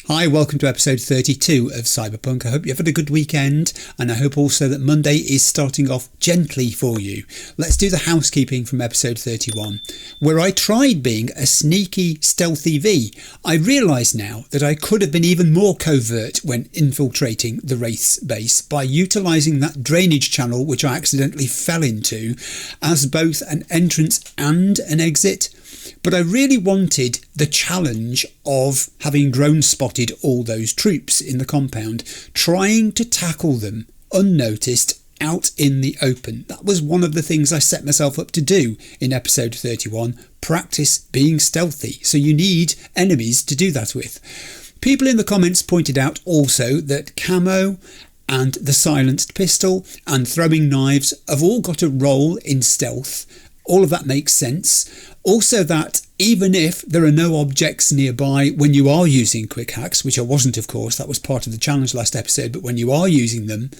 Hi, welcome to episode 32 of Cyberpunk. I hope you've had a good weekend, and I hope also that Monday is starting off gently for you. Let's do the housekeeping from episode 31, where I tried being a sneaky, stealthy V. I realise now that I could have been even more covert when infiltrating the Wraith's base by utilising that drainage channel which I accidentally fell into as both an entrance and an exit. But I really wanted the challenge of having drone spotted all those troops in the compound, trying to tackle them unnoticed out in the open. That was one of the things I set myself up to do in episode 31, practice being stealthy. So you need enemies to do that with. People in the comments pointed out also that camo and the silenced pistol and throwing knives have all got a role in stealth. All of that makes sense. Also that even if there are no objects nearby when you are using quick hacks, which I wasn't of course, that was part of the challenge last episode, but when you are using them,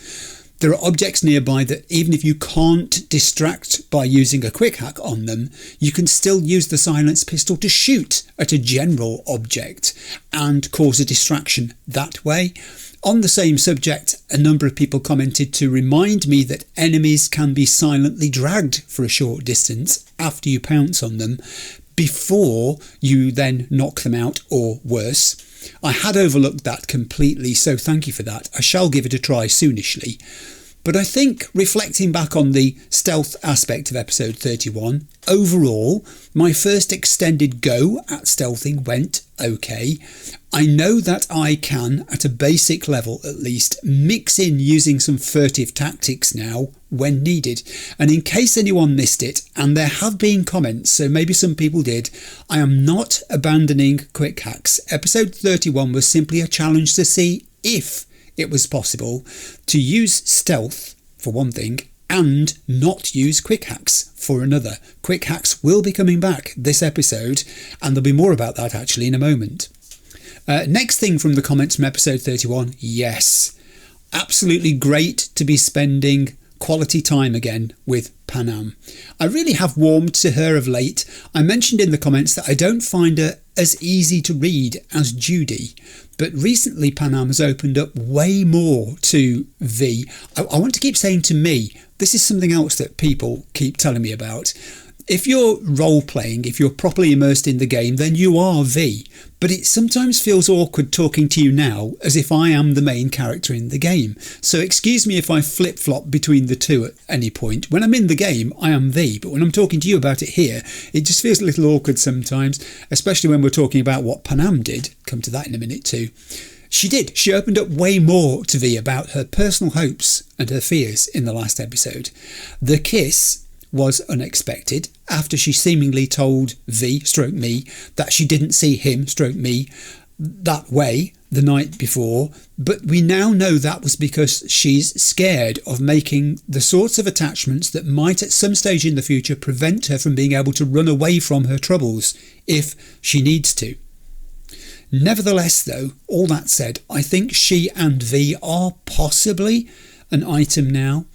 there are objects nearby that even if you can't distract by using a quick hack on them, you can still use the silenced pistol to shoot at a general object and cause a distraction that way. On the same subject, a number of people commented to remind me that enemies can be silently dragged for a short distance after you pounce on them before you then knock them out or worse. I had overlooked that completely, so thank you for that. I shall give it a try soonishly. But I think, reflecting back on the stealth aspect of episode 31, overall, my first extended go at stealthing went okay. I know that I can, at a basic level at least, mix in using some furtive tactics now when needed. And in case anyone missed it, and there have been comments, so maybe some people did, I am not abandoning quick hacks. Episode 31 was simply a challenge to see if it was possible to use stealth for one thing and not use quick hacks for another. Quick hacks will be coming back this episode, and there'll be more about that actually in a moment. Next thing from the comments from episode 31, yes, absolutely great to be spending quality time again with Panam. I really have warmed to her of late. I mentioned in the comments that I don't find her as easy to read as Judy, but recently Panam has opened up way more to V. I want to keep saying to me, this is something else that people keep telling me about. If you're role-playing, if you're properly immersed in the game, then you are V. But it sometimes feels awkward talking to you now as if I am the main character in the game. So excuse me if I flip-flop between the two at any point. When I'm in the game, I am V. But when I'm talking to you about it here, it just feels a little awkward sometimes, especially when we're talking about what Panam did. Come to that in a minute too. She did. She opened up way more to V about her personal hopes and her fears in the last episode. The kiss was unexpected after she seemingly told V/me that she didn't see him/me that way the night before, but we now know that was because she's scared of making the sorts of attachments that might at some stage in the future prevent her from being able to run away from her troubles if she needs to. Nevertheless though, all that said, I think she and V are possibly an item now.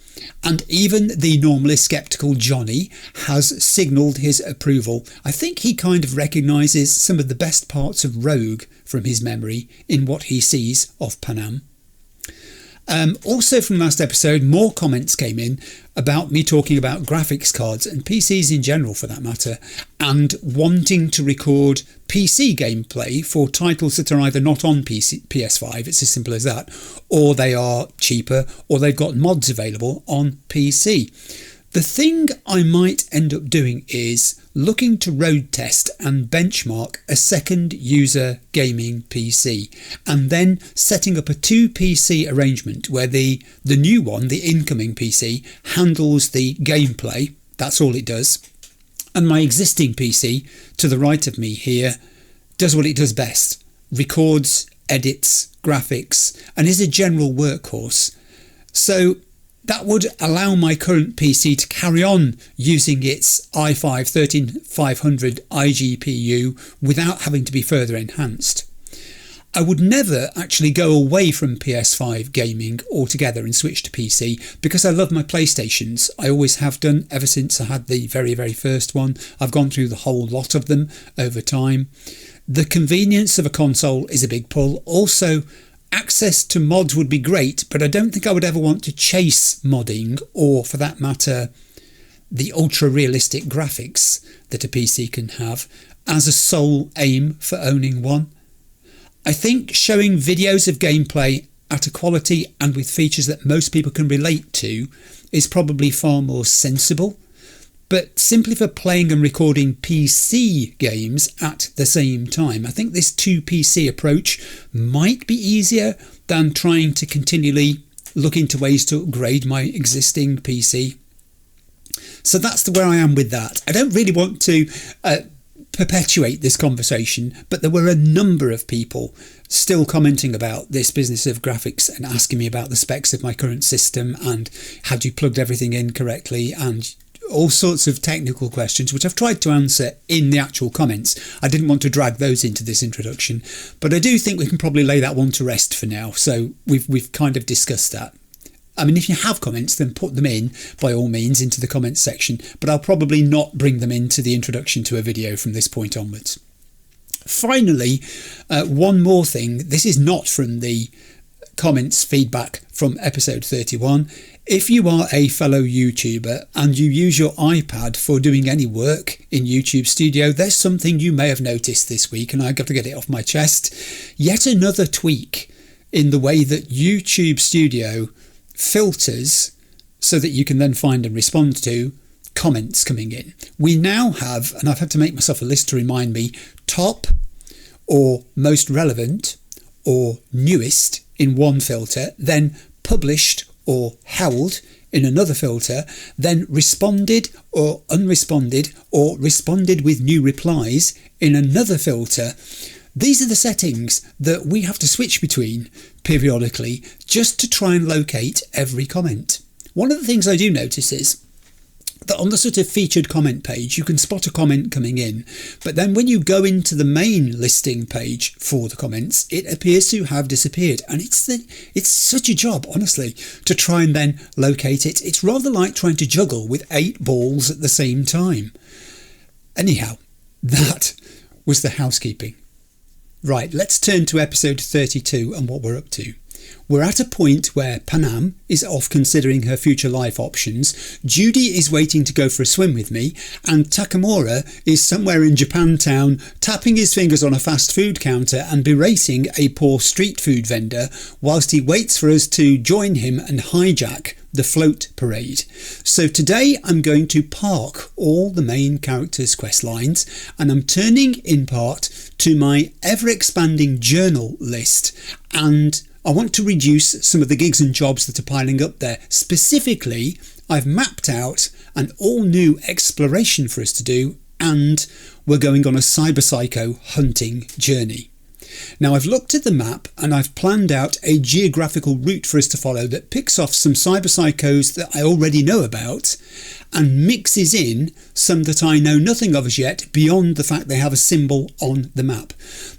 And even the normally sceptical Johnny has signalled his approval. I think he kind of recognises some of the best parts of Rogue from his memory in what he sees of Panam. Also from last episode, more comments came in about me talking about graphics cards and PCs in general for that matter, and wanting to record PC gameplay for titles that are either not on PS5, it's as simple as that, or they are cheaper, or they've got mods available on PC. The thing I might end up doing is looking to road test and benchmark a second user gaming PC, and then setting up a 2 PC arrangement where the new one, the incoming PC, handles the gameplay, that's all it does, and my existing PC to the right of me here does what it does best, records, edits, graphics, and is a general workhorse. So that would allow my current PC to carry on using its i5 13500 iGPU without having to be further enhanced. I would never actually go away from PS5 gaming altogether and switch to PC because I love my PlayStations. I always have done ever since I had the very first one. I've gone through the whole lot of them over time. The convenience of a console is a big pull. Also, access to mods would be great, but I don't think I would ever want to chase modding, or for that matter, the ultra-realistic graphics that a PC can have, as a sole aim for owning one. I think showing videos of gameplay at a quality and with features that most people can relate to is probably far more sensible. But simply for playing and recording PC games at the same time, I think this 2PC approach might be easier than trying to continually look into ways to upgrade my existing PC. So that's where I am with that. I don't really want to perpetuate this conversation, but there were a number of people still commenting about this business of graphics and asking me about the specs of my current system and had you plugged everything in correctly and all sorts of technical questions, which I've tried to answer in the actual comments. I didn't want to drag those into this introduction, but I do think we can probably lay that one to rest for now. So we've kind of discussed that. I mean, if you have comments, then put them in, by all means, into the comments section, but I'll probably not bring them into the introduction to a video from this point onwards. Finally, one more thing. This is not from the comments feedback from episode 31. If you are a fellow YouTuber and you use your iPad for doing any work in YouTube Studio, there's something you may have noticed this week, and I've got to get it off my chest. Yet another tweak in the way that YouTube Studio filters so that you can then find and respond to comments coming in. We now have, and I've had to make myself a list to remind me, top or most relevant or newest in one filter, then published or held in another filter, then responded or unresponded or responded with new replies in another filter. These are the settings that we have to switch between periodically just to try and locate every comment. One of the things I do notice is that on the sort of featured comment page, you can spot a comment coming in, but then when you go into the main listing page for the comments, it appears to have disappeared. And it's such a job, honestly, to try and then locate it. It's rather like trying to juggle with 8 balls at the same time. Anyhow, that was the housekeeping. Right, let's turn to episode 32 and what we're up to. We're at a point where Panam is off considering her future life options, Judy is waiting to go for a swim with me, and Takamura is somewhere in Japantown tapping his fingers on a fast food counter and berating a poor street food vendor whilst he waits for us to join him and hijack the float parade. So today I'm going to park all the main characters' quest lines, and I'm turning in part to my ever-expanding journal list, and I want to reduce some of the gigs and jobs that are piling up there. Specifically, I've mapped out an all-new exploration for us to do, and we're going on a cyberpsycho hunting journey. Now, I've looked at the map and I've planned out a geographical route for us to follow that picks off some cyberpsychos that I already know about and mixes in some that I know nothing of as yet beyond the fact they have a symbol on the map.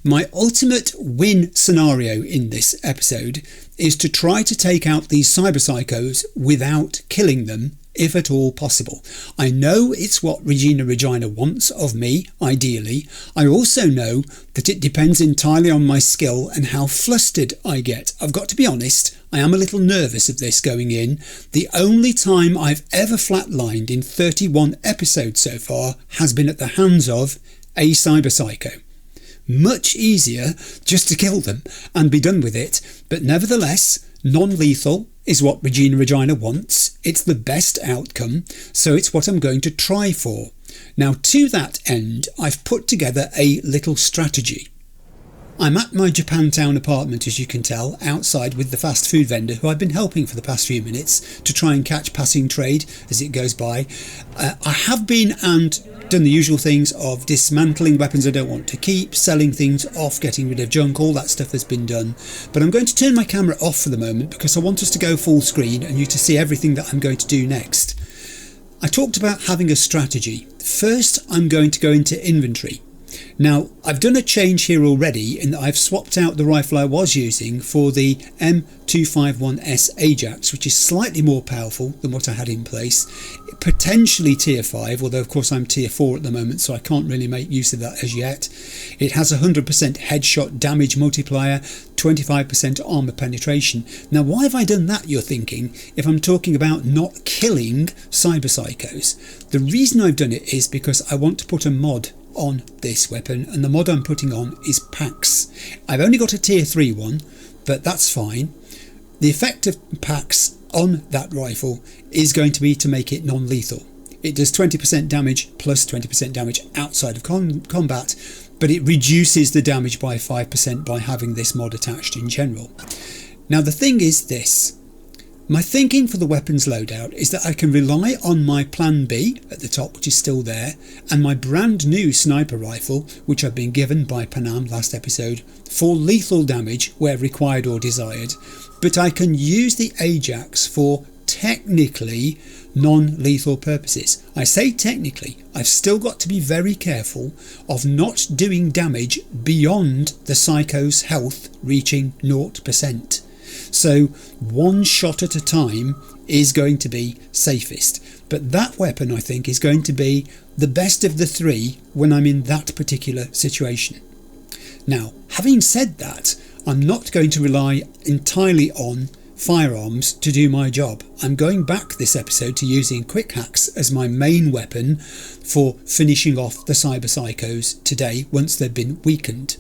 My ultimate win scenario in this episode is to try to take out these cyberpsychos without killing them, if at all possible. I know it's what Regina wants of me, ideally. I also know that it depends entirely on my skill and how flustered I get. I've got to be honest, I am a little nervous of this going in. The only time I've ever flatlined in 31 episodes so far has been at the hands of a cyberpsycho. Much easier just to kill them and be done with it, but nevertheless, non-lethal is what Regina wants. It's the best outcome, so it's what I'm going to try for. Now, to that end, I've put together a little strategy. I'm at my Japantown apartment, as you can tell, outside with the fast food vendor who I've been helping for the past few minutes to try and catch passing trade as it goes by. I have been and done the usual things of dismantling weapons I don't want to keep, selling things off, getting rid of junk, all that stuff has been done. But I'm going to turn my camera off for the moment because I want us to go full screen and you to see everything that I'm going to do next. I talked about having a strategy. First, I'm going to go into inventory. Now, I've done a change here already in that I've swapped out the rifle I was using for the M251S Ajax, which is slightly more powerful than what I had in place. Potentially tier 5, although of course I'm tier 4 at the moment, so I can't really make use of that as yet. It has 100% headshot damage multiplier, 25% armour penetration. Now, why have I done that, you're thinking, if I'm talking about not killing cyberpsychos? The reason I've done it is because I want to put a mod on this weapon, and the mod I'm putting on is PAX. I've only got a tier 3 one, but that's fine. The effect of PAX on that rifle is going to be to make it non-lethal. It does 20% damage plus 20% damage outside of combat, but it reduces the damage by 5% by having this mod attached in general. Now, the thing is this. My thinking for the weapons loadout is that I can rely on my plan B at the top, which is still there, and my brand new sniper rifle, which I've been given by Panam last episode, for lethal damage where required or desired, but I can use the Ajax for technically non-lethal purposes. I say technically, I've still got to be very careful of not doing damage beyond the psycho's health reaching 0%. So one shot at a time is going to be safest, but that weapon I think is going to be the best of the three when I'm in that particular situation. Now, having said that, I'm not going to rely entirely on firearms to do my job. I'm going back this episode to using quick hacks as my main weapon for finishing off the cyberpsychos today once they've been weakened.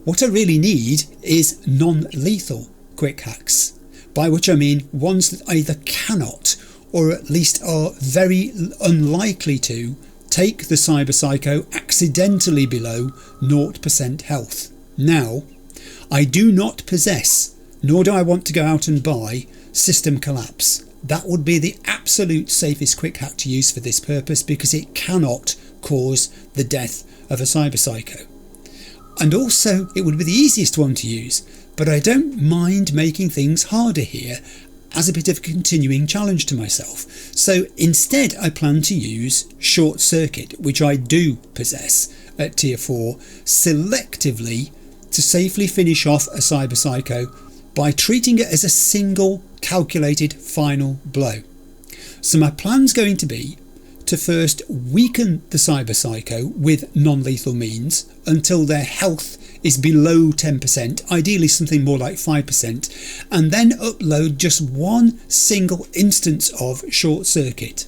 What I really need is non-lethal quick hacks, by which I mean ones that either cannot or at least are very unlikely to take the cyberpsycho accidentally below 0% health. Now, I do not possess, nor do I want to go out and buy, System Collapse. That would be the absolute safest quick hack to use for this purpose because it cannot cause the death of a cyberpsycho. And also it would be the easiest one to use, but I don't mind making things harder here as a bit of a continuing challenge to myself. So instead I plan to use Short Circuit, which I do possess at tier 4, selectively to safely finish off a cyberpsycho by treating it as a single calculated final blow. So my plan's going to be to first weaken the cyberpsycho with non-lethal means until their health is below 10%, ideally something more like 5%, and then upload just one single instance of Short Circuit.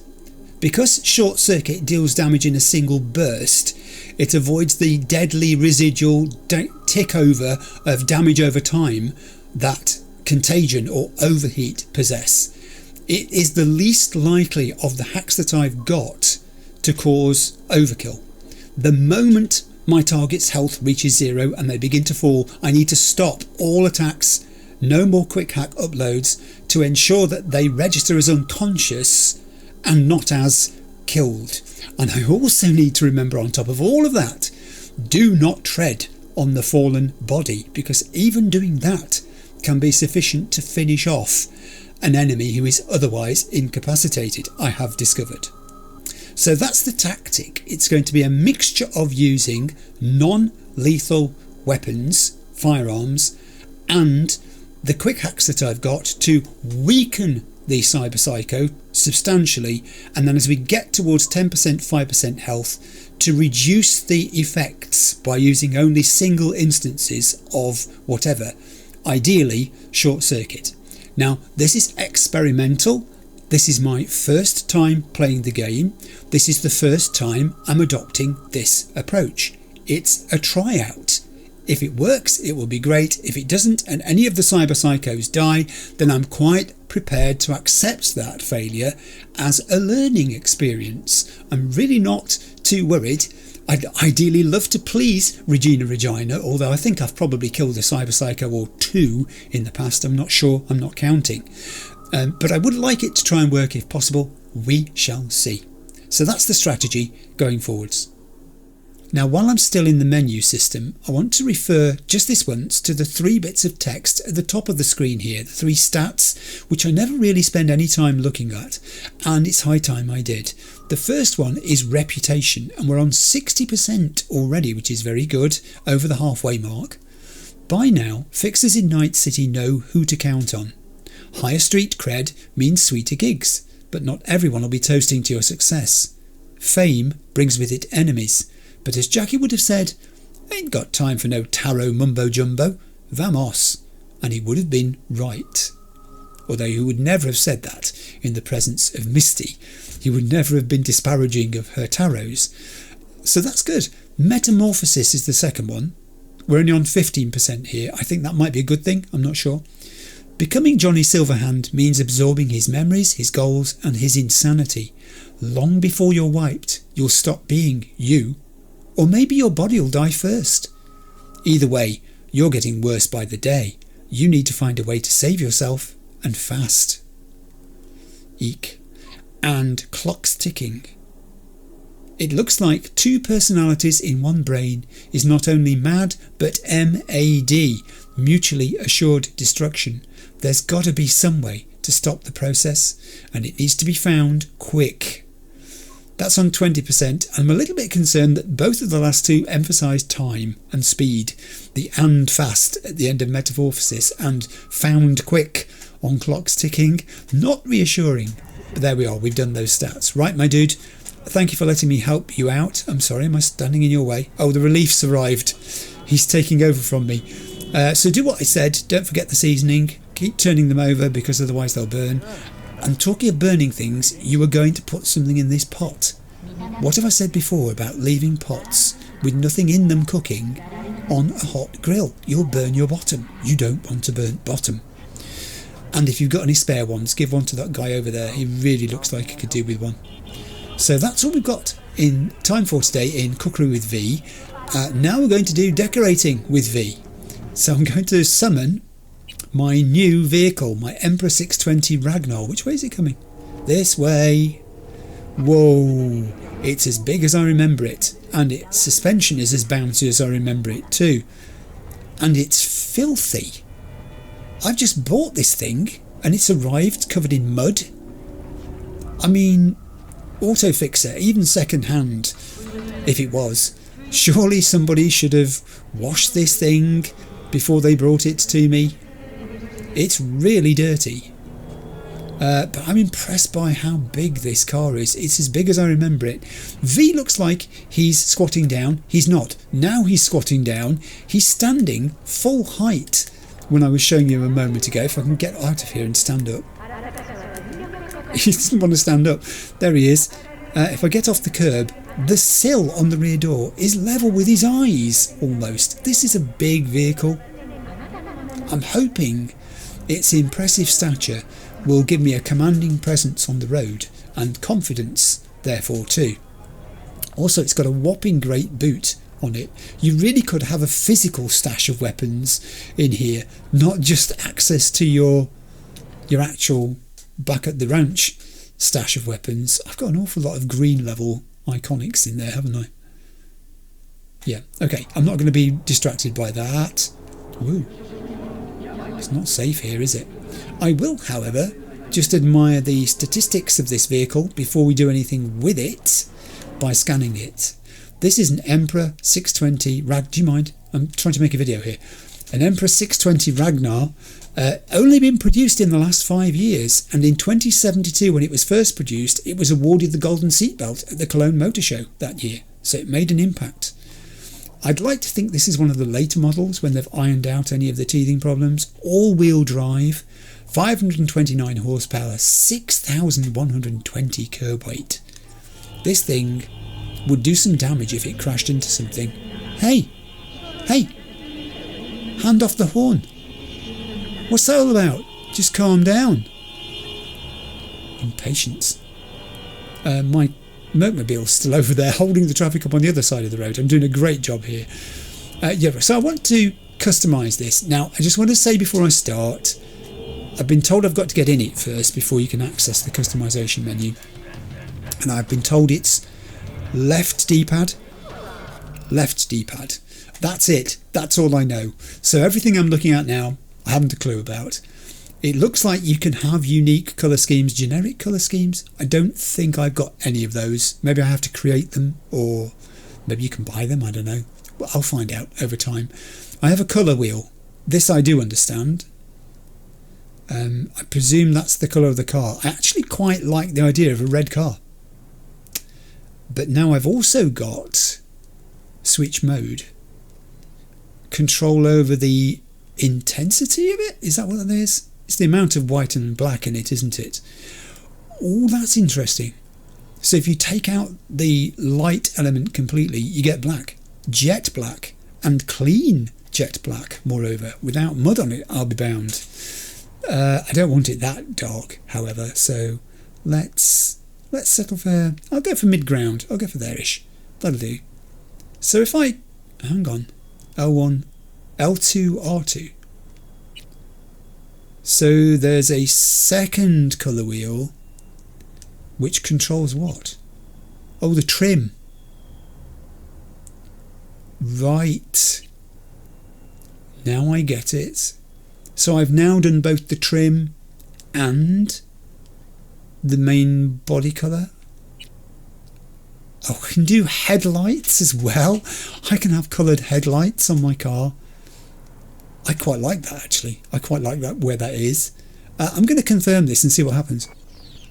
Because Short Circuit deals damage in a single burst, it avoids the deadly residual tick over of damage over time that Contagion or Overheat possess. It is the least likely of the hacks that I've got to cause overkill. The moment my target's health reaches 0 and they begin to fall, I need to stop all attacks, no more quick hack uploads, to ensure that they register as unconscious and not as killed. And I also need to remember on top of all of that, do not tread on the fallen body, because even doing that can be sufficient to finish off an enemy who is otherwise incapacitated, I have discovered. So that's the tactic. It's going to be a mixture of using non-lethal weapons, firearms, and the quick hacks that I've got to weaken the cyberpsycho substantially, and then as we get towards 10%, 5% health, to reduce the effects by using only single instances of whatever, ideally Short Circuit. Now, this is experimental. This is my first time playing the game. This is the first time I'm adopting this approach. It's a tryout. If it works, it will be great. If it doesn't, and any of the cyberpsychos die, then I'm quite prepared to accept that failure as a learning experience. I'm really not too worried. I'd ideally love to please Regina, although I think I've probably killed a cyberpsycho or 2 in the past. I'm not sure, I'm not counting. But I would like it to try and work if possible. We shall see. So that's the strategy going forwards. Now, while I'm still in the menu system, I want to refer just this once to the 3 bits of text at the top of the screen here, the 3 stats, which I never really spend any time looking at, and it's high time I did. The first one is reputation, and we're on 60% already, which is very good, over the halfway mark. By now, fixers in Night City know who to count on. Higher street cred means sweeter gigs, but not everyone will be toasting to your success. Fame brings with it enemies, but as Jackie would have said, ain't got time for no tarot mumbo jumbo, vamos, and he would have been right. Although he would never have said that in the presence of Misty. He would never have been disparaging of her tarots. So that's good. Metamorphosis is the second one. We're only on 15% here. I think that might be a good thing, I'm not sure. Becoming Johnny Silverhand means absorbing his memories, his goals and his insanity. Long before you're wiped, you'll stop being you. Or maybe your body will die first. Either way, you're getting worse by the day. You need to find a way to save yourself, and fast. Eek. And clock's ticking. It looks like 2 personalities in one brain is not only mad, but MAD, mutually assured destruction. There's got to be some way to stop the process, and it needs to be found quick. That's on 20%. I'm a little bit concerned that both of the last 2 emphasise time and speed. The and fast at the end of Metamorphosis and found quick on clocks ticking. Not reassuring, but there we are, we've done those stats. Right, my dude, thank you for letting me help you out. I'm sorry, am I standing in your way? Oh, the relief's arrived. He's taking over from me. So do what I said, don't forget the seasoning. Keep turning them over because otherwise they'll burn. And talking of burning things, you were going to put something in this pot. What have I said before about leaving pots with nothing in them cooking on a hot grill? You'll burn your bottom. You don't want a burnt bottom. And if you've got any spare ones, give one to that guy over there. He really looks like he could do with one. So that's all we've got in time for today in Cookery with V. Now we're going to do decorating with V. So I'm going to summon my new vehicle, my Emperor 620 Ragnar. Which way is it coming? This way. Whoa, it's as big as I remember it, and its suspension is as bouncy as I remember it too. And it's filthy. I've just bought this thing and it's arrived covered in mud. I mean, auto fixer, even second hand, if it was, surely somebody should have washed this thing before they brought it to me. It's really dirty. But I'm impressed by how big this car is. It's as big as I remember it. V looks like he's squatting down. He's not. Now he's squatting down. He's standing full height when I was showing you a moment ago. If I can get out of here and stand up. He doesn't want to stand up. There he is. If I get off the curb, the sill on the rear door is level with his eyes almost. This is a big vehicle. I'm hoping its impressive stature will give me a commanding presence on the road, and confidence therefore too. Also, it's got a whopping great boot on it. You really could have a physical stash of weapons in here, not just access to your actual back at the ranch stash of weapons. I've got an awful lot of green level iconics in there, haven't I? Yeah, okay, I'm not going to be distracted by that. Ooh. It's not safe here, is it? I will, however, just admire the statistics of this vehicle before we do anything with it by scanning it. This is an Emperor 620 do you mind? I'm trying to make a video here. An Emperor 620 Ragnar, only been produced in the last 5 years, and in 2072 when it was first produced it was awarded the Golden Seatbelt at the Cologne Motor Show that year, so it made an impact. I'd like to think this is one of the later models when they've ironed out any of the teething problems. All-wheel drive, 529 horsepower, 6,120 curb weight. This thing would do some damage if it crashed into something. Hey! Hey! Hand off the horn! What's that all about? Just calm down. Impatience. My Motormobile's still over there holding the traffic up on the other side of the road. I'm doing a great job here. Yeah, so I want to customise this. Now, I just want to say before I start, I've been told I've got to get in it first before you can access the customisation menu. And I've been told it's left D-pad. left D-pad. That's it. That's all I know. So everything I'm looking at now, I haven't a clue about. It looks like you can have unique colour schemes, generic colour schemes. I don't think I've got any of those. Maybe I have to create them, or maybe you can buy them, I don't know. Well, I'll find out over time. I have a colour wheel. This I do understand. I presume that's the colour of the car. I actually quite like the idea of a red car. But now I've also got switch mode. Control over the intensity of it? Is that what it is? It's the amount of white and black in it, isn't it? Oh, that's interesting. So if you take out the light element completely, you get black. Jet black. And clean jet black, moreover. Without mud on it, I'll be bound. I don't want it that dark, however, so let's settle for... I'll go for mid-ground. I'll go for there-ish. That'll do. So if I... Hang on. L1, L2, R2. So there's a second colour wheel which controls what? Oh, the trim. Right. Now I get it. So I've now done both the trim and the main body colour. Oh, I can do headlights as well. I can have coloured headlights on my car. I quite like that, actually. I quite like that where that is. I'm going to confirm this and see what happens.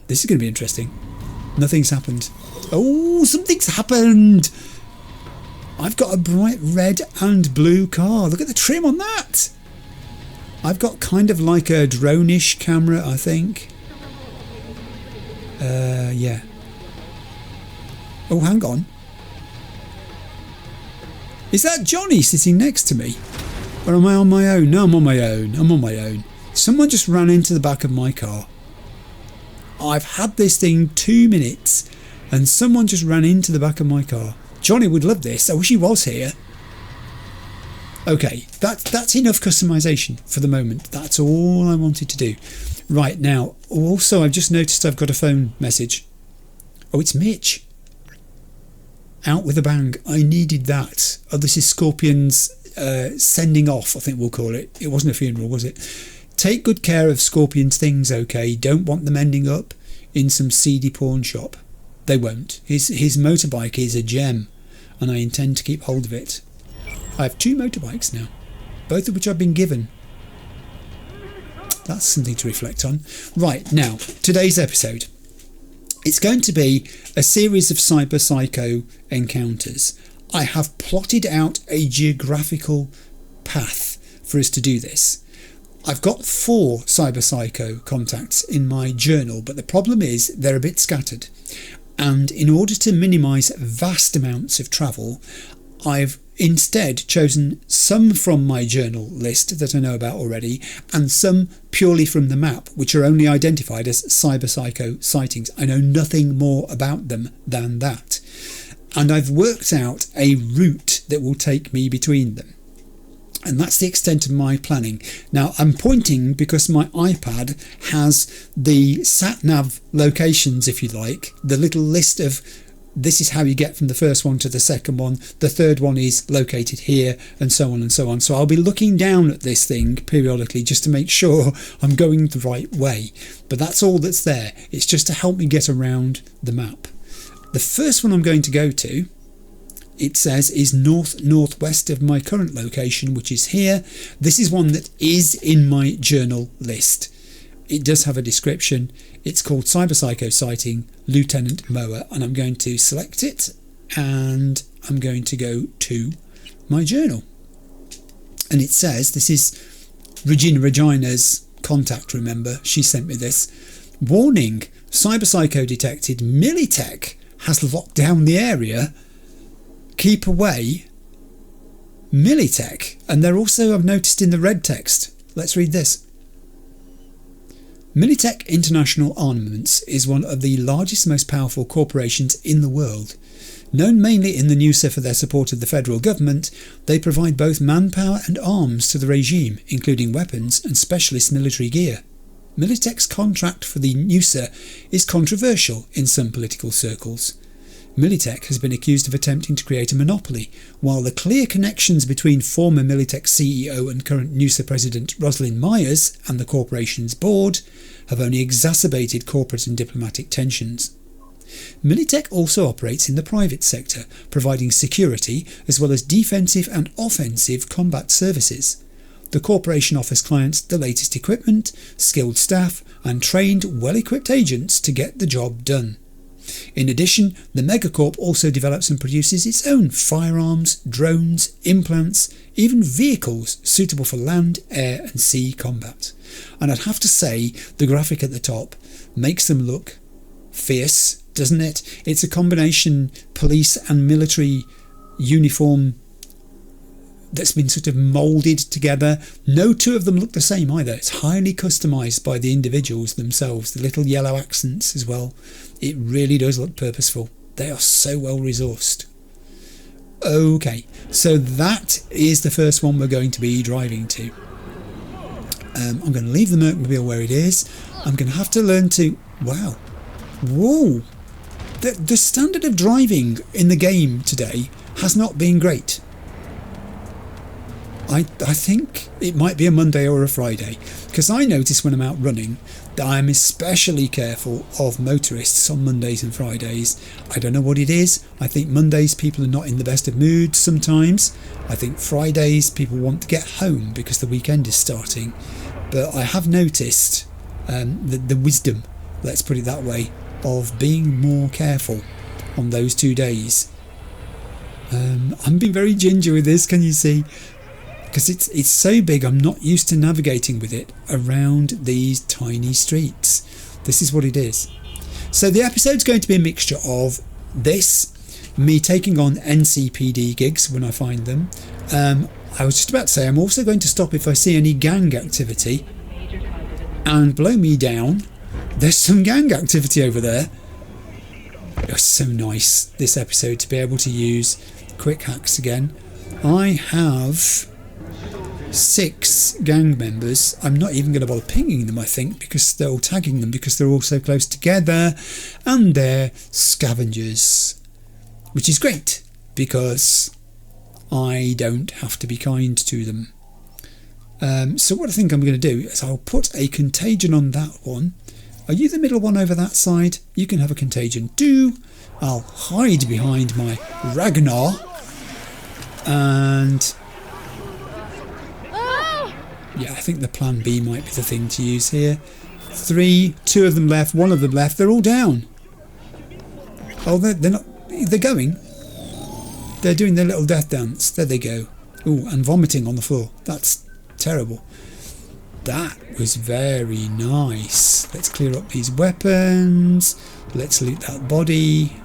This is going to be interesting. Nothing's happened. Oh, something's happened. I've got a bright red and blue car. Look at the trim on that. I've got kind of like a drone-ish camera, I think. Yeah. Oh, hang on. Is that Johnny sitting next to me? Or am I on my own? No, I'm on my own. I'm on my own. Someone just ran into the back of my car. I've had this thing 2 minutes and someone just ran into the back of my car. Johnny would love this. I wish he was here. Okay, that's enough customization for the moment. That's all I wanted to do. Right, now, also I've just noticed I've got a phone message. Oh, it's Mitch. Out with a bang. I needed that. Oh, this is Scorpion's sending off, I think we'll call it. It wasn't a funeral, was it? Take good care of Scorpion's things, okay? Don't want them ending up in some seedy pawn shop. They won't. His motorbike is a gem, and I intend to keep hold of it. I have 2 motorbikes now, both of which I've been given. That's something to reflect on. Right, now, today's episode. It's going to be a series of cyber psycho encounters. I have plotted out a geographical path for us to do this. I've got 4 cyber psycho contacts in my journal, but the problem is they're a bit scattered. And in order to minimise vast amounts of travel, I've instead chosen some from my journal list that I know about already, and some purely from the map, which are only identified as cyber psycho sightings. I know nothing more about them than that. And I've worked out a route that will take me between them. And that's the extent of my planning. Now, I'm pointing because my iPad has the sat-nav locations, if you like, the little list of this is how you get from the first one to the second one. The third one is located here, and so on and so on. So I'll be looking down at this thing periodically just to make sure I'm going the right way. But that's all that's there. It's just to help me get around the map. The first one I'm going to go to, it says, is north-northwest of my current location, which is here. This is one that is in my journal list. It does have a description. It's called Cyber Psycho Sighting, Lieutenant Mower, and I'm going to select it and I'm going to go to my journal. And it says, this is Regina's contact, remember, she sent me this. Warning, Cyber Psycho detected. Militech has locked down the area. Keep away. Militech. And they're also, I've noticed in the red text. Let's read this. Militech International Armaments is one of the largest, most powerful corporations in the world. Known mainly in the news for their support of the federal government, they provide both manpower and arms to the regime, including weapons and specialist military gear. Militech's contract for the NUSA is controversial in some political circles. Militech has been accused of attempting to create a monopoly, while the clear connections between former Militech CEO and current NUSA President Rosalind Myers and the corporation's board have only exacerbated corporate and diplomatic tensions. Militech also operates in the private sector, providing security as well as defensive and offensive combat services. The corporation offers clients the latest equipment, skilled staff and trained, well-equipped agents to get the job done. In addition, the Megacorp also develops and produces its own firearms, drones, implants, even vehicles suitable for land, air and sea combat. And I'd have to say, the graphic at the top makes them look fierce, doesn't it? It's a combination police and military uniform that's been sort of moulded together. No two of them look the same either. It's highly customised by the individuals themselves. The little yellow accents as well. It really does look purposeful. They are so well resourced. Okay, so that is the first one we're going to be driving to. I'm going to leave the Mercmobile where it is. I'm going to have to learn to... Wow. Whoa. The standard of driving in the game today has not been great. I think it might be a Monday or a Friday, because I notice when I'm out running that I'm especially careful of motorists on Mondays and Fridays. I don't know what it is. I think Mondays people are not in the best of moods sometimes. I think Fridays people want to get home because the weekend is starting. But I have noticed the wisdom, let's put it that way, of being more careful on those 2 days. I'm being very ginger with this, can you see? Because it's so big, I'm not used to navigating with it around these tiny streets. This is what it is. So the episode's going to be a mixture of this, me taking on NCPD gigs when I find them. I was just about to say I'm also going to stop if I see any gang activity. And blow me down, there's some gang activity over there. It was so nice this episode to be able to use quick hacks again. I have 6 gang members. I'm not even going to bother pinging them, I think, because they're all tagging them because they're all so close together, and they're scavengers, which is great because I don't have to be kind to them. So what I think I'm going to do is I'll put a contagion on that one. Are you the middle one over that side? You can have a contagion too. I'll hide behind my Ragnar and yeah, I think the plan B might be the thing to use here. 3, 2 of them left, 1 of them left. They're all down. Oh, they're not. They're going. They're doing their little death dance. There they go. Ooh, and vomiting on the floor. That's terrible. That was very nice. Let's clear up these weapons. Let's loot that body.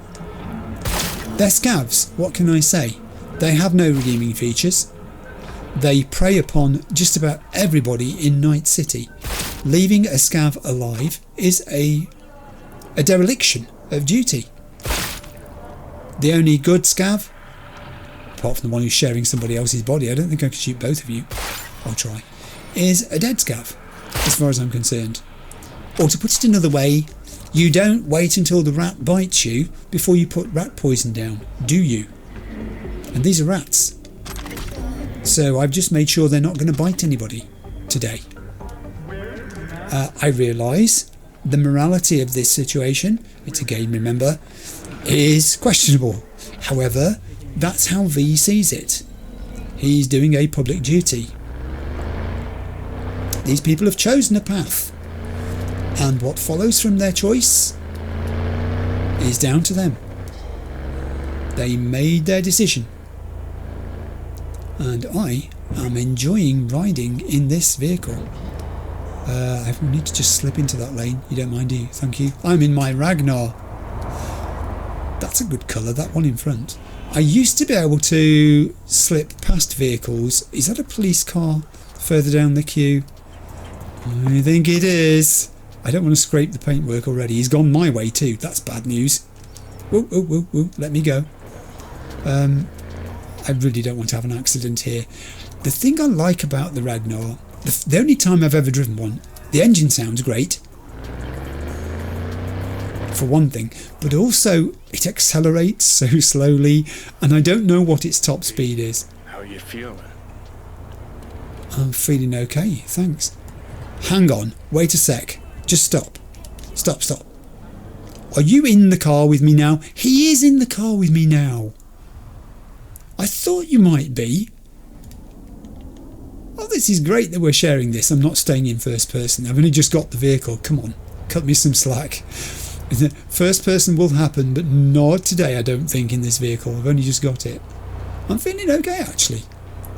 They're scavs. What can I say? They have no redeeming features. They prey upon just about everybody in Night City. Leaving a scav alive is a dereliction of duty. The only good scav, apart from the one who's sharing somebody else's body, I don't think I can shoot both of you, I'll try, is a dead scav, as far as I'm concerned. Or to put it another way, you don't wait until the rat bites you before you put rat poison down, do you? And these are rats. So I've just made sure they're not going to bite anybody today. I realise the morality of this situation, it's a game remember, is questionable. However, that's how V sees it. He's doing a public duty. These people have chosen a path, and what follows from their choice is down to them. They made their decision. And I am enjoying riding in this vehicle. I need to just slip into that lane. You don't mind, do you? Thank you. I'm in my Ragnar. That's a good colour, that one in front. I used to be able to slip past vehicles. Is that a police car further down the queue? I think it is. I don't want to scrape the paintwork already. He's gone my way too. That's bad news. Whoa, whoa, whoa, whoa. Let me go. I really don't want to have an accident here. The thing I like about the Ragnar, the only time I've ever driven one, the engine sounds great. for one thing, but also it accelerates so slowly, and I don't know what its top speed is. How are you feeling? I'm feeling okay, thanks. Hang on, wait a sec. Just stop. Stop. Are you in the car with me now? He is in the car with me now. I thought you might be. Oh, this is great that we're sharing this. I'm not staying in first person. I've only just got the vehicle. Come on, cut me some slack. First person will happen, but not today, I don't think, in this vehicle. I've only just got it. I'm feeling okay, actually.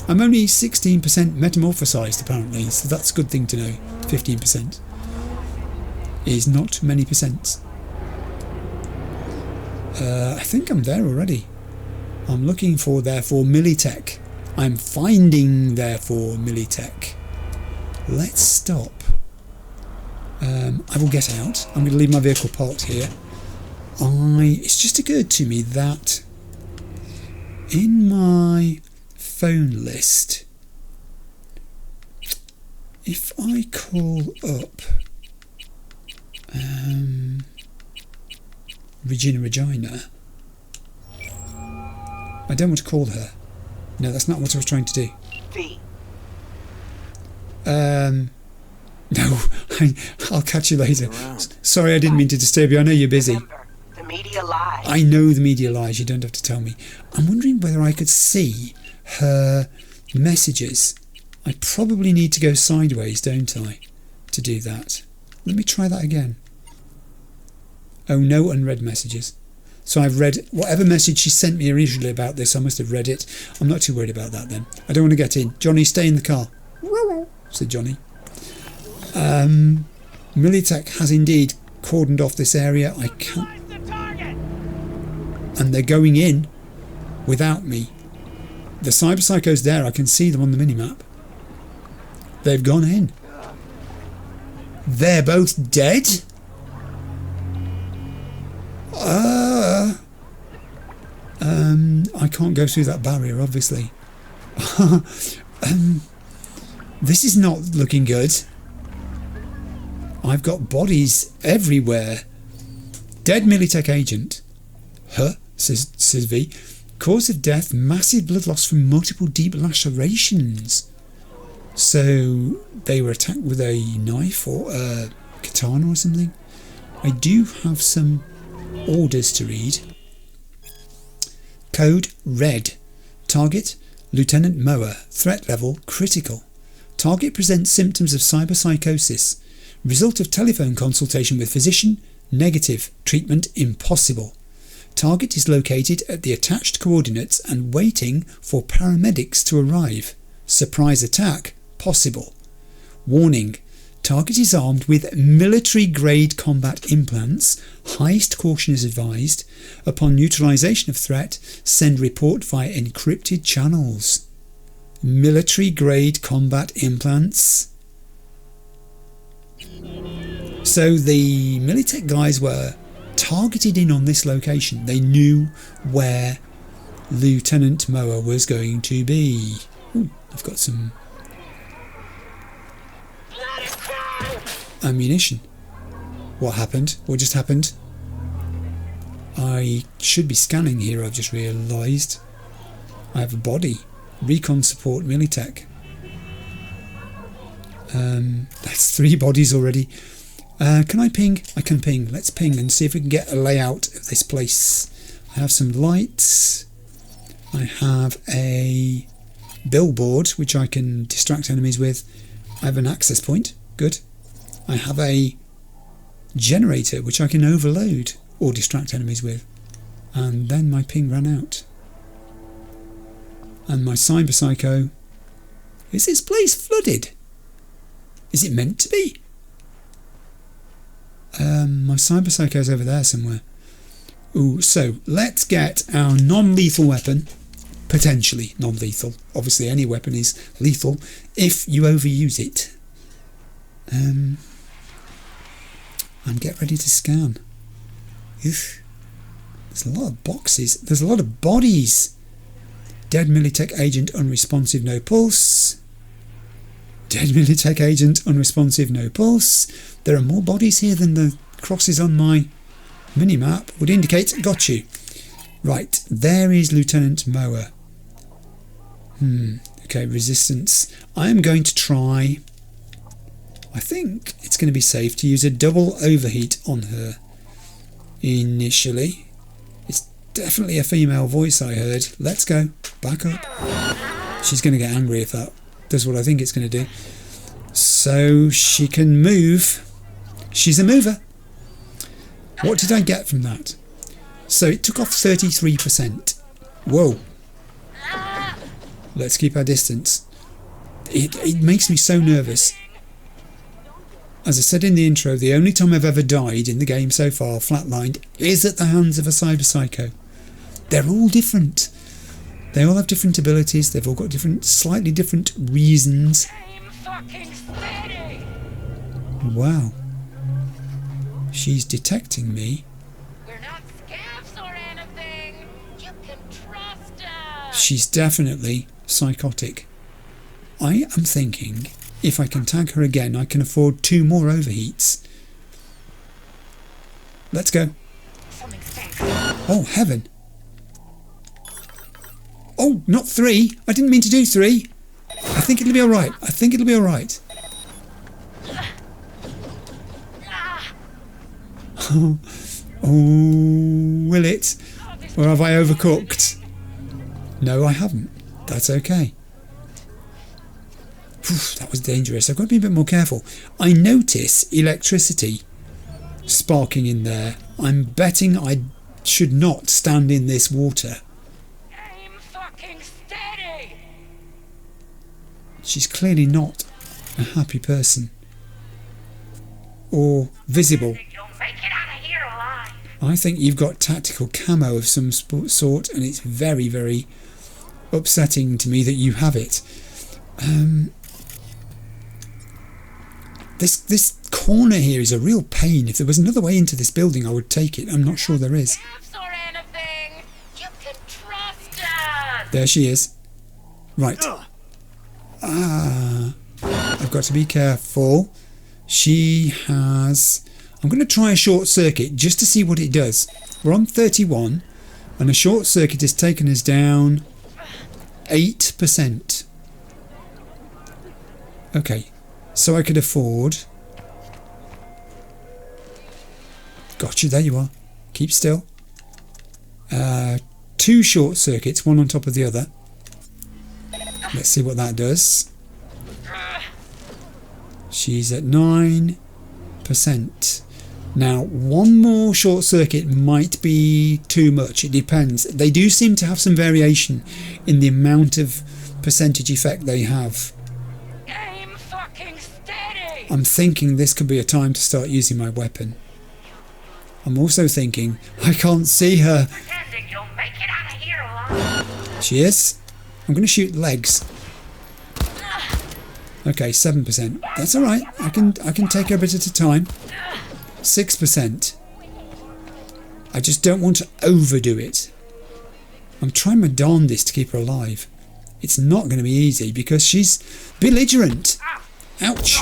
I'm only 16% metamorphosized, apparently, so that's a good thing to know. 15% is not many percents. I think I'm there already. I'm looking for, therefore, Militech. I'm finding, therefore, Militech. Let's stop. I will get out. I'm going to leave my vehicle parked here. It's just occurred to me that in my phone list, if I call up Regina, I don't want to call her. No, that's not what I was trying to do. No, I'll catch you later. Sorry, I didn't mean to disturb you. I know you're busy. Remember, the media lies. I know the media lies. You don't have to tell me. I'm wondering whether I could see her messages. I probably need to go sideways, don't I, to do that? Let me try that again. Oh, no unread messages. So I've read whatever message she sent me originally about this. I must have read it. I'm not too worried about that then. I don't want to get in. Johnny, stay in the car, said Johnny. Militech has indeed cordoned off this area. I can't. And they're going in without me. The cyberpsychos there, I can see them on the minimap. They've gone in. They're both dead? I can't go through that barrier, obviously. This is not looking good. I've got bodies everywhere. Dead Militech agent. Huh? Says V. Cause of death, massive blood loss from multiple deep lacerations. So they were attacked with a knife or a katana or something. I do have some orders to read. Code red. Target Lieutenant Mower. Threat level critical. Target presents symptoms of cyberpsychosis. Result of telephone consultation with physician negative. Treatment impossible. Target is located at the attached coordinates and waiting for paramedics to arrive. Surprise attack possible. Warning. Target is armed with military-grade combat implants. Highest caution is advised. Upon neutralization of threat, send report via encrypted channels. Military-grade combat implants. So the Militech guys were targeted in on this location. They knew where Lieutenant Mower was going to be. Ooh, I've got some ammunition. What happened? What just happened? I should be scanning here, I've just realised. I have a body. Recon support Militech. That's 3 bodies already. Can I ping? I can ping. Let's ping and see if we can get a layout of this place. I have some lights. I have a billboard which I can distract enemies with. I have an access point. Good. I have a generator which I can overload or distract enemies with. And then my ping ran out. And my cyberpsycho. Is this place flooded? Is it meant to be? My cyberpsycho's over there somewhere. Ooh, so let's get our non-lethal weapon. Potentially non-lethal. Obviously any weapon is lethal if you overuse it. And get ready to scan. Oof. There's a lot of boxes. There's a lot of bodies. Dead Militech agent unresponsive, no pulse. Dead Militech agent unresponsive, no pulse. There are more bodies here than the crosses on my Minimap would indicate got you. Right, there is Lieutenant Mower. Okay, resistance. I am going to try... I think it's going to be safe to use a double overheat on her initially. It's definitely a female voice I heard. Let's go. Back up. She's going to get angry if that does what I think it's going to do. So she can move. She's a mover. What did I get from that? So it took off 33%. Whoa. Let's keep our distance. It makes me so nervous. As I said in the intro, the only time I've ever died in the game so far, flatlined, is at the hands of a cyberpsycho. They're all different. They all have different abilities. They've all got slightly different reasons. Wow. She's detecting me. We're not scabs or anything. You can trust us. She's definitely psychotic. I am thinking if I can tag her again, I can afford 2 more overheats. Let's go. Oh, heaven. Oh, not 3. I didn't mean to do 3. I think it'll be alright. I think it'll be alright. Oh, will it? Or have I overcooked? No, I haven't. That's okay. Whew, that was dangerous. I've got to be a bit more careful. I notice electricity sparking in there. I'm betting I should not stand in this water. Aim fucking steady. She's clearly not a happy person. Or visible. You'll make it out of here alive. I think you've got tactical camo of some sort, and it's very, very upsetting to me that you have it. This corner here is a real pain. If there was another way into this building, I would take it. I'm not sure there is. Scabs or anything. You can trust us. There she is. Right. I've got to be careful. She has... I'm going to try a short circuit just to see what it does. We're on 31 and a short circuit has taken us down 8%. Okay, so I could afford... Got you, there you are. Keep still. 2 short circuits, one on top of the other. Let's see what that does. She's at 9%. Now, 1 more short circuit might be too much. It depends. They do seem to have some variation in the amount of percentage effect they have. Aim fucking steady. I'm thinking this could be a time to start using my weapon. I'm also thinking I can't see her. Pretending you'll make it out of here alive. She is. I'm going to shoot legs. Okay, 7%. That's all right. I can take her a bit at a time. 6%. I just don't want to overdo it. I'm trying my darndest to keep her alive. It's not going to be easy because she's belligerent. Ouch.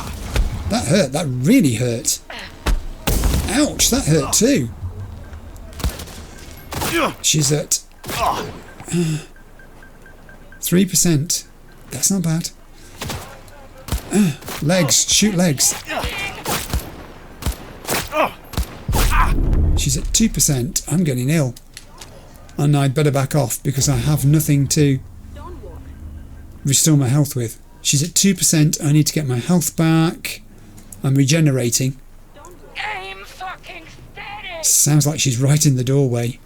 That hurt. That really hurt. Ouch. That hurt too. She's at 3%. That's not bad. Legs. Shoot legs. She's at 2%. I'm getting ill. And I'd better back off because I have nothing to restore my health with. She's at 2%. I need to get my health back. I'm regenerating. Aim fucking steady. Sounds like she's right in the doorway.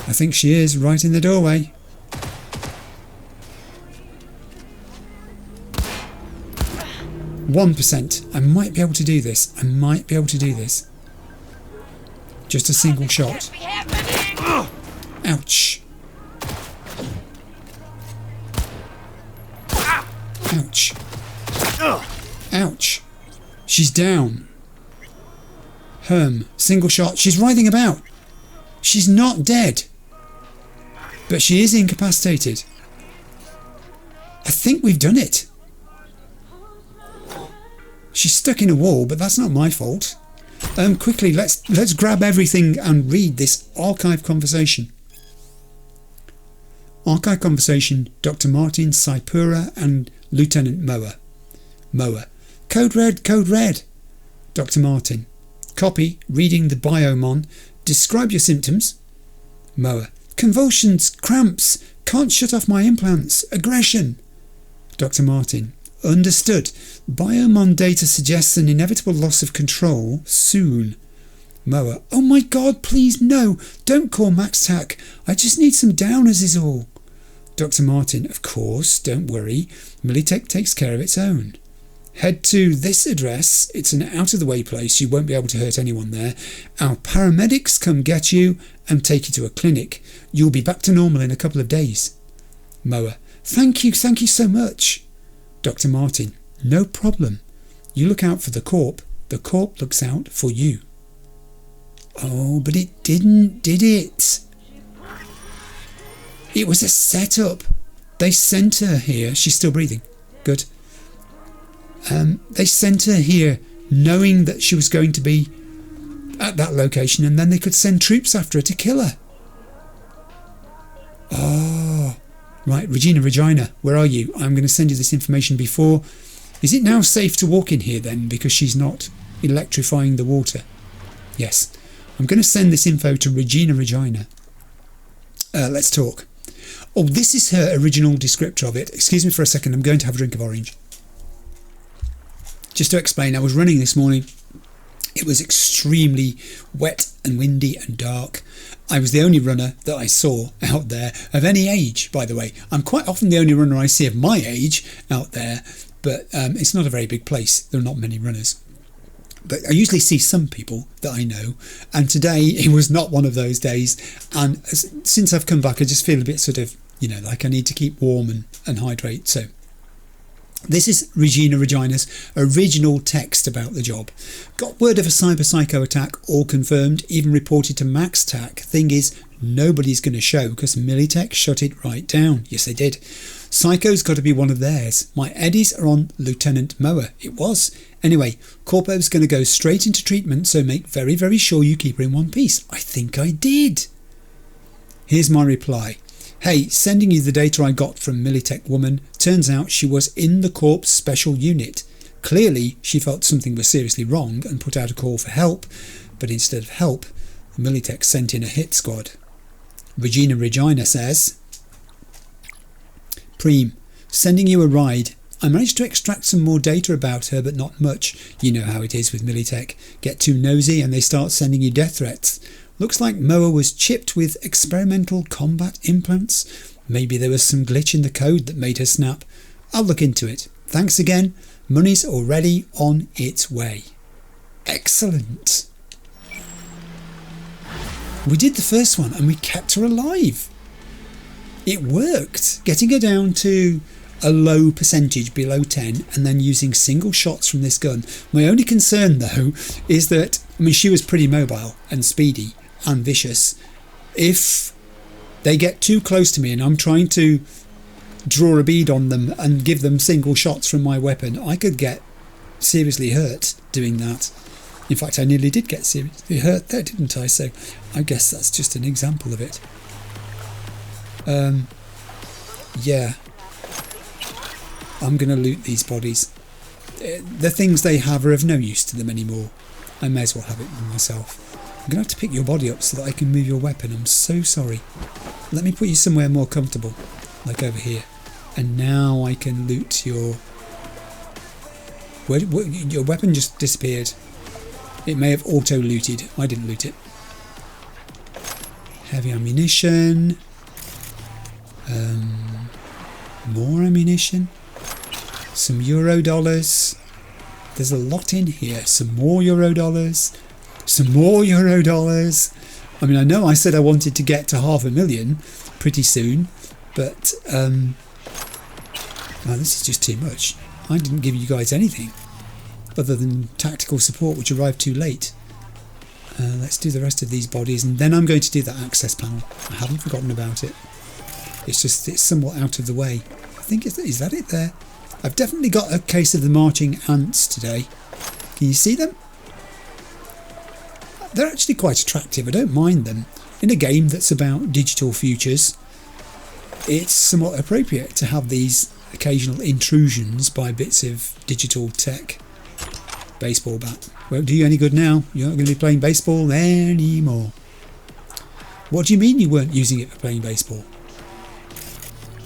I think she is right in the doorway. %. I might be able to do this. I might be able to do this. Just a single shot. Ouch. Ouch. Ouch. She's down. Single shot. She's writhing about. She's not dead. But she is incapacitated. I think we've done it. She's stuck in a wall, but that's not my fault. Quickly, let's grab everything and read this archive conversation. Archive conversation, Dr. Martin, Saipura and Lieutenant Mower. Mower. Code red, code red. Dr. Martin. Copy, reading the biomon. Describe your symptoms. Mower. Convulsions, cramps, can't shut off my implants, aggression. Dr. Martin. Understood. Biomon data suggests an inevitable loss of control soon. Mower. Oh my god, please no, don't call MaxTac. I just need some downers is all. Dr. Martin. Of course, don't worry. Militech takes care of its own. Head to this address. It's an out-of-the-way place. You won't be able to hurt anyone there. Our paramedics come get you and take you to a clinic. You'll be back to normal in a couple of days. Mower. Thank you so much. Dr. Martin. No problem. You look out for the Corp. The Corp looks out for you. Oh, but it didn't, did it? It was a setup. They sent her here. She's still breathing. Good. They sent her here knowing that she was going to be at that location, and then they could send troops after her to kill her. Oh, right. Regina, where are you? I'm going to send you this information before. Is it now safe to walk in here then, because she's not electrifying the water? Yes. I'm going to send this info to Regina. Let's talk. Oh, this is her original descriptor of it. Excuse me for a second. I'm going to have a drink of orange. Just to explain, I was running this morning. It was extremely wet and windy and dark. I was the only runner that I saw out there of any age, by the way. I'm quite often the only runner I see of my age out there, but it's not a very big place. There are not many runners. But I usually see some people that I know, and today it was not one of those days. And since I've come back, I just feel a bit sort of, like I need to keep warm and hydrate. So this is Regina's original text about the job. Got word of a cyber psycho attack, all confirmed, even reported to MaxTac. Thing is, nobody's going to show because Militech shut it right down. Yes, they did. Psycho's got to be one of theirs. My eddies are on Lieutenant Mower. It was. Anyway, Corpo's going to go straight into treatment, so make very, very sure you keep her in one piece. I think I did. Here's my reply. Hey, sending you the data I got from Militech woman. Turns out she was in the Corps special unit. Clearly, she felt something was seriously wrong and put out a call for help, but instead of help, Militech sent in a hit squad. Regina says, Preem, sending you a ride. I managed to extract some more data about her, but not much. You know how it is with Militech. Get too nosy and they start sending you death threats. Looks like Mower was chipped with experimental combat implants. Maybe there was some glitch in the code that made her snap. I'll look into it. Thanks again. Money's already on its way. Excellent. We did the first one and we kept her alive. It worked. Getting her down to a low percentage, below 10, and then using single shots from this gun. My only concern though is that, she was pretty mobile and speedy and vicious. If they get too close to me and I'm trying to draw a bead on them and give them single shots from my weapon, I could get seriously hurt doing that. In fact, I nearly did get seriously hurt there, didn't I? So I guess that's just an example of it. Yeah, I'm going to loot these bodies. The things they have are of no use to them anymore. I may as well have it myself. I'm going to have to pick your body up so that I can move your weapon. I'm so sorry. Let me put you somewhere more comfortable, like over here. And now I can loot your... Your weapon just disappeared. It may have auto-looted. I didn't loot it. Heavy ammunition. More ammunition. Some euro dollars. There's a lot in here. Some more euro dollars. Some more euro dollars. I know I said I wanted to get to 500,000 pretty soon, but this is just too much. I didn't give you guys anything other than tactical support, which arrived too late. Let's do the rest of these bodies, and then I'm going to do that access panel. I haven't forgotten about it. It's just, it's somewhat out of the way. I think, is that it there? I've definitely got a case of the marching ants today. Can you see them? they're actually quite attractive. I don't mind them. In a game that's about digital futures, it's somewhat appropriate to have these occasional intrusions by bits of digital tech. Baseball bat. Won't do you any good now. You're not going to be playing baseball anymore. What do you mean you weren't using it for playing baseball?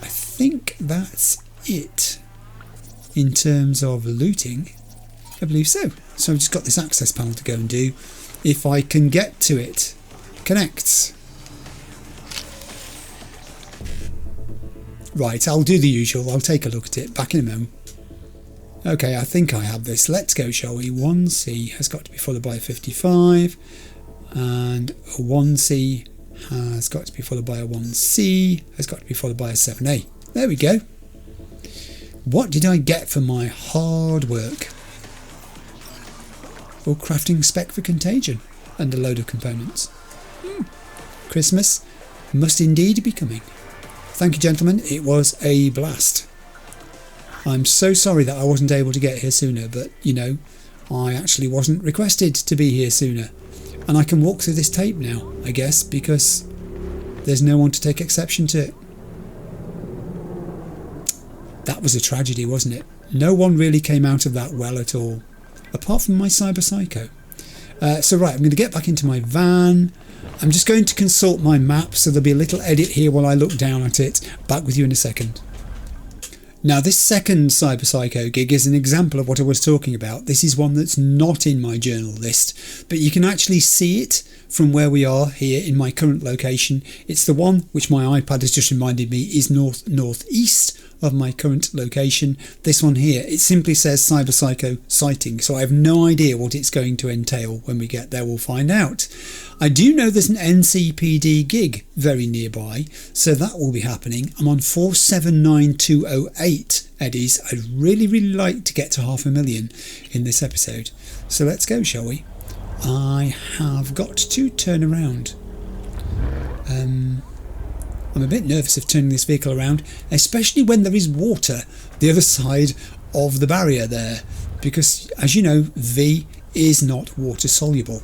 I think that's it in terms of looting. I believe so. So I've just got this access panel to go and do. If I can get to it. Connects. Right, I'll do the usual. I'll take a look at it. Back in a moment. Okay, I think I have this. Let's go, shall we? 1C has got to be followed by a 55. And a 1C has got to be followed by a 1C. Has got to be followed by a 7A. There we go. What did I get for my hard work? Or crafting spec for contagion. And a load of components. Christmas must indeed be coming. Thank you, gentlemen. It was a blast. I'm so sorry that I wasn't able to get here sooner, but, you know, I actually wasn't requested to be here sooner. And I can walk through this tape now, I guess, because there's no one to take exception to it. That was a tragedy, wasn't it? No one really came out of that well at all, apart from my cyber psycho. So right, I'm going to get back into my van. I'm just going to consult my map, so there'll be a little edit here while I look down at it. Back with you in a second. Now, this second Cyber Psycho gig is an example of what I was talking about. This is one that's not in my journal list, but you can actually see it from where we are here in my current location. It's the one which my iPad has just reminded me is northeast of my current location. This one here, it simply says Cyber Psycho sighting, so I have no idea what it's going to entail. When we get there, we'll find out. I do know there's an NCPD gig very nearby, so that will be happening. I'm on 479208 eddies. I'd really like to get to 500,000 in this episode. So let's go, shall we? I have got to turn around. I'm a bit nervous of turning this vehicle around, especially when there is water the other side of the barrier there, because, as you know, V is not water soluble.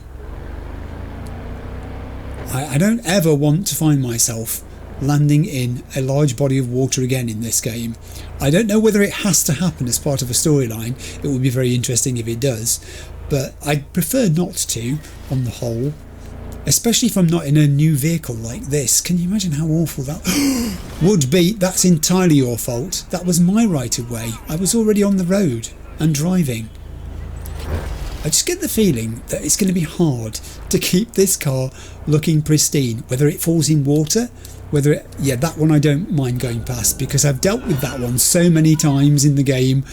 I don't ever want to find myself landing in a large body of water again in this game. I don't know whether it has to happen as part of a storyline. It would be very interesting if it does, but I'd prefer not to, on the whole. Especially if I'm not in a new vehicle like this. Can you imagine how awful that would be? That's entirely your fault. That was my right of way. I was already on the road and driving. I just get the feeling that it's going to be hard to keep this car looking pristine. Whether it falls in water, whether it... Yeah, that one I don't mind going past, because I've dealt with that one so many times in the game.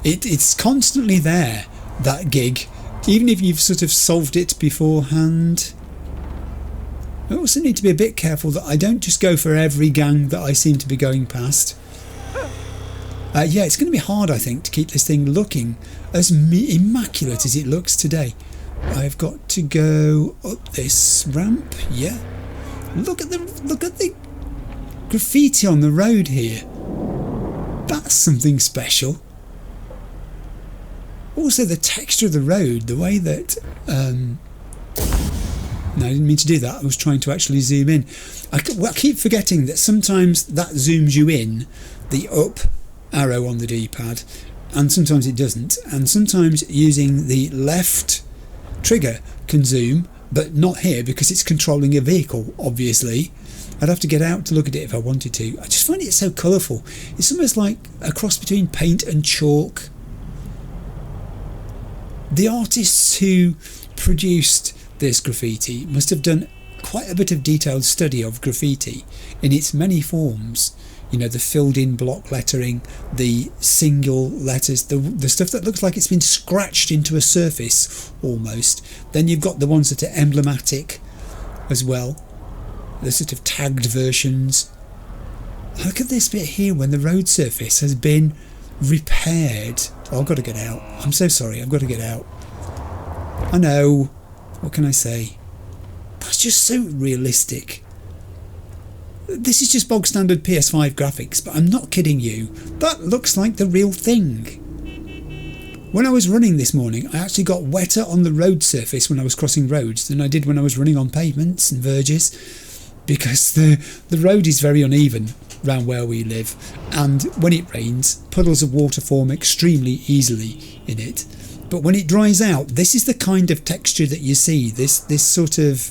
It's constantly there, that gig. Even if you've sort of solved it beforehand... I also need to be a bit careful that I don't just go for every gang that I seem to be going past. Yeah, it's going to be hard, I think, to keep this thing looking as immaculate as it looks today. I've got to go up this ramp. Yeah, look at the graffiti on the road here. That's something special. Also, the texture of the road, the way that. No, I didn't mean to do that. I was trying to actually zoom in. I keep forgetting that sometimes that zooms you in, the up arrow on the D-pad, and sometimes it doesn't. And sometimes using the left trigger can zoom, but not here because it's controlling a vehicle, obviously. I'd have to get out to look at it if I wanted to. I just find it so colourful. It's almost like a cross between paint and chalk. The artists who produced this graffiti must have done quite a bit of detailed study of graffiti in its many forms. You know, the filled in block lettering, the single letters, the stuff that looks like it's been scratched into a surface almost. Then you've got the ones that are emblematic as well, the sort of tagged versions. Look at this bit here when the road surface has been repaired. Oh, I've got to get out. I'm so sorry, I've got to get out. I know. What can I say? That's just so realistic. This is just bog standard PS5 graphics, but I'm not kidding you. That looks like the real thing. When I was running this morning, I actually got wetter on the road surface when I was crossing roads than I did when I was running on pavements and verges, because the road is very uneven around where we live, and when it rains, puddles of water form extremely easily in it. But when it dries out, this is the kind of texture that you see, this sort of,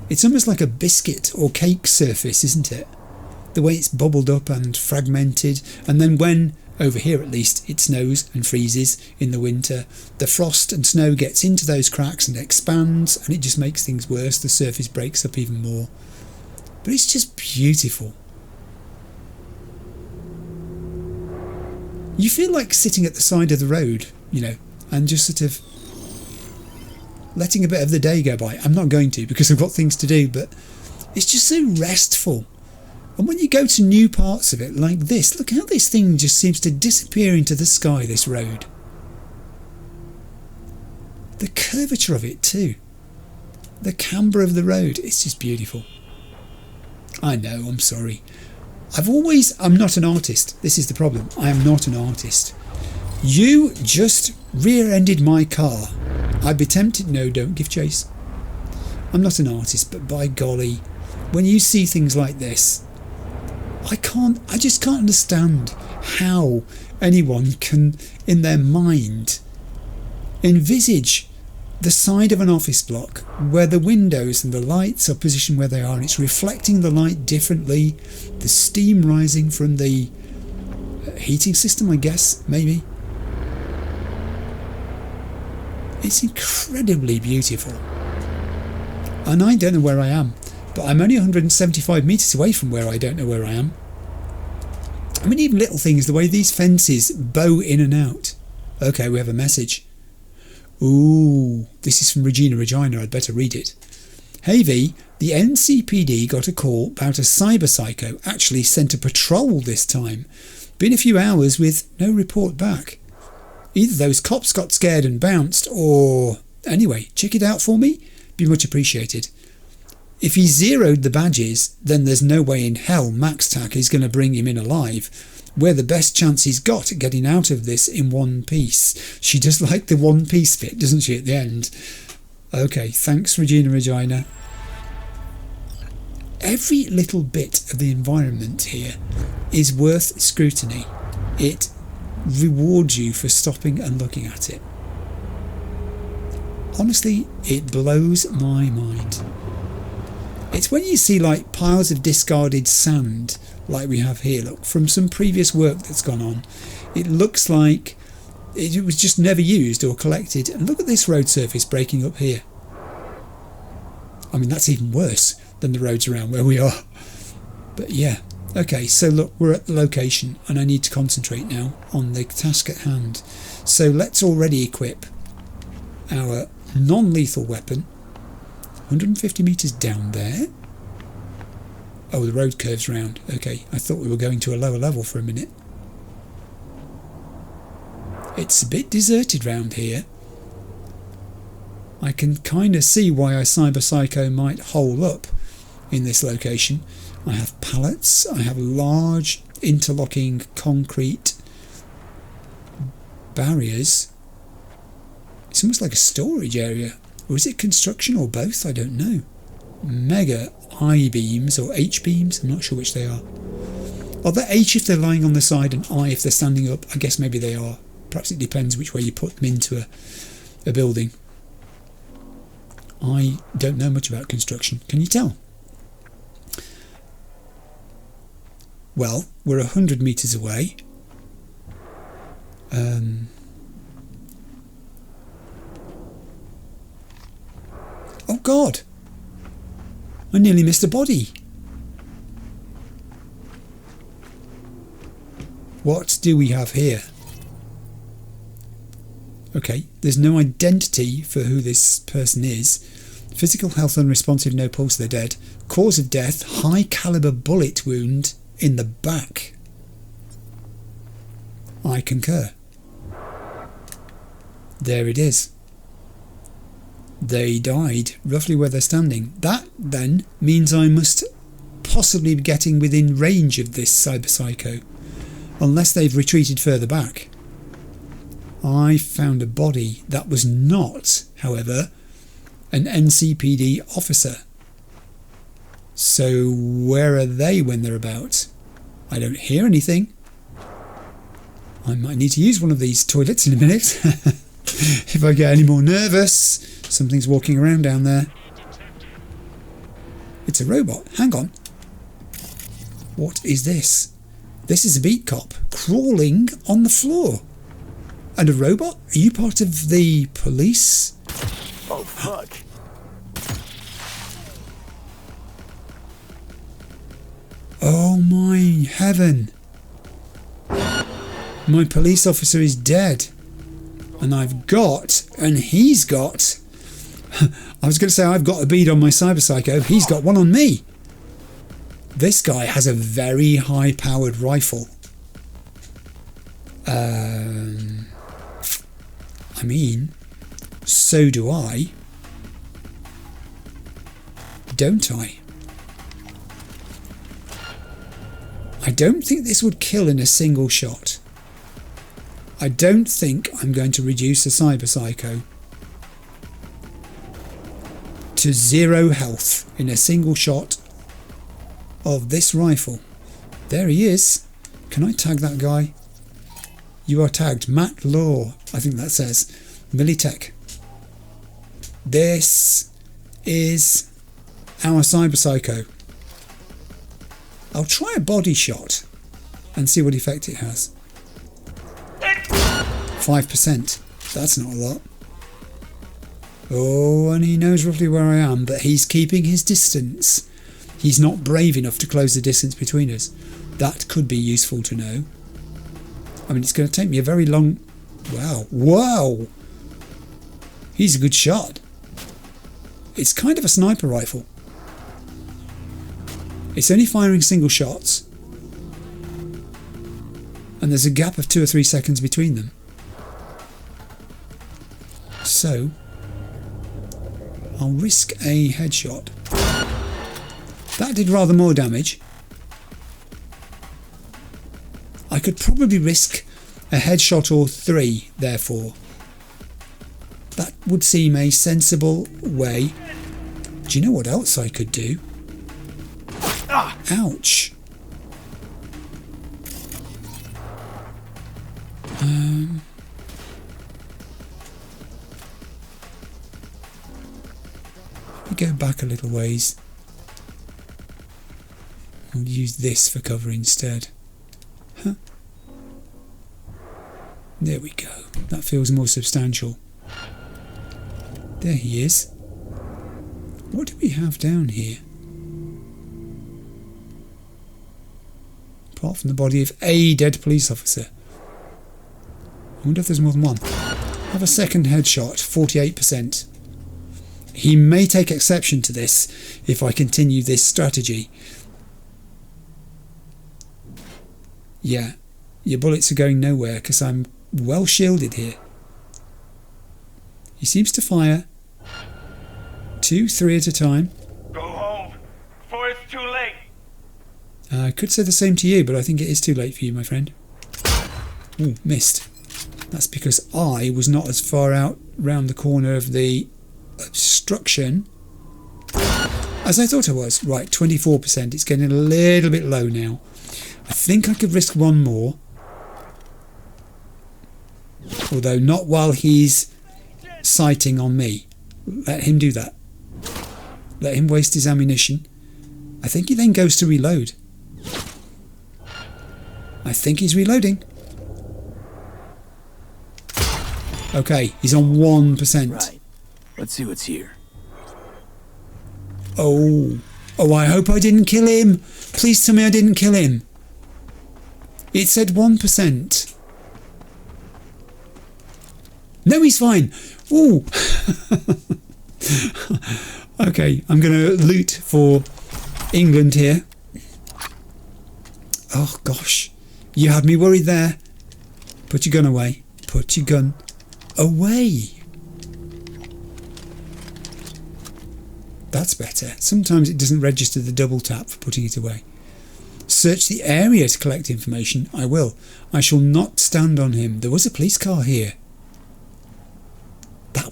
it's almost like a biscuit or cake surface, isn't it? The way it's bubbled up and fragmented, and then when, over here at least, it snows and freezes in the winter, the frost and snow gets into those cracks and expands, and it just makes things worse. The surface breaks up even more. But it's just beautiful. You feel like sitting at the side of the road, you know, and just sort of letting a bit of the day go by. I'm not going to, because I've got things to do, but it's just so restful. And when you go to new parts of it like this, look how this thing just seems to disappear into the sky, this road. The curvature of it too. The camber of the road, it's just beautiful. I know, I'm sorry. I'm not an artist. This is the problem. I am not an artist. You just rear-ended my car. I'd be tempted, no, don't give chase. I'm not an artist, but by golly, when you see things like this, I just can't understand how anyone can, in their mind, envisage the side of an office block where the windows and the lights are positioned where they are, and it's reflecting the light differently, the steam rising from the heating system, I guess, maybe. It's incredibly beautiful. And I don't know where I am, but I'm only 175 metres away from where I don't know where I am. I mean, even little things, the way these fences bow in and out. Okay, we have a message. Ooh, this is from Regina. I'd better read it. Hey V, the NCPD got a call about a cyber psycho actually sent a patrol this time. Been a few hours with no report back. Either those cops got scared and bounced, or... Anyway, check it out for me. Be much appreciated. If he zeroed the badges, then there's no way in hell MaxTac is going to bring him in alive. We're the best chance he's got at getting out of this in one piece. She does like the one piece bit, doesn't she, at the end? Okay, thanks Regina. Every little bit of the environment here is worth scrutiny. It rewards you for stopping and looking at it. Honestly, it blows my mind. It's when you see like piles of discarded sand like we have here, look, from some previous work that's gone on. It looks like it was just never used or collected. And look at this road surface breaking up here. I mean, that's even worse than the roads around where we are. But yeah, okay, so look, we're at the location and I need to concentrate now on the task at hand. So let's already equip our non-lethal weapon. 150 metres down there. Oh, the road curves round. Okay, I thought we were going to a lower level for a minute. It's a bit deserted round here. I can kind of see why a cyber psycho might hole up in this location. I have pallets. I have large interlocking concrete barriers. It's almost like a storage area. Or is it construction or both? I don't know. Mega I-beams or H-beams. I'm not sure which they are. Are they H if they're lying on the side and I if they're standing up? I guess maybe they are. Perhaps it depends which way you put them into a building. I don't know much about construction. Can you tell? Well, we're 100 metres away. Oh God! I nearly missed a body. What do we have here? Okay, there's no identity for who this person is. Physical health unresponsive, no pulse, they're dead. Cause of death, high caliber bullet wound in the back. I concur. There it is. They died roughly where they're standing. That then means I must possibly be getting within range of this cyber psycho, unless they've retreated further back. I found a body that was not, however, an NCPD officer. So where are they when they're about? I don't hear anything. I might need to use one of these toilets in a minute. If I get any more nervous. Something's walking around down there. It's a robot. Hang on. What is this? This is a beat cop crawling on the floor. And a robot? Are you part of the police? Oh, fuck. Oh my heaven. My police officer is dead. And I've got, and he's got, I was going to say I've got a bead on my cyberpsycho, he's got one on me. This guy has a very high powered rifle. I mean, so do I. Don't I? I don't think this would kill in a single shot. I don't think I'm going to reduce a cyberpsycho to 0 health in a single shot of this rifle. There he is. Can I tag that guy? You are tagged. Matt Law, I think that says. Militech. This is our cyberpsycho. I'll try a body shot and see what effect it has. 5%. That's not a lot. Oh, and he knows roughly where I am, but he's keeping his distance. He's not brave enough to close the distance between us. That could be useful to know. I mean, it's going to take me a very long... Wow. Wow! He's a good shot. It's kind of a sniper rifle. It's only firing single shots. And there's a gap of 2 or 3 seconds between them. So, I'll risk a headshot. That did rather more damage. I could probably risk a headshot or 3, therefore. That would seem a sensible way. Do you know what else I could do? Ouch. Let me go back a little ways. I'll use this for cover instead. Huh. There we go. That feels more substantial. There he is. What do we have down here? Apart from the body of a dead police officer. I wonder if there's more than one. Have a second headshot, 48%. He may take exception to this if I continue this strategy. Yeah, your bullets are going nowhere because I'm well shielded here. He seems to fire 2, 3 at a time. Go home before it's too late. I could say the same to you, but I think it is too late for you, my friend. Ooh, missed. That's because I was not as far out round the corner of the obstruction as I thought I was. Right, 24%. It's getting a little bit low now. I think I could risk one more. Although not while he's sighting on me. Let him do that. Let him waste his ammunition. I think he then goes to reload. I think he's reloading. Okay, he's on 1%. Right. Let's see what's here. Oh, I hope I didn't kill him. Please tell me I didn't kill him. It said 1%. No, he's fine. Ooh. Okay, I'm going to loot for England here. Oh, gosh. You had me worried there. Put your gun away. Put your gun away. That's better. Sometimes it doesn't register the double tap for putting it away. Search the area to collect information. I will. I shall not stand on him. There was a police car here.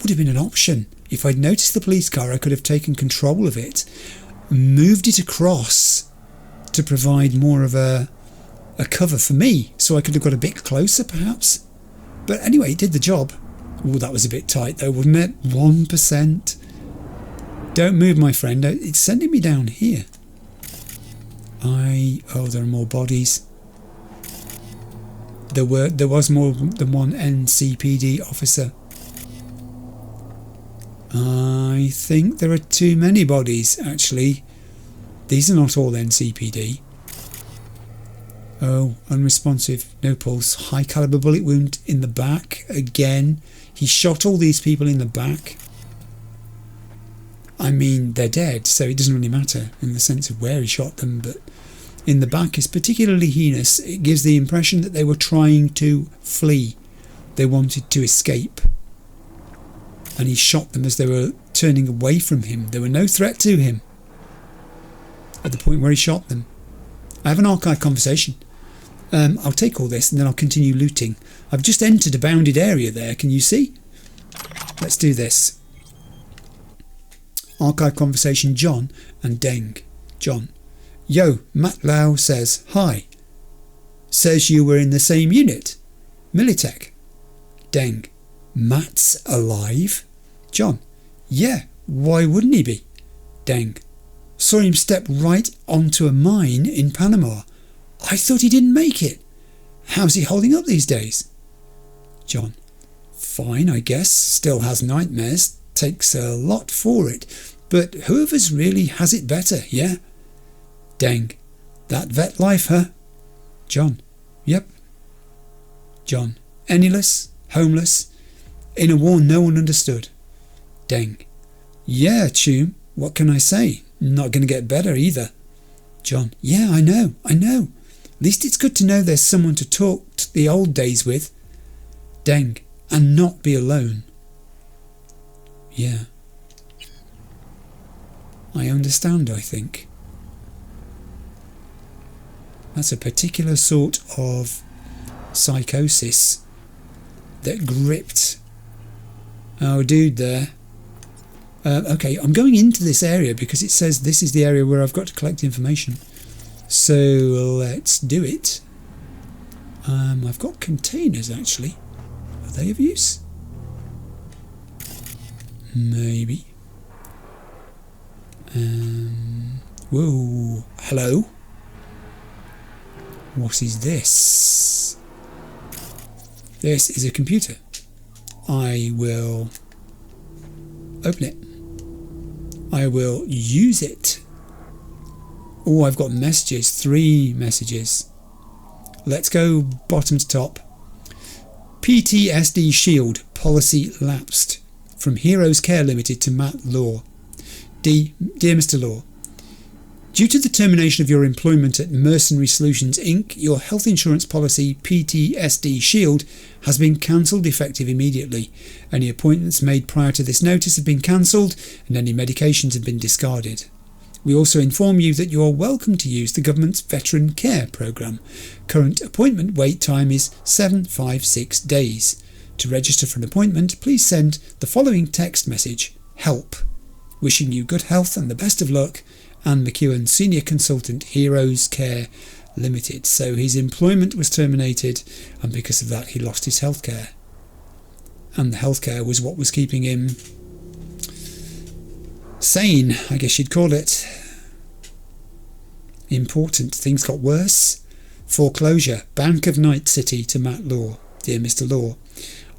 would have been an option. If I'd noticed the police car, I could have taken control of it, moved it across to provide more of a cover for me, so I could have got a bit closer perhaps. But anyway, it did the job. Oh, that was a bit tight though, wasn't it? 1%. Don't move, my friend. It's sending me down here. Oh, there are more bodies. There was more than one NCPD officer. I think there are too many bodies, actually. These are not all NCPD. Oh, unresponsive, no pulse, high caliber bullet wound in the back. Again, he shot all these people in the back. I mean, they're dead, so it doesn't really matter in the sense of where he shot them, but in the back is particularly heinous. It gives the impression that they were trying to flee. They wanted to escape. And he shot them as they were turning away from him. They were no threat to him at the point where he shot them. I have an archive conversation. I'll take all this and then I'll continue looting. I've just entered a bounded area there, can you see? Let's do this. Archive conversation, John and Deng. John. Yo, Matt Lau says, hi. Says you were in the same unit. Militech. Deng. Matt's alive? John. Yeah, why wouldn't he be? Deng. Saw him step right onto a mine in Panama. I thought he didn't make it. How's he holding up these days? John. Fine, I guess. Still has nightmares. Takes a lot for it. But whoever's really has it better, yeah? Deng. That vet life, huh? John. Yep. John. Penniless, homeless, in a war no one understood. Deng. Yeah, Chum. What can I say? Not going to get better either. John. Yeah, I know. At least it's good to know there's someone to talk to the old days with. Deng. And not be alone. Yeah. I understand, I think. That's a particular sort of psychosis that gripped our dude there. Okay, I'm going into this area because it says this is the area where I've got to collect information. So let's do it. I've got containers actually. Are they of use? Maybe. Whoa. Hello? What is this? This is a computer. I will open it. I will use it. Oh, I've got messages. 3 messages. Let's go bottom to top. PTSD Shield policy lapsed. From Heroes Care Limited to Matt Law. Dear Mr. Law, due to the termination of your employment at Mercenary Solutions Inc., your health insurance policy PTSD Shield has been cancelled effective immediately. Any appointments made prior to this notice have been cancelled and any medications have been discarded. We also inform you that you are welcome to use the government's Veteran Care Programme. Current appointment wait time is 756 days. To register for an appointment, please send the following text message, HELP. Wishing you good health and the best of luck, Anne McEwen, Senior Consultant, Heroes Care Limited. So his employment was terminated and because of that he lost his healthcare. And the healthcare was what was keeping him sane, I guess you'd call it. Important. Things got worse. Foreclosure. Bank of Night City to Matt Law. Dear Mr. Law,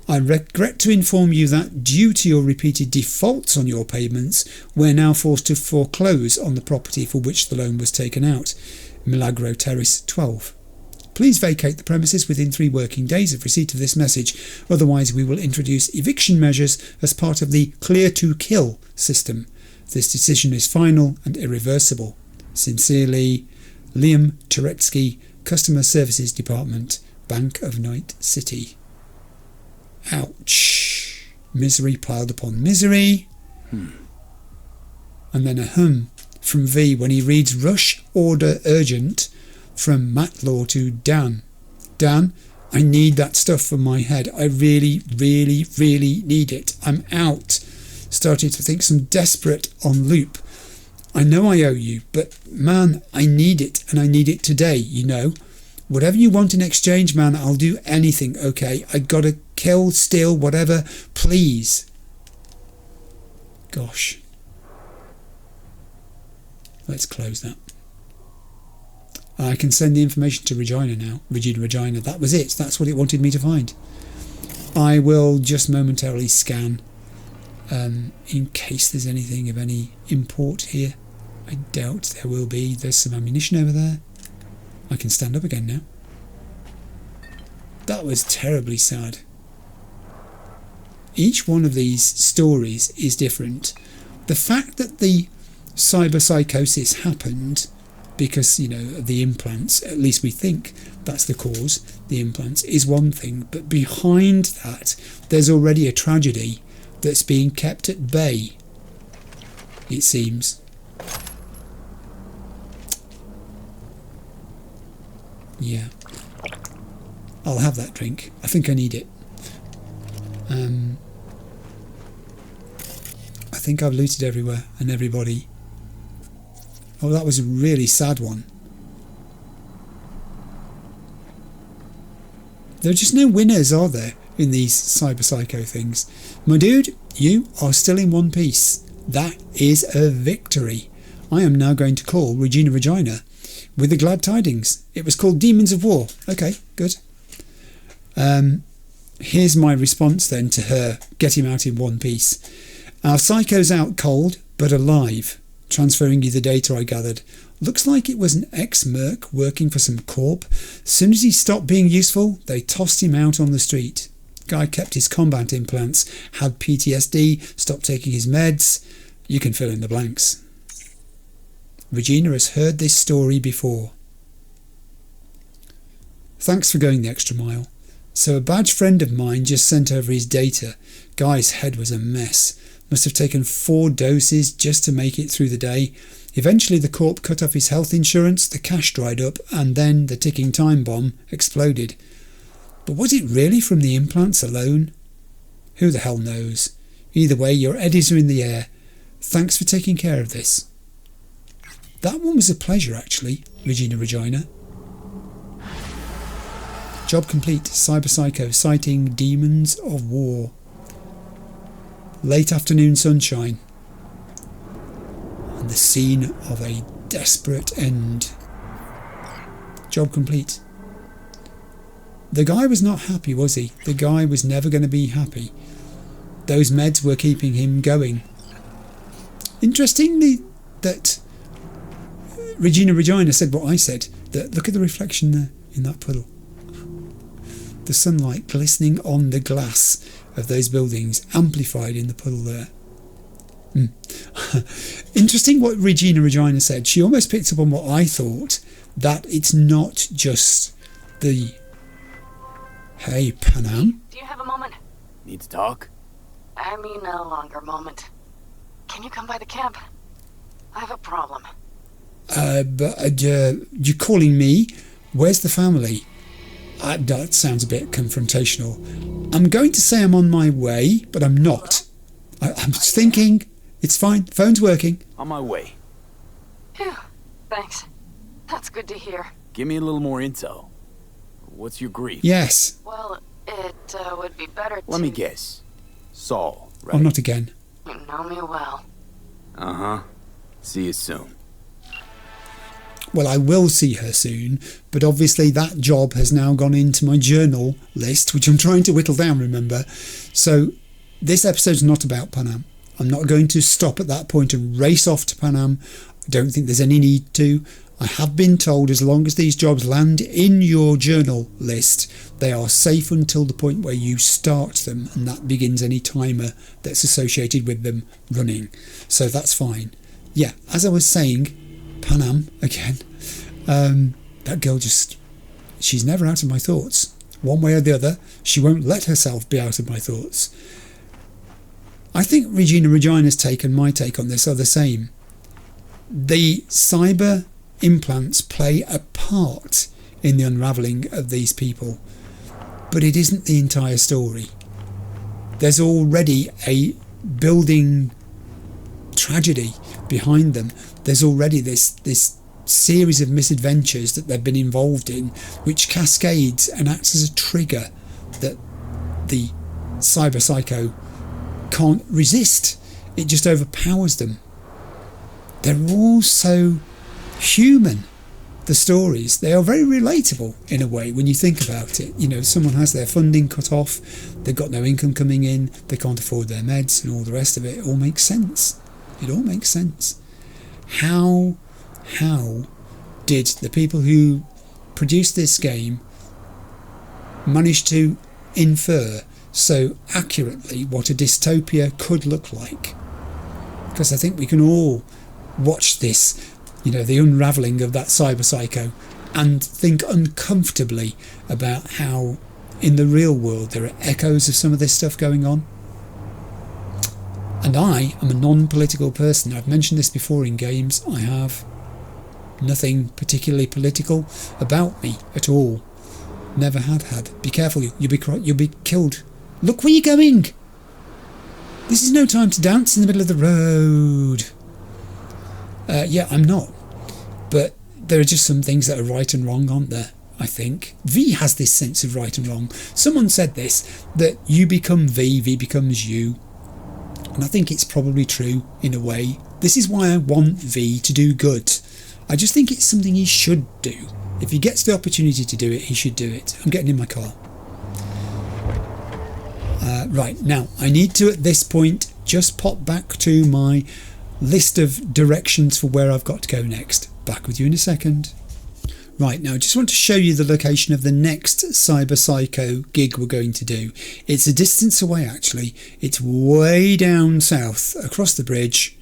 I regret to inform you that due to your repeated defaults on your payments, we're now forced to foreclose on the property for which the loan was taken out. Milagro Terrace 12. Please vacate the premises within 3 working days of receipt of this message, otherwise we will introduce eviction measures as part of the Clear to Kill system. This decision is final and irreversible. Sincerely, Liam Turetsky, Customer Services Department, Bank of Night City. Ouch. Misery piled upon misery. And then a from V when he reads Rush Order Urgent from Matt Law to Dan. Dan, I need that stuff for my head. I really, really, really need it. I'm out. Starting to think some desperate on loop. I know I owe you, but man, I need it, and I need it today, you know. Whatever you want in exchange, man, I'll do anything, okay? I gotta kill, steal, whatever, please. Gosh. Let's close that. I can send the information to Regina now. Regina. That was it. That's what it wanted me to find. I will just momentarily scan in case there's anything of any import here. I doubt there will be. There's some ammunition over there. I can stand up again now. That was terribly sad. Each one of these stories is different. The fact that the cyberpsychosis happened because, you know, the implants, at least we think that's the cause, the implants, is one thing. But behind that, there's already a tragedy that's being kept at bay, it seems. Yeah. I'll have that drink. I think I need it. I think I've looted everywhere and everybody. Oh, that was a really sad one. There are just no winners, are there, in these cyber-psycho things? My dude, you are still in one piece. That is a victory. I am now going to call Regina with the glad tidings. It was called Demons of War. Okay, good. Here's my response then to her. Get him out in one piece. Our psycho's out cold, but alive. Transferring you the data I gathered. Looks like it was an ex-merc working for some corp. Soon as he stopped being useful, they tossed him out on the street. Guy kept his combat implants, had PTSD, stopped taking his meds. You can fill in the blanks. Regina has heard this story before. Thanks for going the extra mile. So a badge friend of mine just sent over his data. Guy's head was a mess. Must have taken 4 doses just to make it through the day. Eventually the corp cut off his health insurance, the cash dried up, and then the ticking time bomb exploded. But was it really from the implants alone? Who the hell knows? Either way, your eddies are in the air. Thanks for taking care of this. That one was a pleasure, actually, Regina. Job complete. Cyberpsycho sighting Demons of War. Late afternoon sunshine. And the scene of a desperate end. Job complete. The guy was not happy, was he? The guy was never going to be happy. Those meds were keeping him going. Interestingly, that Regina said what I said. That look at the reflection there in that puddle. The sunlight glistening on the glass of those buildings, amplified in the puddle there. Interesting what Regina said. She almost picked up on what I thought, that it's not just the... Hey, Panam? Do you have a moment? Need to talk? I mean no longer moment. Can you come by the camp? I have a problem. You're calling me? Where's the family? That sounds a bit confrontational. I'm going to say I'm on my way, but I'm not. I'm just thinking. It's fine. Phone's working. On my way. Phew. Thanks. That's good to hear. Give me a little more intel. What's your grief? Yes. Well, it would be better to... Let me guess. Saul, right? Oh, not again. You know me well. Uh-huh. See you soon. Well, I will see her soon, but obviously that job has now gone into my journal list, which I'm trying to whittle down, remember. So this episode's not about Panam. I'm not going to stop at that point and race off to Panam. I don't think there's any need to. I have been told as long as these jobs land in your journal list, they are safe until the point where you start them, and that begins any timer that's associated with them running. So that's fine. Yeah, as I was saying, Panam again. That girl she's never out of my thoughts. One way or the other, she won't let herself be out of my thoughts. I think Regina's take and my take on this are the same. The cyber implants play a part in the unravelling of these people. but it isn't the entire story. There's already a building tragedy behind them. There's already this series of misadventures that they've been involved in, which cascades and acts as a trigger that the cyber psycho can't resist. It just overpowers them. They're all so human, the stories. They are very relatable in a way when you think about it. You know, someone has their funding cut off, they've got no income coming in, they can't afford their meds and all the rest of it. It all makes sense. It all makes sense. How did the people who produced this game manage to infer so accurately what a dystopia could look like? Because I think we can all watch this, you know, the unravelling of that cyber psycho, and think uncomfortably about how in the real world there are echoes of some of this stuff going on. And I am a non-political person. I've mentioned this before in games. I have nothing particularly political about me at all. Never had. Be careful, you'll be killed. Look where you're going. This is no time to dance in the middle of the road. Yeah, I'm not. But there are just some things that are right and wrong, aren't there? I think. V has this sense of right and wrong. Someone said this, that you become V, V becomes you. And I think it's probably true in a way. This is why I want V to do good. I just think it's something he should do. If he gets the opportunity to do it, he should do it. I'm getting in my car. Right, now, I need to, at this point, just pop back to my list of directions for where I've got to go next. Back with you in a second. Right, now I just want to show you the location of the next Cyber Psycho gig we're going to do. It's a distance away, actually. It's way down south, across the bridge,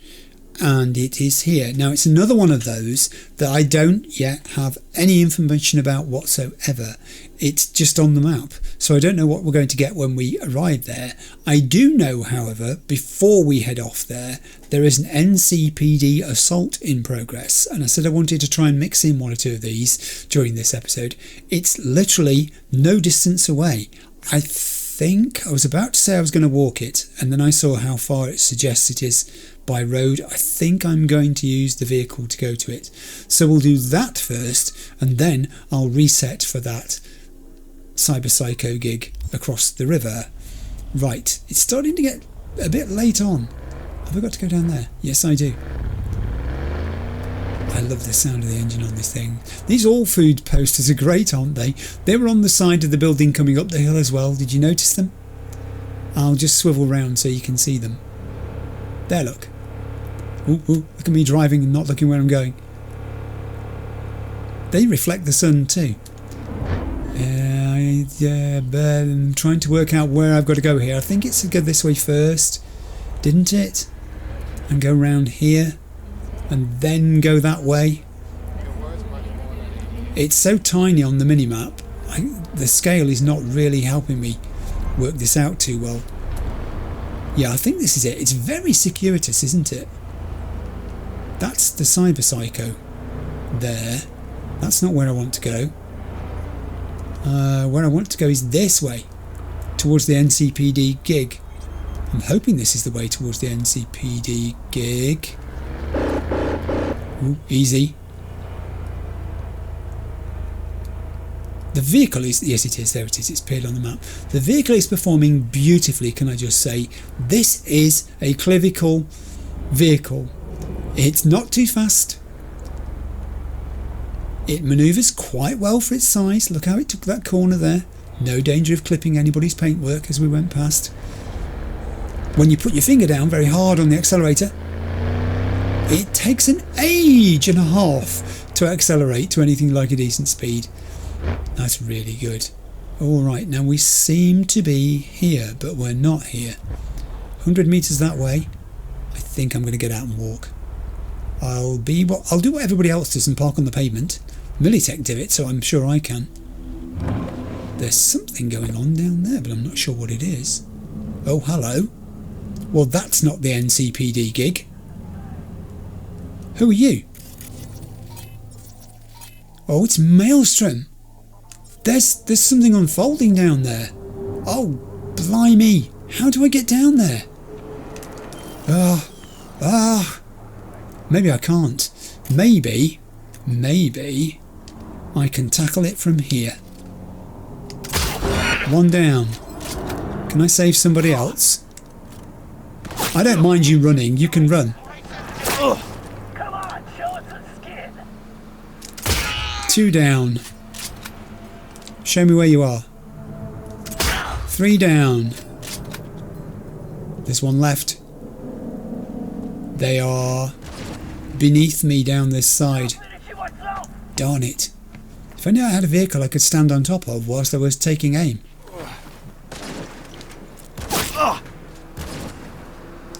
and it is here. Now, it's another one of those that I don't yet have any information about whatsoever. It's just on the map, so I don't know what we're going to get when we arrive there. I do know, however, before we head off there is an NCPD assault in progress, and I said I wanted to try and mix in one or two of these during this episode. It's literally no distance away. I think I was about to say I was going to walk it, and then I saw how far it suggests it is by road. I think I'm going to use the vehicle to go to it. So we'll do that first, and then I'll reset for that Cyber Psycho gig across the river. Right, it's starting to get a bit late on. Have I got to go down there? Yes, I do. I love the sound of the engine on this thing. These all food posters are great, aren't they? They were on the side of the building coming up the hill as well. Did you notice them? I'll just swivel round so you can see them. There, look. Ooh, look at me driving and not looking where I'm going. They reflect the sun too. Yeah, but I'm trying to work out where I've got to go here. I think it's to go this way first, didn't it? And go round here, and then go that way. It's so tiny on the mini-map. The scale is not really helping me work this out too well. Yeah, I think this is it. It's very circuitous, isn't it? That's the Cyber Psycho there. That's not where I want to go. Where I want to go is this way, towards the NCPD gig. I'm hoping this is the way towards the NCPD gig. Ooh, easy. The vehicle is, yes it is, there it is, it's appeared on the map. The vehicle is performing beautifully, can I just say. This is a Clivical vehicle. It's not too fast. It manoeuvres quite well for its size. Look how it took that corner there. No danger of clipping anybody's paintwork as we went past. When you put your finger down very hard on the accelerator, it takes an age and a half to accelerate to anything like a decent speed. That's really good. Alright, now we seem to be here, but we're not here. 100 metres that way. I think I'm going to get out and walk. I'll do what everybody else does and park on the pavement. Militech did it, so I'm sure I can. There's something going on down there, but I'm not sure what it is. Oh, hello. Well, that's not the NCPD gig. Who are you? Oh, it's Maelstrom. There's something unfolding down there. Oh, blimey. How do I get down there? Maybe I can't. Maybe I can tackle it from here. One down. Can I save somebody else? I don't mind you running. You can run. Come on, show us some skin. 2 down. Show me where you are. 3 down. There's 1 left. They are beneath me down this side. Darn it. If only I had a vehicle I could stand on top of whilst I was taking aim.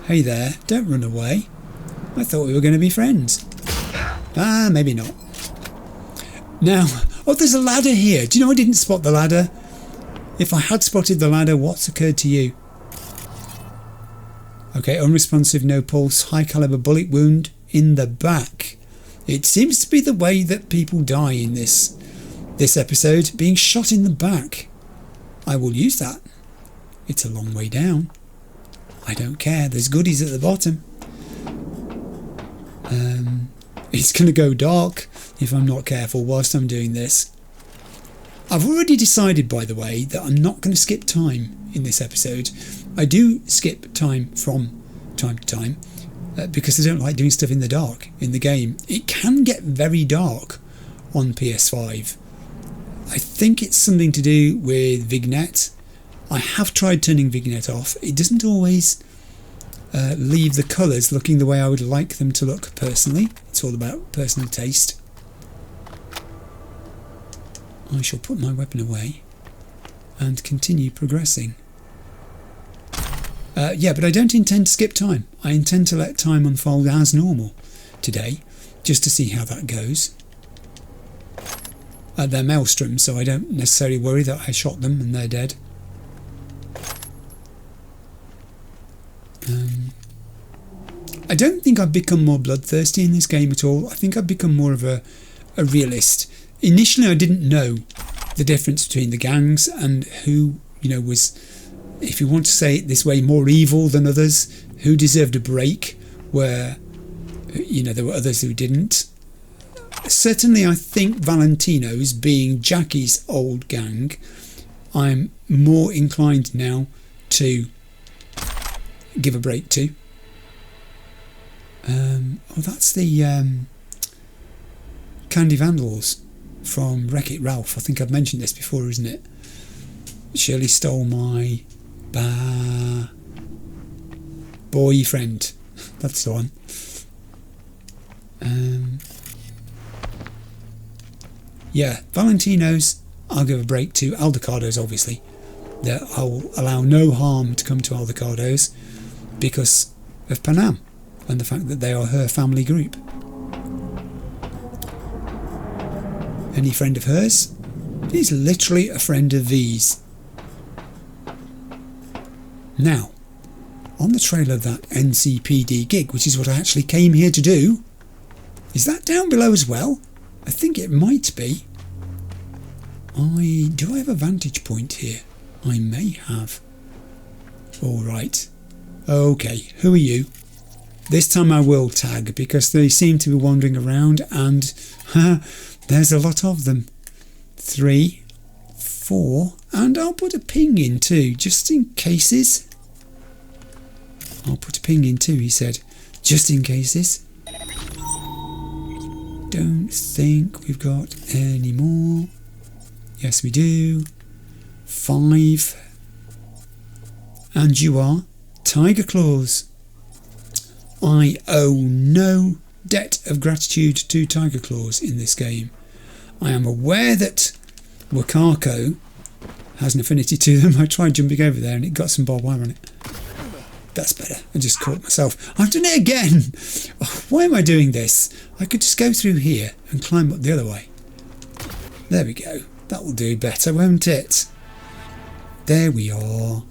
Hey there, don't run away. I thought we were going to be friends. Ah, maybe not. Now, oh, there's a ladder here. Do you know I didn't spot the ladder? If I had spotted the ladder, what's occurred to you? Okay, unresponsive, no pulse, high caliber bullet wound in the back. It seems to be the way that people die in this episode, being shot in the back. I will use that. It's a long way down. I don't care, there's goodies at the bottom. It's going to go dark if I'm not careful whilst I'm doing this. I've already decided, by the way, that I'm not going to skip time in this episode. I do skip time from time to time because I don't like doing stuff in the dark in the game. It can get very dark on PS5. I think it's something to do with vignette. I have tried turning vignette off. It doesn't always leave the colours looking the way I would like them to look personally. It's all about personal taste. I shall put my weapon away and continue progressing. Yeah, but I don't intend to skip time. I intend to let time unfold as normal today, just to see how that goes. They're maelstroms, so I don't necessarily worry that I shot them and they're dead. I don't think I've become more bloodthirsty in this game at all. I think I've become more of a realist. Initially, I didn't know the difference between the gangs and who, was, if you want to say it this way, more evil than others, who deserved a break, where, there were others who didn't. Certainly, I think Valentino's, being Jackie's old gang, I'm more inclined now to give a break to. That's the Candy Vandals from Wreck-It Ralph. I think I've mentioned this before, isn't it? Shirley stole my boyfriend. That's the one. Yeah, Valentino's I'll give a break to. Aldecado's, obviously. I'll allow no harm to come to Aldecado's because of Panam and the fact that they are her family group. Any friend of hers is literally a friend of V's. Now, on the trail of that NCPD gig, which is what I actually came here to do, is that down below as well? I think it might be. Do I have a vantage point here? I may have. Alright. Okay, who are you? This time I will tag because they seem to be wandering around and there's a lot of them. 3, 4, and I'll put a ping in too, just in cases. I'll put a ping in too, he said, just in cases. Don't think we've got any more. Yes, we do. 5. And you are Tiger Claws. I owe no debt of gratitude to Tiger Claws in this game. I am aware that Wakako has an affinity to them. I tried jumping over there and it got some barbed wire on it. That's better. I just caught myself. I've done it again. Oh, why am I doing this? I could just go through here and climb up the other way. There we go. That will do better, won't it? There we are.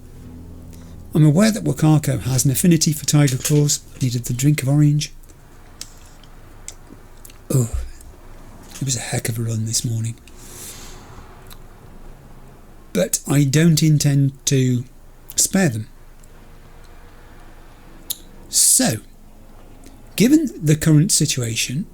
I'm aware that Wakako has an affinity for Tiger Claws. I needed the drink of orange. Oh, it was a heck of a run this morning. but I don't intend to spare them. So, given the current situation,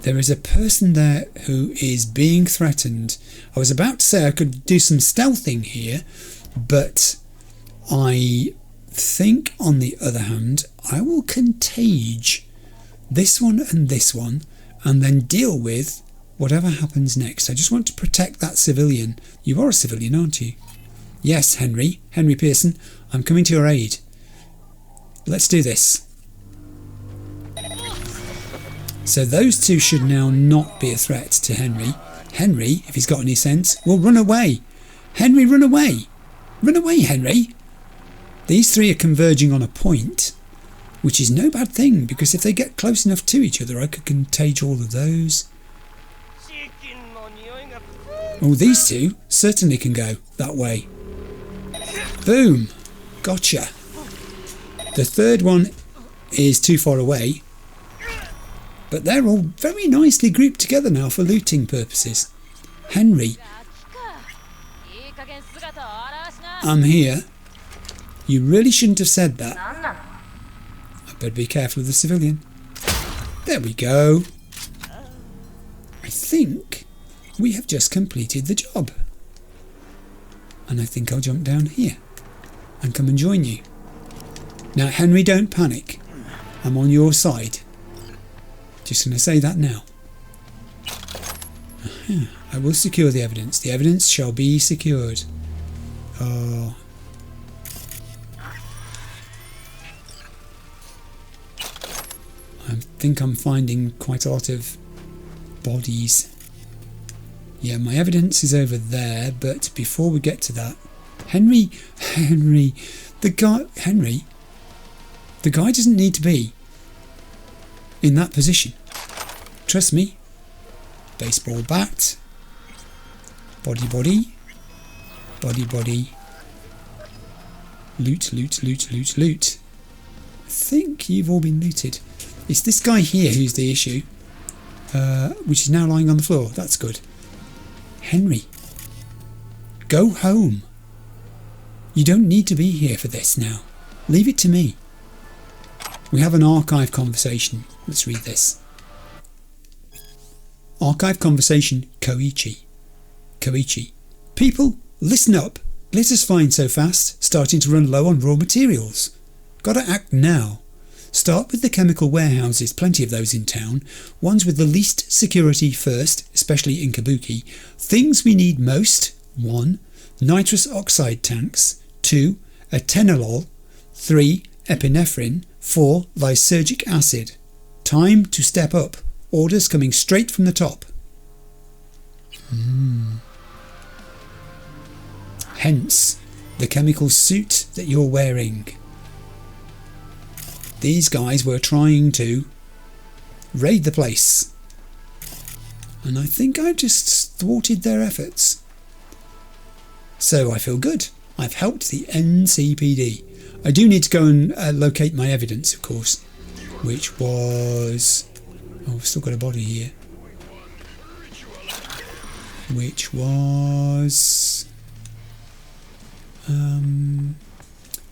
there is a person there who is being threatened. I was about to say I could do some stealthing here, but I think, on the other hand, I will contage this one and then deal with whatever happens next. I just want to protect that civilian. You are a civilian, aren't you? Yes, Henry Pearson, I'm coming to your aid. Let's do this. So those two should now not be a threat to Henry. Henry, if he's got any sense, will run away. Henry, run away! Run away, Henry! These three are converging on a point, which is no bad thing, because if they get close enough to each other, I could contage all of those. Oh, these two certainly can go that way. Boom! Gotcha. The third one is too far away, but they're all very nicely grouped together now for looting purposes. Henry, I'm here. You really shouldn't have said that. I better be careful of the civilian. There we go. I think we have just completed the job. And I think I'll jump down here and come and join you. Now, Henry, don't panic. I'm on your side. Just going to say that now. I will secure the evidence. The evidence shall be secured. Oh. I think I'm finding quite a lot of bodies. Yeah, my evidence is over there, but before we get to that, Henry, the guy doesn't need to be in that position. Trust me. Baseball bat. Body. Loot. I think you've all been looted. It's this guy here who's the issue, which is now lying on the floor. That's good. Henry, go home. You don't need to be here for this now. Leave it to me. We have an archive conversation. Let's read this. Archive conversation, Koichi. People, listen up. Glitter's fine so fast, starting to run low on raw materials. Gotta act now. Start with the chemical warehouses, plenty of those in town. Ones with the least security first, especially in Kabuki. Things we need most: 1. Nitrous oxide tanks. 2. Atenolol. 3. Epinephrine. 4. Lysergic acid. Time to step up. Orders coming straight from the top. Hence, the chemical suit that you're wearing. These guys were trying to raid the place, and I think I've just thwarted their efforts. So I feel good. I've helped the NCPD. I do need to go and locate my evidence, of course, which was... oh, I've still got a body here. Which was...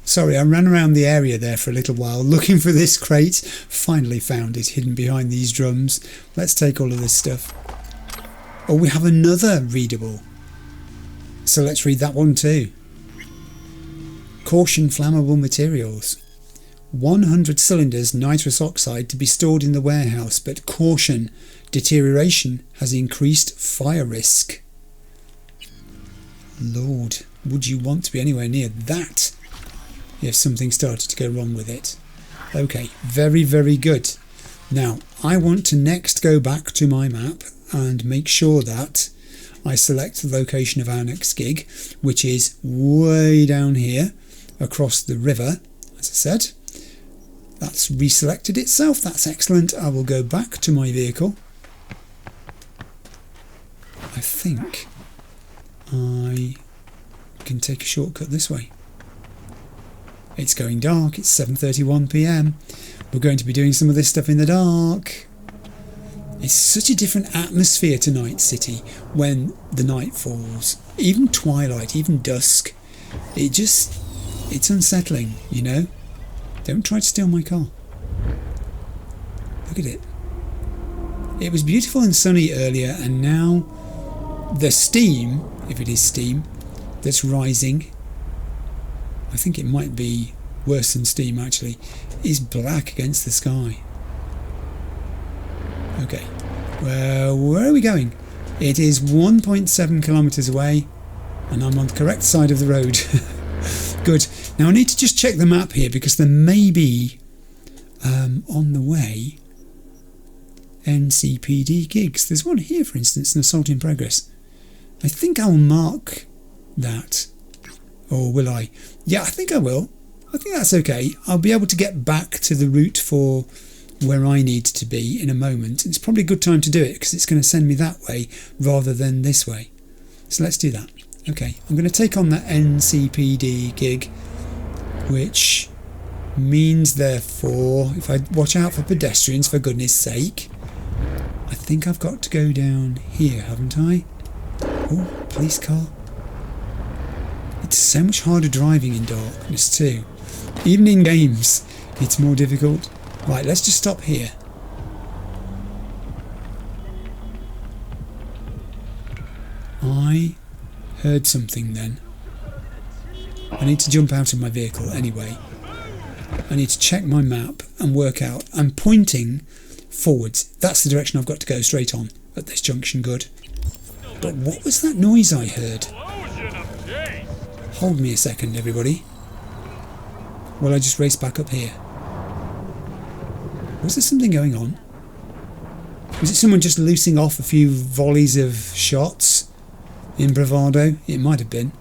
sorry, I ran around the area there for a little while looking for this crate. Finally found it hidden behind these drums. Let's take all of this stuff. Oh, we have another readable. So let's read that one too. Caution flammable materials. 100 cylinders nitrous oxide to be stored in the warehouse, but caution, deterioration has increased fire risk. Lord, would you want to be anywhere near that if something started to go wrong with it? Okay, very, very good. Now, I want to next go back to my map and make sure that I select the location of our next gig, which is way down here across the river, as I said. That's reselected itself. That's excellent. I will go back to my vehicle. I think I can take a shortcut this way. It's going dark. It's 7:31 PM. We're going to be doing some of this stuff in the dark. It's such a different atmosphere to Night City when the night falls. Even twilight, even dusk. It's unsettling, you know? Don't try to steal my car. Look at it. It was beautiful and sunny earlier, and now the steam, if it is steam, that's rising, I think it might be worse than steam actually, is black against the sky. Okay, well, where are we going? It is 1.7 kilometres away, and I'm on the correct side of the road. Good. Now I need to just check the map here, because there may be, on the way, NCPD gigs. There's one here, for instance, an assault in progress. I think I'll mark that. Or will I? Yeah, I think I will. I think that's okay. I'll be able to get back to the route for where I need to be in a moment. It's probably a good time to do it, because it's going to send me that way rather than this way. So let's do that. Okay, I'm going to take on that NCPD gig, which means therefore, if I watch out for pedestrians, for goodness sake, I think I've got to go down here, haven't I? Oh, police car. It's so much harder driving in darkness too. Even in games, it's more difficult. Right, let's just stop here. I heard something then. I need to jump out of my vehicle anyway. I need to check my map and work out. I'm pointing forwards. That's the direction I've got to go, straight on at this junction. Good. But what was that noise I heard? Hold me a second, everybody. Well, I just race back up here. Was there something going on? Was it someone just loosing off a few volleys of shots in bravado? It might have been.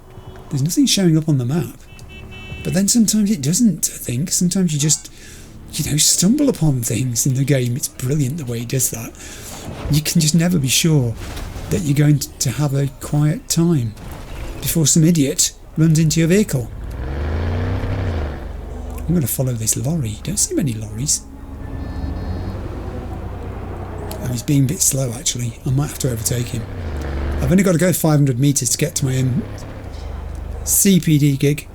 There's nothing showing up on the map. But then sometimes it doesn't, I think. Sometimes you just, stumble upon things in the game. It's brilliant the way it does that. You can just never be sure that you're going to have a quiet time before some idiot runs into your vehicle. I'm going to follow this lorry. Don't see many lorries. Oh, he's being a bit slow actually. I might have to overtake him. I've only got to go 500 metres to get to my own CPD gig.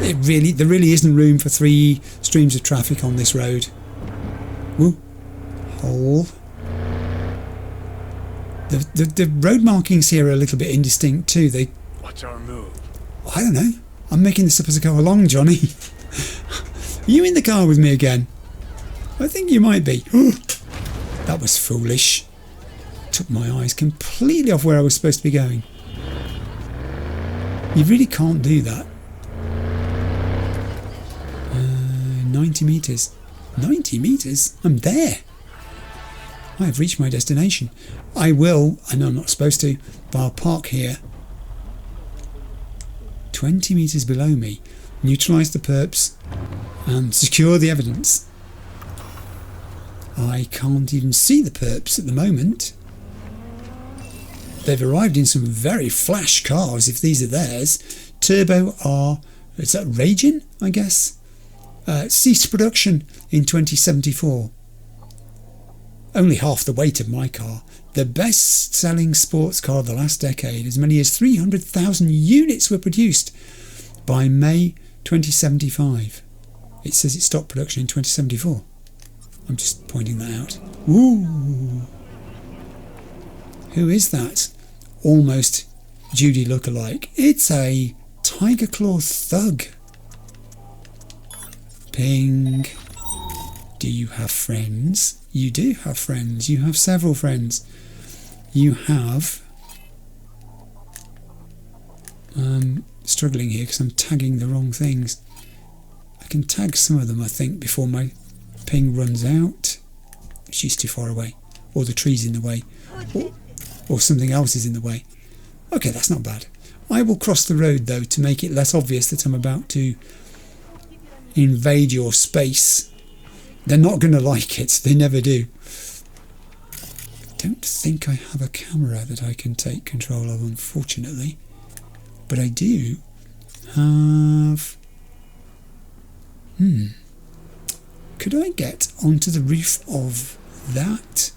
There really isn't room for 3 streams of traffic on this road. Woo. Hole. The road markings here are a little bit indistinct too. What's our move? I don't know. I'm making this up as I go along, Johnny. Are you in the car with me again? I think you might be. That was foolish. Took my eyes completely off where I was supposed to be going. You really can't do that. 90 metres. 90 metres? I'm there. I have reached my destination. I will, I know I'm not supposed to, but I'll park here. 20 metres below me. Neutralise the perps and secure the evidence. I can't even see the perps at the moment. They've arrived in some very flash cars, if these are theirs. Turbo R, is that Regina, I guess? Ceased production in 2074. Only half the weight of my car. The best-selling sports car of the last decade. As many as 300,000 units were produced by May 2075. It says it stopped production in 2074. I'm just pointing that out. Ooh. Who is that? Almost Judy look-alike. It's a Tiger Claw thug. Ping. Do you have friends? You do have friends. You have several friends. You have... struggling here because I'm tagging the wrong things. I can tag some of them, I think, before my ping runs out. She's too far away. Or the tree's in the way. Or something else is in the way. Okay, that's not bad. I will cross the road, though, to make it less obvious that I'm about to invade your space. They're not going to like it. They never do. I don't think I have a camera that I can take control of, unfortunately. But I do have... Could I get onto the roof of that?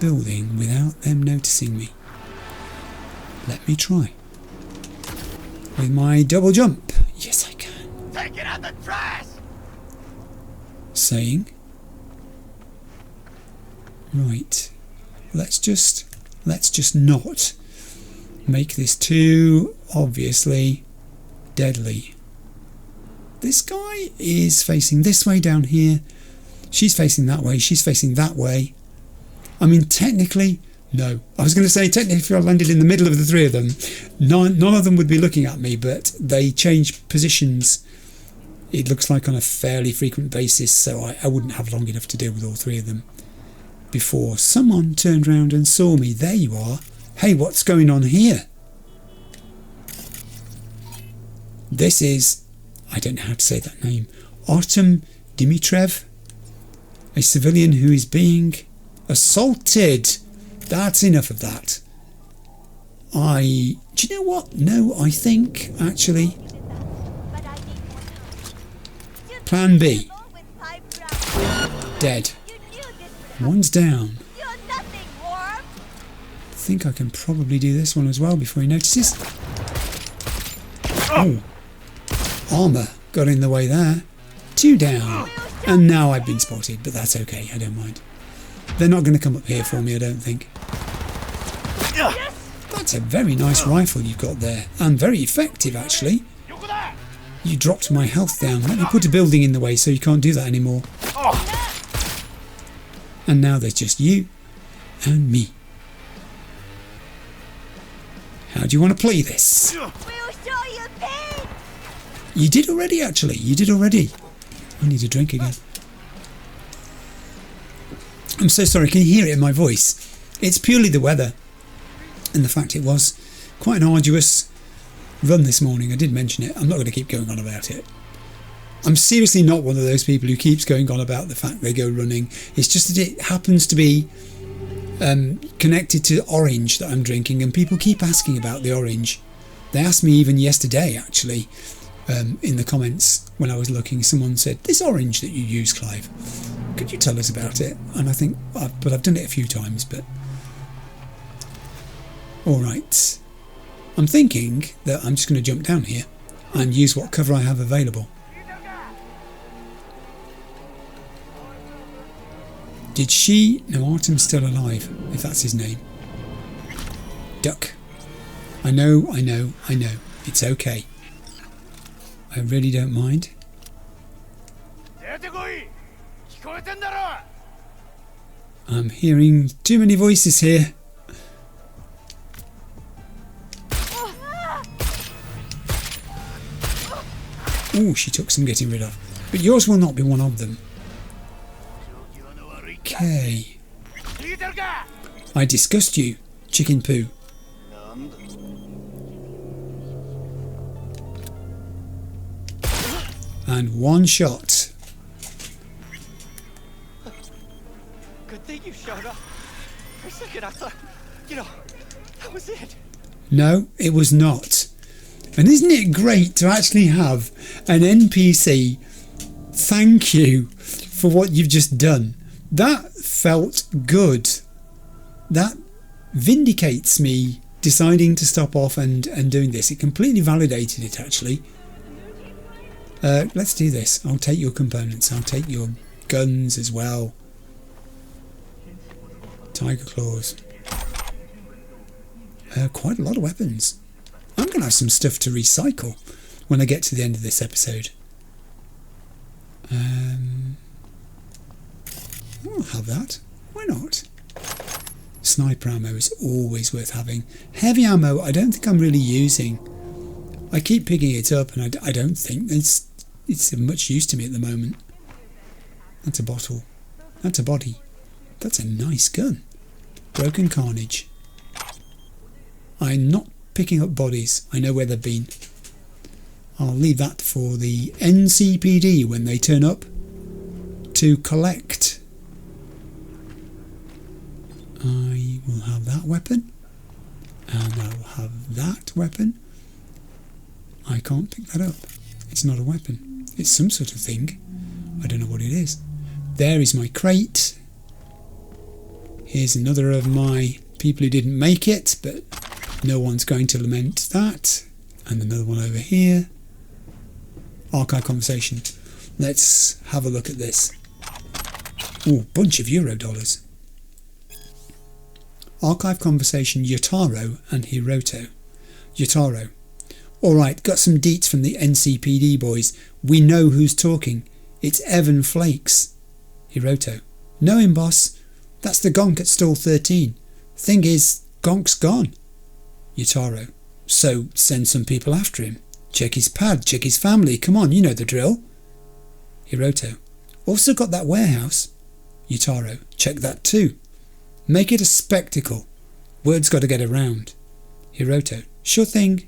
building without them noticing me. Let me try. With my double jump. Yes, I can. Take it out the trash! Saying. Right. Let's just not make this too obviously deadly. This guy is facing this way down here. She's facing that way. She's facing that way. I mean, technically, no. I was going to say, technically, if I landed in the middle of the three of them, none of them would be looking at me, but they change positions, it looks like, on a fairly frequent basis, so I wouldn't have long enough to deal with all three of them before someone turned round and saw me. There you are. Hey, what's going on here? This is, I don't know how to say that name, Artem Dimitrev, a civilian who is being assaulted. That's enough of that. Do you know what? No, I think, actually, Plan B. Dead. One's down. I think I can probably do this one as well before he notices. Oh. Armour got in the way there. 2 down. And now I've been spotted, but that's okay, I don't mind. They're not going to come up here for me, I don't think. That's a very nice rifle you've got there, and very effective, actually. You dropped my health down. Let me put a building in the way so you can't do that anymore. And now there's just you and me. How do you want to play this? You did already, actually. You did already. I need a drink again. I'm so sorry. Can you hear it in my voice? It's purely the weather and the fact it was quite an arduous run this morning. I did mention it. I'm not going to keep going on about it. I'm seriously not one of those people who keeps going on about the fact they go running. It's just that it happens to be connected to orange that I'm drinking, and people keep asking about the orange. They asked me even yesterday, actually, in the comments when I was looking. Someone said, "This orange that you use, Clive, could you tell us about it?" And I think, but I've done it a few times, but all right. I'm thinking that I'm just going to jump down here and use what cover I have available. Did she? No, Artem's still alive, if that's his name. Duck. I know. It's okay. I really don't mind. I'm hearing too many voices here. Oh, she took some getting rid of. But yours will not be one of them. Okay. I disgust you, chicken poo. And one shot. Good thing you showed up. For a second I thought, that was it. No, it was not. And isn't it great to actually have an NPC thank you for what you've just done? That felt good. That vindicates me deciding to stop off and doing this. It completely validated it, actually. Let's do this. I'll take your components. I'll take your guns as well. Tiger claws. Quite a lot of weapons. I'm going to have some stuff to recycle when I get to the end of this episode. I'll have that. Why not? Sniper ammo is always worth having. Heavy ammo I don't think I'm really using. I keep picking it up and I don't think it's of much use to me at the moment. That's a bottle. That's a body. That's a nice gun. Broken Carnage. I'm not picking up bodies. I know where they've been. I'll leave that for the NCPD when they turn up to collect. I will have that weapon. And I'll have that weapon. I can't pick that up. It's not a weapon. It's some sort of thing. I don't know what it is. There is my crate. Here's another of my people who didn't make it, but no one's going to lament that. And another one over here. Archive conversation. Let's have a look at this. Ooh, bunch of Eurodollars. Archive conversation Yotaro and Hiroto. Yotaro. Alright, got some deets from the NCPD boys. We know who's talking. It's Evan Flakes. Hiroto. Know him, boss. That's the gonk at stall 13. Thing is, gonk's gone. Yotaro. So send some people after him. Check his pad, check his family. Come on, you know the drill. Hiroto. Also got that warehouse. Yotaro. Check that too. Make it a spectacle. Word's got to get around. Hiroto. Sure thing.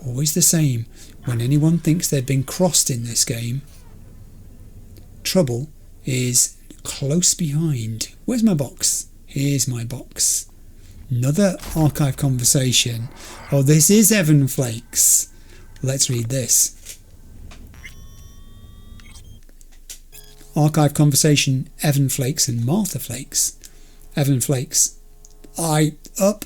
Always the same. When anyone thinks they've been crossed in this game, trouble is close behind. Where's my box? Here's my box. Another archive conversation. Oh, this is Evan Flakes. Let's read this. Archive conversation Evan Flakes and Martha Flakes. Evan Flakes. I up.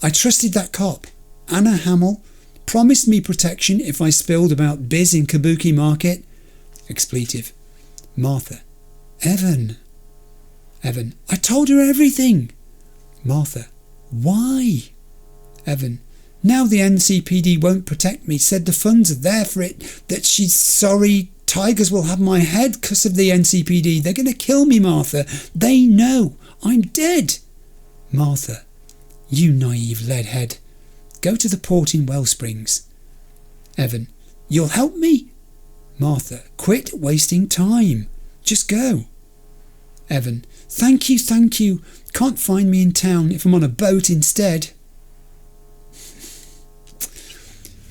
I trusted that cop. Anna Hamill promised me protection if I spilled about Biz in Kabuki Market. Expletive. Martha. Evan. I told her everything. Martha. Why? Evan. Now the NCPD won't protect me. Said the funds are there for it. That she's sorry. Tigers will have my head 'cause of the NCPD. They're going to kill me, Martha. They know I'm dead. Martha. You naive leadhead. Go to the port in Wellsprings. Evan. You'll help me? Martha. Quit wasting time. Just go. Evan. Thank you. Can't find me in town if I'm on a boat instead.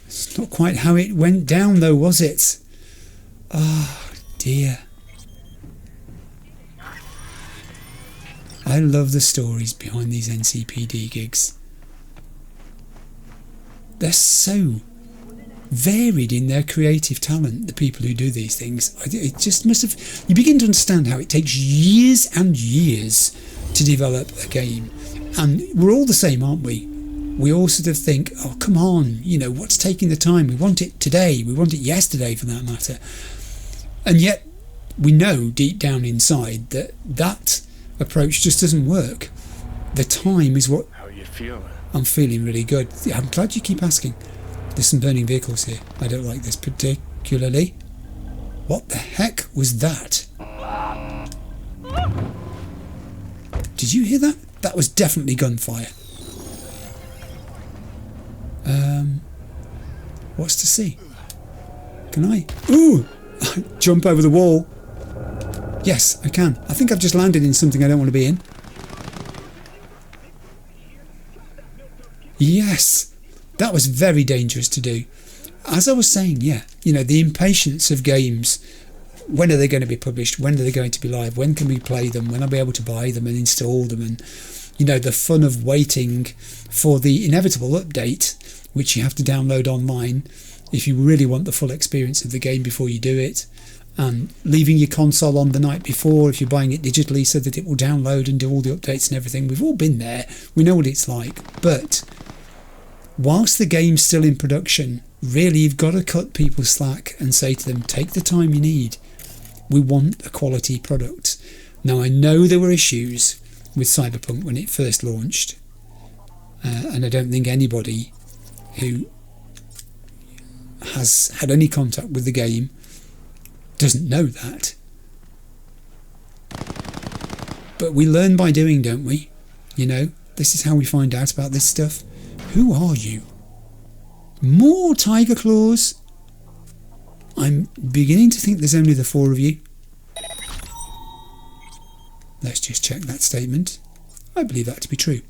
It's not quite how it went down though, was it? Oh dear. I love the stories behind these NCPD gigs. They're so varied in their creative talent, the people who do these things. It just must have... You begin to understand how it takes years and years to develop a game. And we're all the same, aren't we? We all sort of think, oh, come on, you know, what's taking the time? We want it today. We want it yesterday, for that matter. And yet, we know deep down inside that that approach just doesn't work. The time is what... How are you feeling? I'm feeling really good. I'm glad you keep asking. There's some burning vehicles here. I don't like this particularly. What the heck was that? Did you hear that? That was definitely gunfire. What's to see? Can I? Ooh! Jump over the wall. Yes, I can. I think I've just landed in something I don't want to be in. Yes! That was very dangerous to do. As I was saying, yeah, you know, the impatience of games. When are they going to be published? When are they going to be live? When can we play them? When I'll be able to buy them and install them? And, you know, the fun of waiting for the inevitable update, which you have to download online if you really want the full experience of the game before you do it. And leaving your console on the night before if you're buying it digitally so that it will download and do all the updates and everything. We've all been there. We know what it's like. But whilst the game's still in production, really you've got to cut people slack and say to them, take the time you need. We want a quality product. Now, I know there were issues with Cyberpunk when it first launched, and I don't think anybody who has had any contact with the game doesn't know that. But we learn by doing, don't we? You know, this is how we find out about this stuff. Who are you? More tiger claws? I'm beginning to think there's only the 4 of you. Let's just check that statement. I believe that to be true.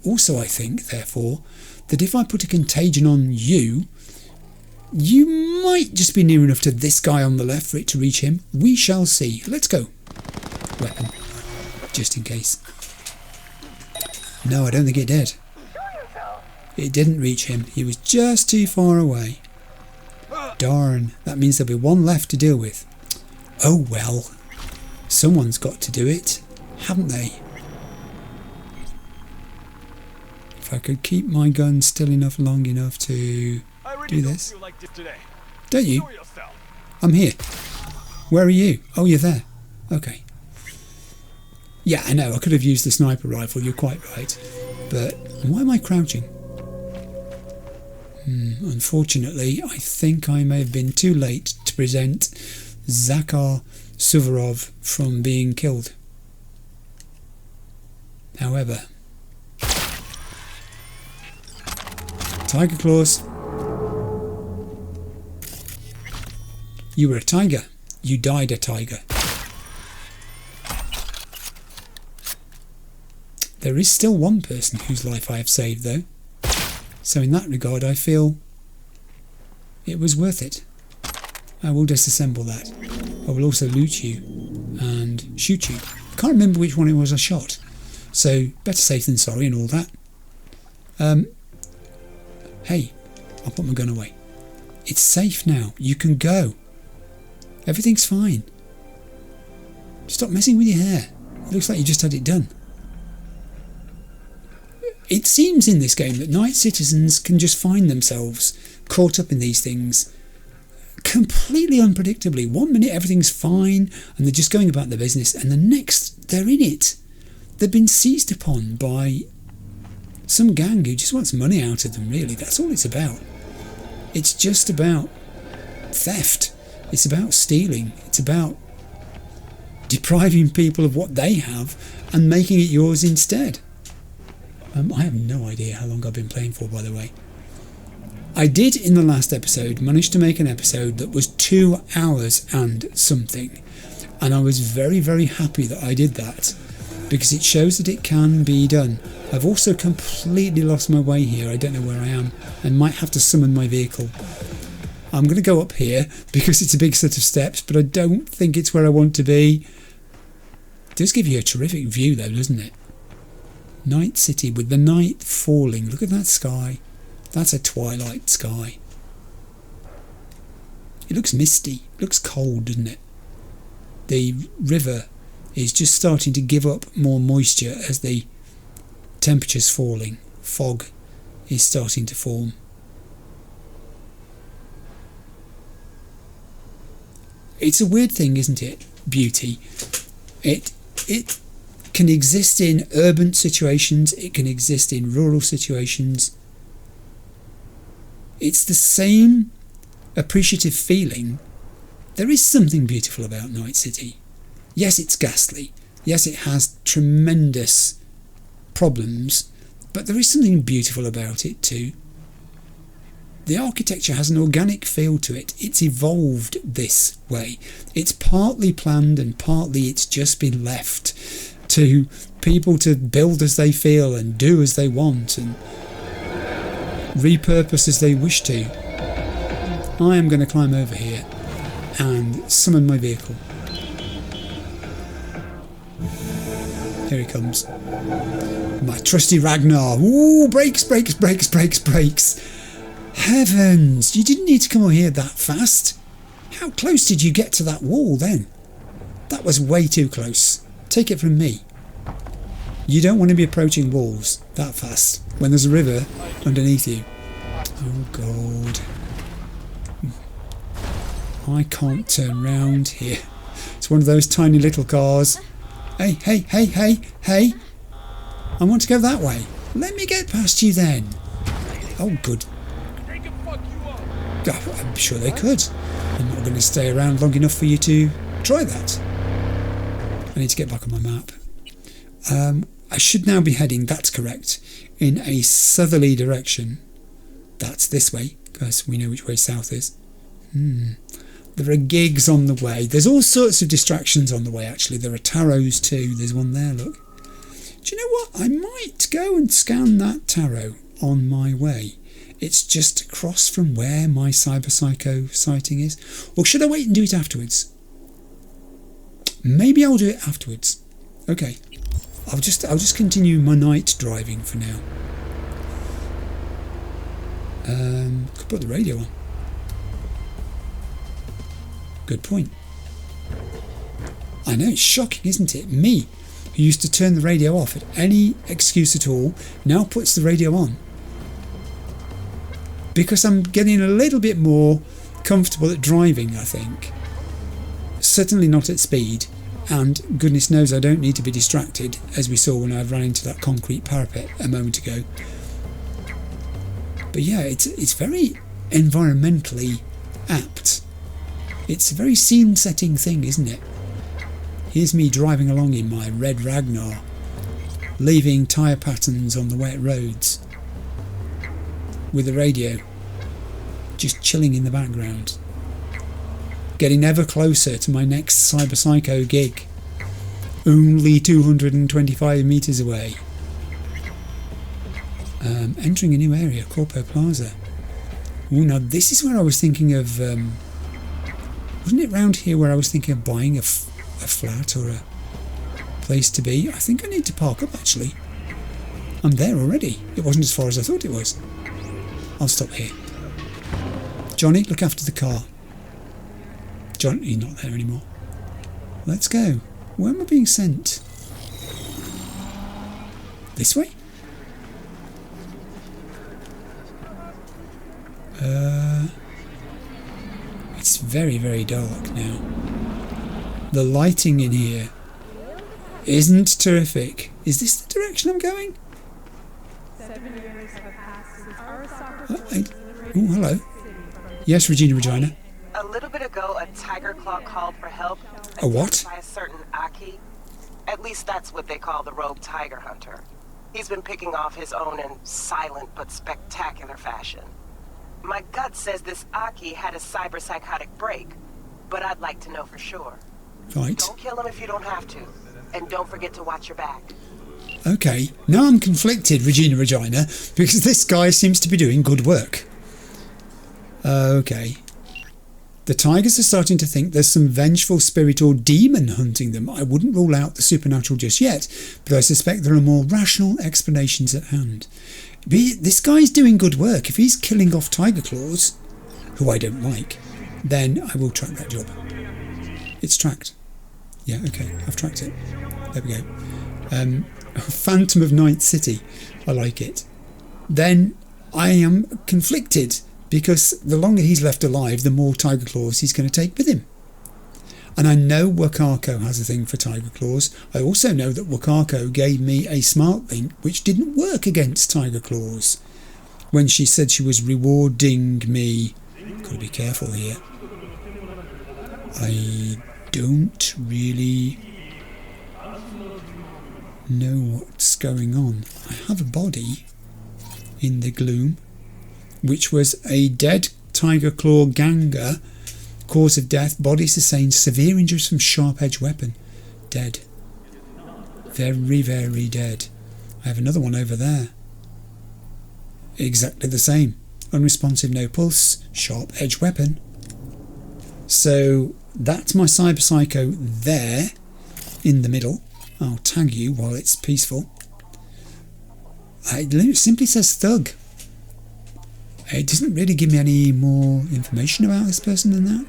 Also, I think, therefore, that if I put a contagion on you, you might just be near enough to this guy on the left for it to reach him. We shall see. Let's go. Weapon. Just in case. No, I don't think it did. It didn't reach him. He was just too far away. Darn. That means there'll be one left to deal with. Oh well. Someone's got to do it, haven't they? If I could keep my gun still enough long enough to do this. Don't you? I'm here. Where are you? Oh, you're there. Okay. Yeah, I know, I could have used the sniper rifle, you're quite right. But why am I crouching? Unfortunately, I think I may have been too late to prevent Zakar Suvorov from being killed. However, Tiger Claws. You were a tiger. You died a tiger. There is still one person whose life I have saved, though. So in that regard, I feel it was worth it. I will disassemble that. I will also loot you and shoot you. I can't remember which one it was I shot. So, better safe than sorry and all that. Hey, I'll put my gun away. It's safe now. You can go. Everything's fine. Stop messing with your hair. It looks like you just had it done. It seems in this game that night citizens can just find themselves caught up in these things completely unpredictably. One minute everything's fine and they're just going about their business, and the next they're in it. They've been seized upon by some gang who just wants money out of them, really. That's all it's about. It's just about theft. It's about stealing. It's about depriving people of what they have and making it yours instead. I have no idea how long I've been playing for, by the way. I did, in the last episode, manage to make an episode that was 2 hours and something. And I was very, very happy that I did that, because it shows that it can be done. I've also completely lost my way here. I don't know where I am. I might have to summon my vehicle. I'm going to go up here because it's a big set of steps, but I don't think it's where I want to be. It does give you a terrific view though, doesn't it? Night City with the night falling. Look at that sky. That's a twilight sky. It looks misty. It looks cold, doesn't it? The river is just starting to give up more moisture as the temperature's falling. Fog is starting to form. It's a weird thing, isn't it? Beauty. It can exist in urban situations. It can exist in rural situations. It's the same appreciative feeling. There is something beautiful about Night City. Yes, it's ghastly. Yes, it has tremendous problems, but there is something beautiful about it too. The architecture has an organic feel to it. It's evolved this way. It's partly planned and partly it's just been left to people to build as they feel and do as they want and repurpose as they wish to. I am going to climb over here and summon my vehicle. Here he comes. My trusty Ragnar. Ooh, brakes, brakes, brakes, brakes, brakes. Heavens, you didn't need to come over here that fast. How close did you get to that wall then? That was way too close. Take it from me. You don't want to be approaching walls that fast when there's a river underneath you. Oh God. I can't turn round here. It's one of those tiny little cars. Hey, hey, hey, hey, hey. I want to go that way. Let me get past you then. Oh, good. Oh, I'm sure they could. I'm not going to stay around long enough for you to try that. I need to get back on my map. I should now be heading, that's correct, in a southerly direction. That's this way, because we know which way south is. There are gigs on the way. There's all sorts of distractions on the way, actually. There are tarot too. There's one there, look. Do you know what? I might go and scan that tarot on my way. It's just across from where my cyberpsycho sighting is. Or should I wait and do it afterwards? Maybe I'll do it afterwards. Okay. I'll just continue my night driving for now. Could put the radio on. Good point. I know, it's shocking, isn't it? Me, who used to turn the radio off at any excuse at all, now puts the radio on. Because I'm getting a little bit more comfortable at driving, I think. Certainly not at speed, and goodness knows I don't need to be distracted, as we saw when I ran into that concrete parapet a moment ago. But yeah, it's very environmentally apt. It's a very scene-setting thing, isn't it? Here's me driving along in my red Ragnar, leaving tyre patterns on the wet roads, with the radio just chilling in the background, getting ever closer to my next cyberpsycho gig, only 225 metres away. Entering a new area, Corpo Plaza. Oh, now this is where I was thinking of, wasn't it round here where I was thinking of buying a flat or a place to be? I think I need to park up, actually. I'm there already. It wasn't as far as I thought it was. I'll stop here. Johnny, look after the car. Johnny's not there anymore. Let's go. Where am I being sent? This way? It's very, very dark now. The lighting in here isn't terrific. Is this the direction I'm going? 7 years have passed since our soccer Oh, hello. Yes, Regina. A little bit ago, a tiger claw called for help. A what? By a certain Aki. At least that's what they call the rogue tiger hunter. He's been picking off his own in silent but spectacular fashion. My gut says this Aki had a cyberpsychotic break, but I'd like to know for sure. Right. Don't kill him if you don't have to. And don't forget to watch your back. Okay. Now I'm conflicted, Regina, because this guy seems to be doing good work. Okay. The tigers are starting to think there's some vengeful spirit or demon hunting them. I wouldn't rule out the supernatural just yet, but I suspect there are more rational explanations at hand. This guy's doing good work. If he's killing off tiger claws, who I don't like, then I will track that job. It's tracked. Yeah, okay, I've tracked it. There we go. Phantom of Night City. I like it. Then I am conflicted, because the longer he's left alive, the more tiger claws he's going to take with him. And I know Wakako has a thing for tiger claws. I also know that Wakako gave me a smart link which didn't work against tiger claws when she said she was rewarding me. Gotta be careful here. I don't really know what's going on. I have a body in the gloom, which was a dead tiger claw ganger. Cause of death, body sustained severe injuries from sharp-edged weapon. Dead. Very, very dead. I have another one over there. Exactly the same. Unresponsive, no pulse, sharp-edged weapon. So that's my cyberpsycho there, in the middle. I'll tag you while it's peaceful. It simply says thug. It doesn't really give me any more information about this person than that.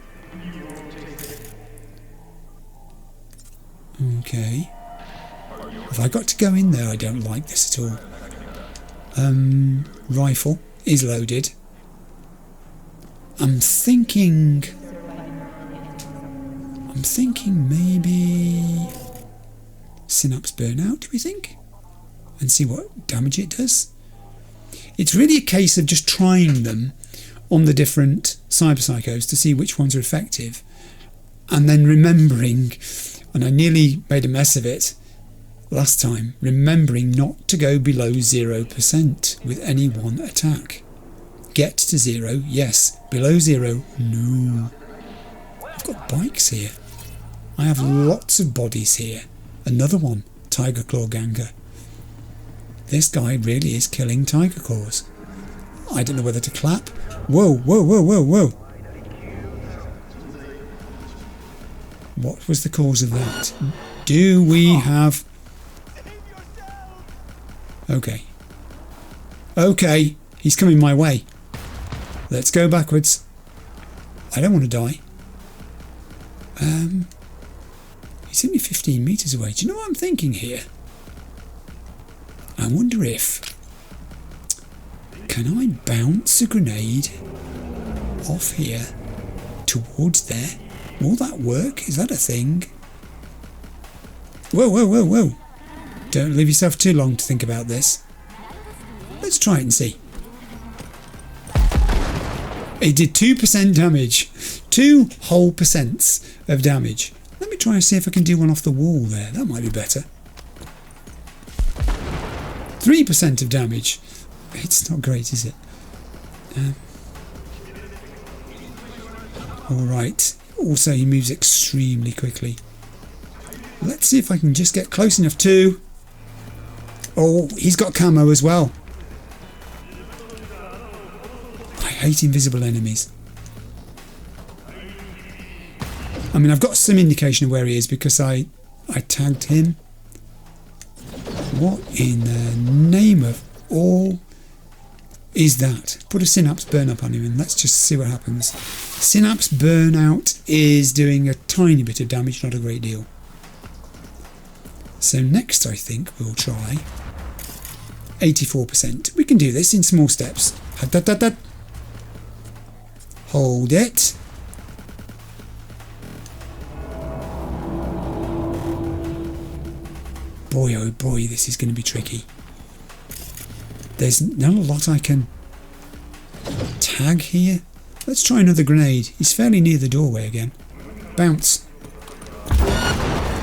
Okay. Have I got to go in there? I don't like this at all. Rifle is loaded. I'm thinking maybe synapse burnout, do we think? And see what damage it does. It's really a case of just trying them on the different cyberpsychos to see which ones are effective, and then remembering, and I nearly made a mess of it last time, remembering not to go below 0% with any one attack. Get to 0, yes. Below 0, no. I've got bikes here. I have lots of bodies here. Another one, Tiger Claw Ganger. This guy really is killing tiger claws. I don't know whether to clap. Whoa, whoa, whoa, whoa, whoa. What was the cause of that? Do we have... Okay. Okay, he's coming my way. Let's go backwards. I don't want to die. He's only 15 metres away. Do you know what I'm thinking here? I wonder if... Can I bounce a grenade off here towards there? Will that work? Is that a thing? Whoa, whoa, whoa, whoa. Don't leave yourself too long to think about this. Let's try it and see. It did 2% damage. 2 whole percents of damage. Let me try and see if I can do one off the wall there. That might be better. 3% of damage. It's not great, is it? Alright. Also, he moves extremely quickly. Let's see if I can just get close enough to... Oh, he's got camo as well. I hate invisible enemies. I mean, I've got some indication of where he is because I tagged him. What in the name of all is that? Put a synapse burn up on him and let's just see what happens. Synapse burnout is doing a tiny bit of damage, not a great deal. So next I think we'll try 84%. We can do this in small steps. Hold it. Boy oh boy, this is going to be tricky. There's not a lot I can tag here. Let's try another grenade. He's fairly near the doorway again. Bounce.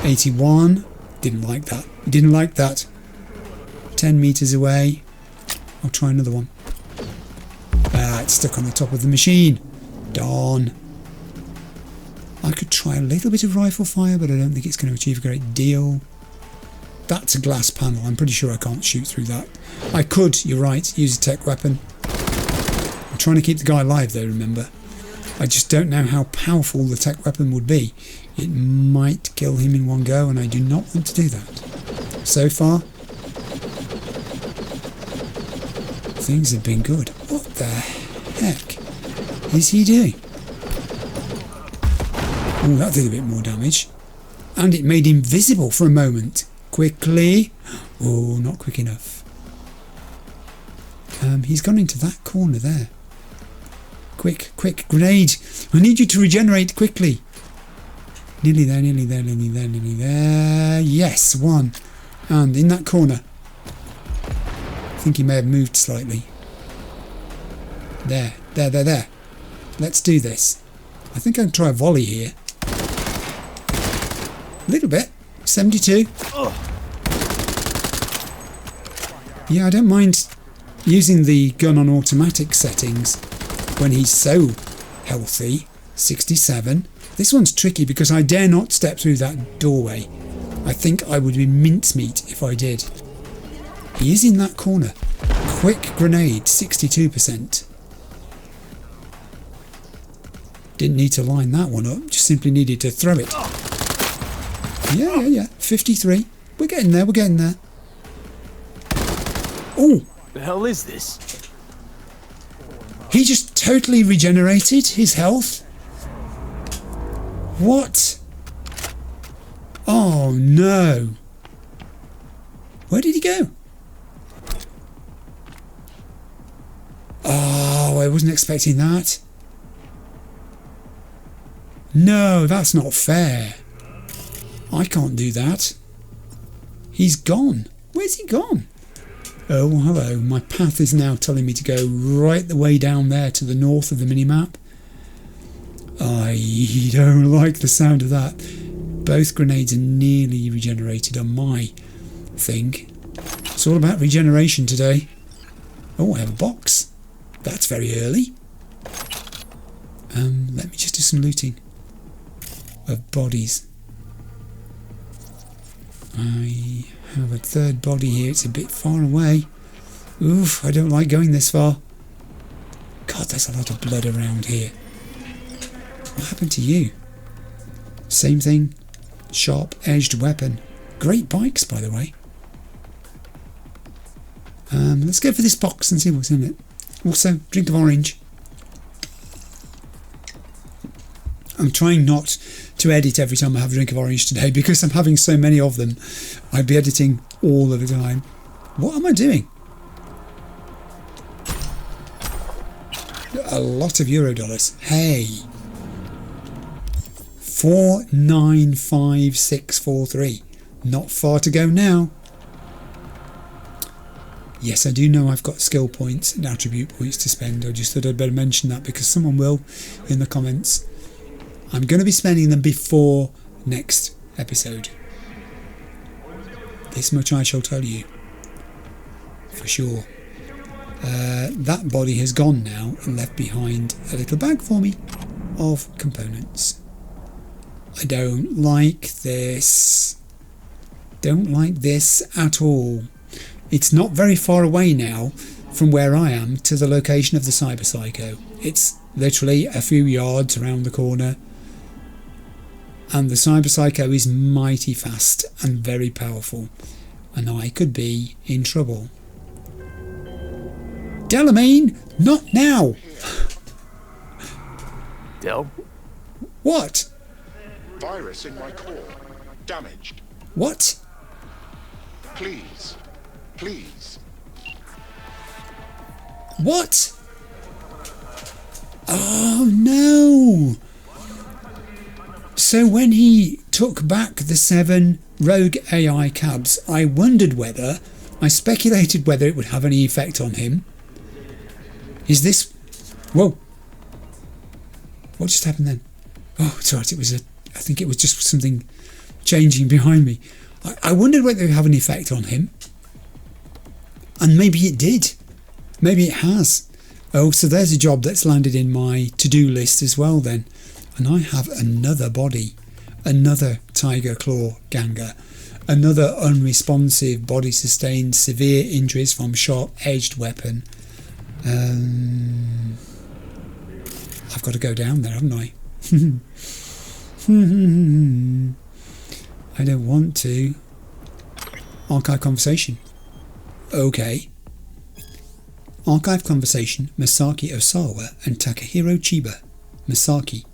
81. Didn't like that. Didn't like that. 10 metres away. I'll try another one. Ah, it's stuck on the top of the machine. Darn. I could try a little bit of rifle fire, but I don't think it's going to achieve a great deal. That's a glass panel. I'm pretty sure I can't shoot through that. I could, you're right, use a tech weapon. I'm trying to keep the guy alive though, remember. I just don't know how powerful the tech weapon would be. It might kill him in one go, and I do not want to do that. So far, things have been good. What the heck is he doing? Oh, that did a bit more damage. And it made him visible for a moment. Quickly. Oh, not quick enough. He's gone into that corner there. Quick, quick, grenade. I need you to regenerate quickly. Nearly there, nearly there, nearly there, nearly there. Yes, one. And in that corner. I think he may have moved slightly. There, there, there, there. Let's do this. I think I can try a volley here. A little bit. 72. Yeah, I don't mind using the gun on automatic settings when he's so healthy. 67. This one's tricky because I dare not step through that doorway. I think I would be mincemeat if I did. He is in that corner. Quick grenade, 62%. Didn't need to line that one up, just simply needed to throw it. Yeah. 53. We're getting there, we're getting there. Oh! The hell is this? He just totally regenerated his health. What? Oh no. Where did he go? Oh, I wasn't expecting that. No, that's not fair. I can't do that. He's gone. Where's he gone? Oh, hello. My path is now telling me to go right the way down there to the north of the minimap. I don't like the sound of that. Both grenades are nearly regenerated on my thing. It's all about regeneration today. Oh, I have a box. That's very early. Let me just do some looting of bodies. I have a third body here. It's a bit far away. Oof, I don't like going this far. God, there's a lot of blood around here. What happened to you? Same thing. Sharp-edged weapon. Great bikes, by the way. Let's go for this box and see what's in it. Also, drink of orange. I'm trying not to edit every time I have a drink of orange today because I'm having so many of them. I'd be editing all of the time. What am I doing? A lot of Eurodollars. Hey. 495643. Not far to go now. Yes, I do know I've got skill points and attribute points to spend. I just thought I'd better mention that because someone will in the comments. I'm going to be spending them before next episode. This much I shall tell you. For sure. That body has gone now and left behind a little bag for me of components. I don't like this. Don't like this at all. It's not very far away now from where I am to the location of the Cyber Psycho. It's literally a few yards around the corner. And the Cyber Psycho is mighty fast and very powerful. And I could be in trouble. Delamain, not now! Del? What? Virus in my core. Damaged. What? Please. Please. What? Oh no! So when he took back the 7 rogue AI cabs, I speculated whether it would have any effect on him. Is this... Whoa. What just happened then? Oh, it's alright, I think it was just something changing behind me. I wondered whether it would have an effect on him. And maybe it did. Maybe it has. Oh, so there's a job that's landed in my to-do list as well then. And I have another body. Another Tiger Claw ganger. Another unresponsive body sustained severe injuries from sharp-edged weapon. I've got to go down there, haven't I? I don't want to. Archive conversation. Okay. Archive conversation, Masaki Osawa and Takahiro Chiba. Masaki.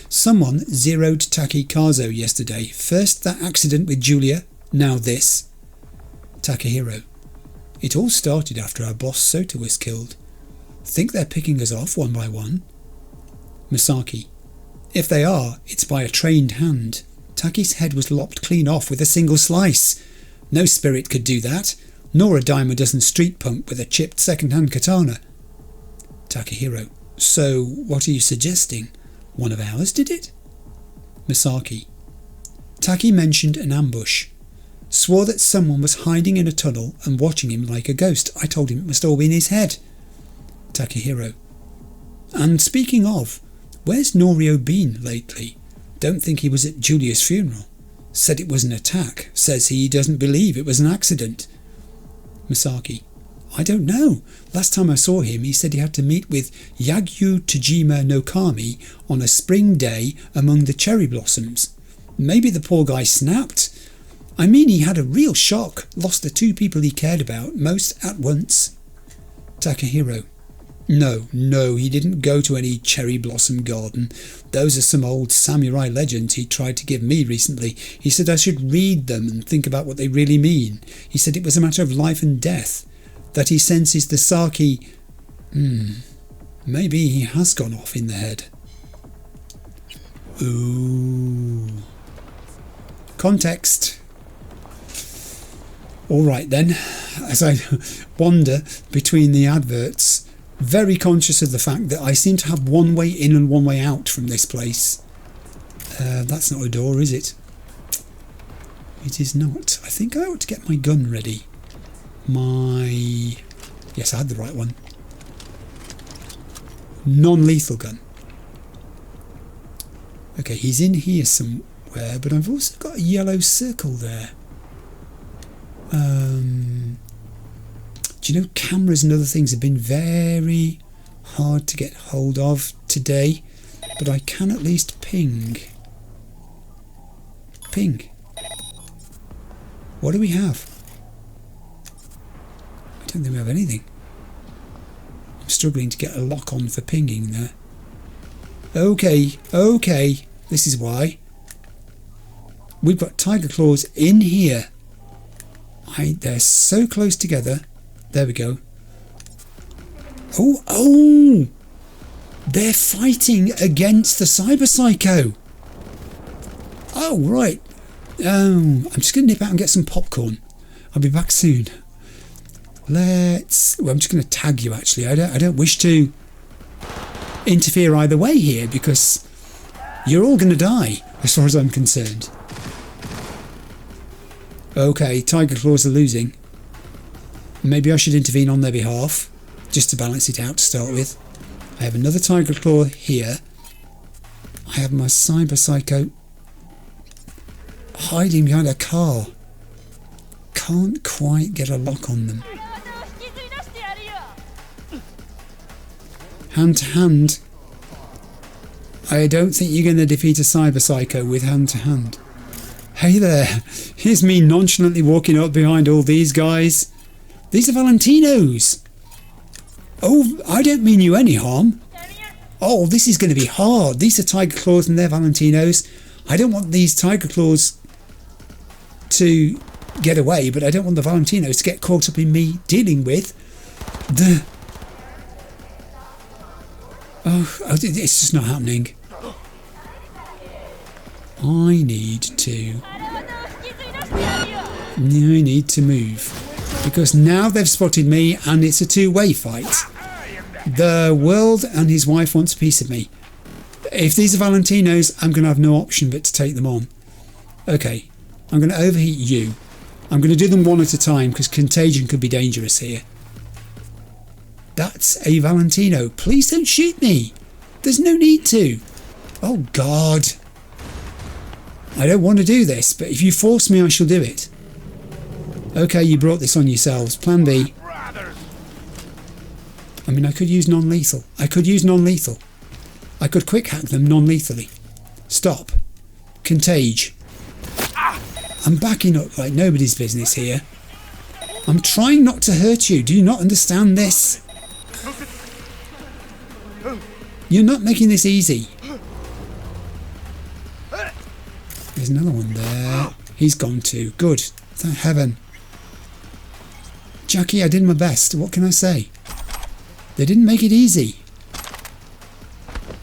Someone zeroed Taki Kazo yesterday. First that accident with Julia, now this. Takahiro. It all started after our boss Sota was killed. Think they're picking us off one by one? Masaki. If they are, it's by a trained hand. Taki's head was lopped clean off with a single slice. No spirit could do that, nor a dime a dozen street punk with a chipped second-hand katana. Takahiro. So, what are you suggesting? One of ours did it? Masaki. Taki mentioned an ambush. Swore that someone was hiding in a tunnel and watching him like a ghost. I told him it must all be in his head. Takahiro. And speaking of, where's Norio been lately? Don't think he was at Julia's funeral. Said it was an attack. Says he doesn't believe it was an accident. Masaki. I don't know. Last time I saw him he said he had to meet with Yagyu Tajima no Kami on a spring day among the cherry blossoms. Maybe the poor guy snapped. I mean, he had a real shock. Lost the 2 people he cared about most at once. Takahiro. No, he didn't go to any cherry blossom garden. Those are some old samurai legends he tried to give me recently. He said I should read them and think about what they really mean. He said it was a matter of life and death. That he senses the Saki... Maybe he has gone off in the head. Ooh. Context. Alright then, as I wander between the adverts, very conscious of the fact that I seem to have one way in and one way out from this place. That's not a door, is it? It is not. I think I ought to get my gun ready. Yes, I had the right one. Non-lethal gun. Okay, he's in here somewhere, but I've also got a yellow circle there. Do you know, cameras and other things have been very hard to get hold of today, but I can at least ping. Ping. What do we have? I don't think we have anything. I'm struggling to get a lock on for pinging there. Okay, this is why. We've got tiger claws in here. They're so close together. There we go. Oh! They're fighting against the cyber psycho. Oh, right. I'm just going to nip out and get some popcorn. I'll be back soon. Well, I'm just going to tag you, actually. I don't wish to interfere either way here, because you're all going to die, as far as I'm concerned. Okay, tiger claws are losing. Maybe I should intervene on their behalf, just to balance it out to start with. I have another tiger claw here. I have my cyber psycho hiding behind a car. Can't quite get a lock on them. Hand to hand. I don't think you're going to defeat a cyber psycho with hand to hand. Hey there, here's me nonchalantly walking up behind all these guys. These are Valentinos. Oh, I don't mean you any harm. Oh, this is going to be hard. These are tiger claws and they're Valentinos. I don't want these tiger claws to get away, but I don't want the Valentinos to get caught up in me dealing with the... Oh, it's just not happening. I need to move, because now they've spotted me and it's a two-way fight. The world and his wife wants a piece of me. If these are Valentinos, I'm going to have no option but to take them on. Okay, I'm going to overheat you. I'm going to do them one at a time because contagion could be dangerous here. That's a Valentino. Please don't shoot me. There's no need to. Oh God. I don't want to do this, but if you force me, I shall do it. Okay, you brought this on yourselves. Plan B. I mean, I could use non-lethal. I could quick hack them non-lethally. Stop. Contage. I'm backing up like nobody's business here. I'm trying not to hurt you. Do you not understand this? You're not making this easy. There's another one there. He's gone too. Good. Thank heaven. Jackie, I did my best. What can I say? They didn't make it easy.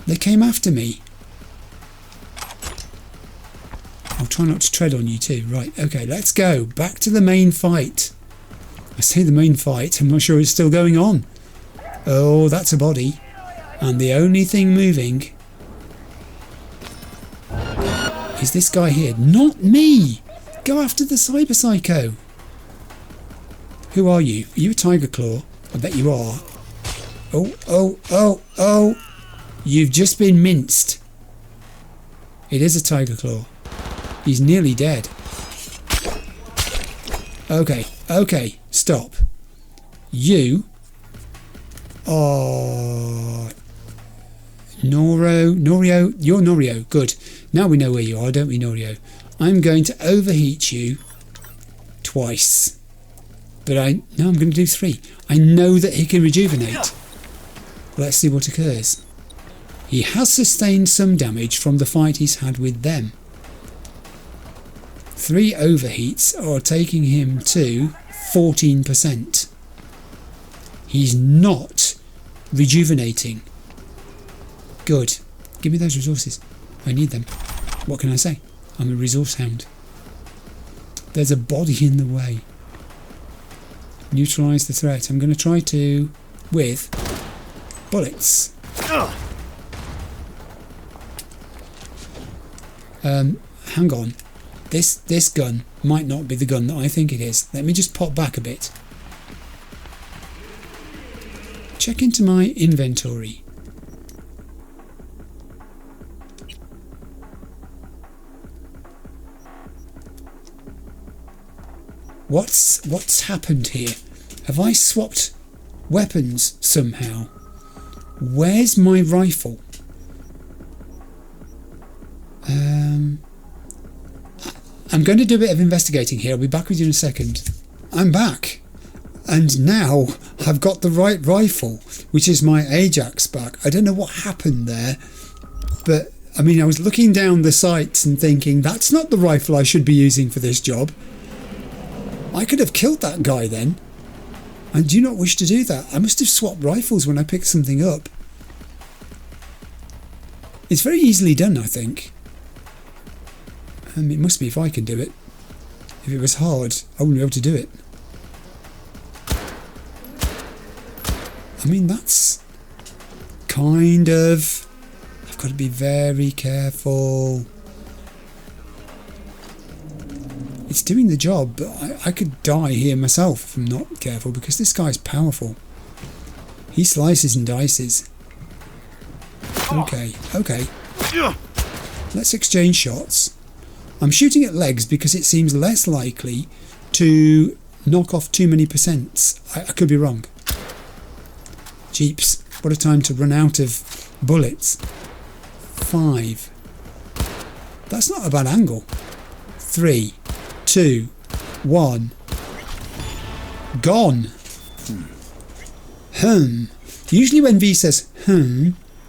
They came after me. I'll try not to tread on you too. Right, okay, let's go. Back to the main fight. I say the main fight. I'm not sure it's still going on. Oh, that's a body. And the only thing moving is this guy here. Not me! Go after the cyber psycho. Who are you? Are you a tiger claw? I bet you are. Oh. You've just been minced. It is a tiger claw. He's nearly dead. Okay, stop. You are Norio, you're Norio, good. Now we know where you are, don't we, Norio? I'm going to overheat you twice. But I'm going to do 3. I know that he can rejuvenate. Let's see what occurs. He has sustained some damage from the fight he's had with them. 3 overheats are taking him to 14%. He's not rejuvenating. Good. Give me those resources. I need them. What can I say? I'm a resource hound. There's a body in the way. Neutralise the threat. I'm going to try to with bullets. Hang on. This gun might not be the gun that I think it is. Let me just pop back a bit. Check into my inventory. What's happened here? Have I swapped weapons somehow? Where's my rifle? I'm going to do a bit of investigating here. I'll be back with you in a second. I'm back. And now I've got the right rifle, which is my Ajax back. I don't know what happened there, but I mean, I was looking down the sights and thinking, that's not the rifle I should be using for this job. I could have killed that guy then. I do not wish to do that. I must have swapped rifles when I picked something up. It's very easily done, I think. It must be if I can do it. If it was hard, I wouldn't be able to do it. I mean, that's kind of... I've got to be very careful. It's doing the job, but I could die here myself if I'm not careful, because this guy's powerful. He slices and dices. Okay. Let's exchange shots. I'm shooting at legs because it seems less likely to knock off too many percents. I could be wrong. Jeeps, what a time to run out of bullets. 5. That's not a bad angle. 3, 2, 1. Gone. Usually when V says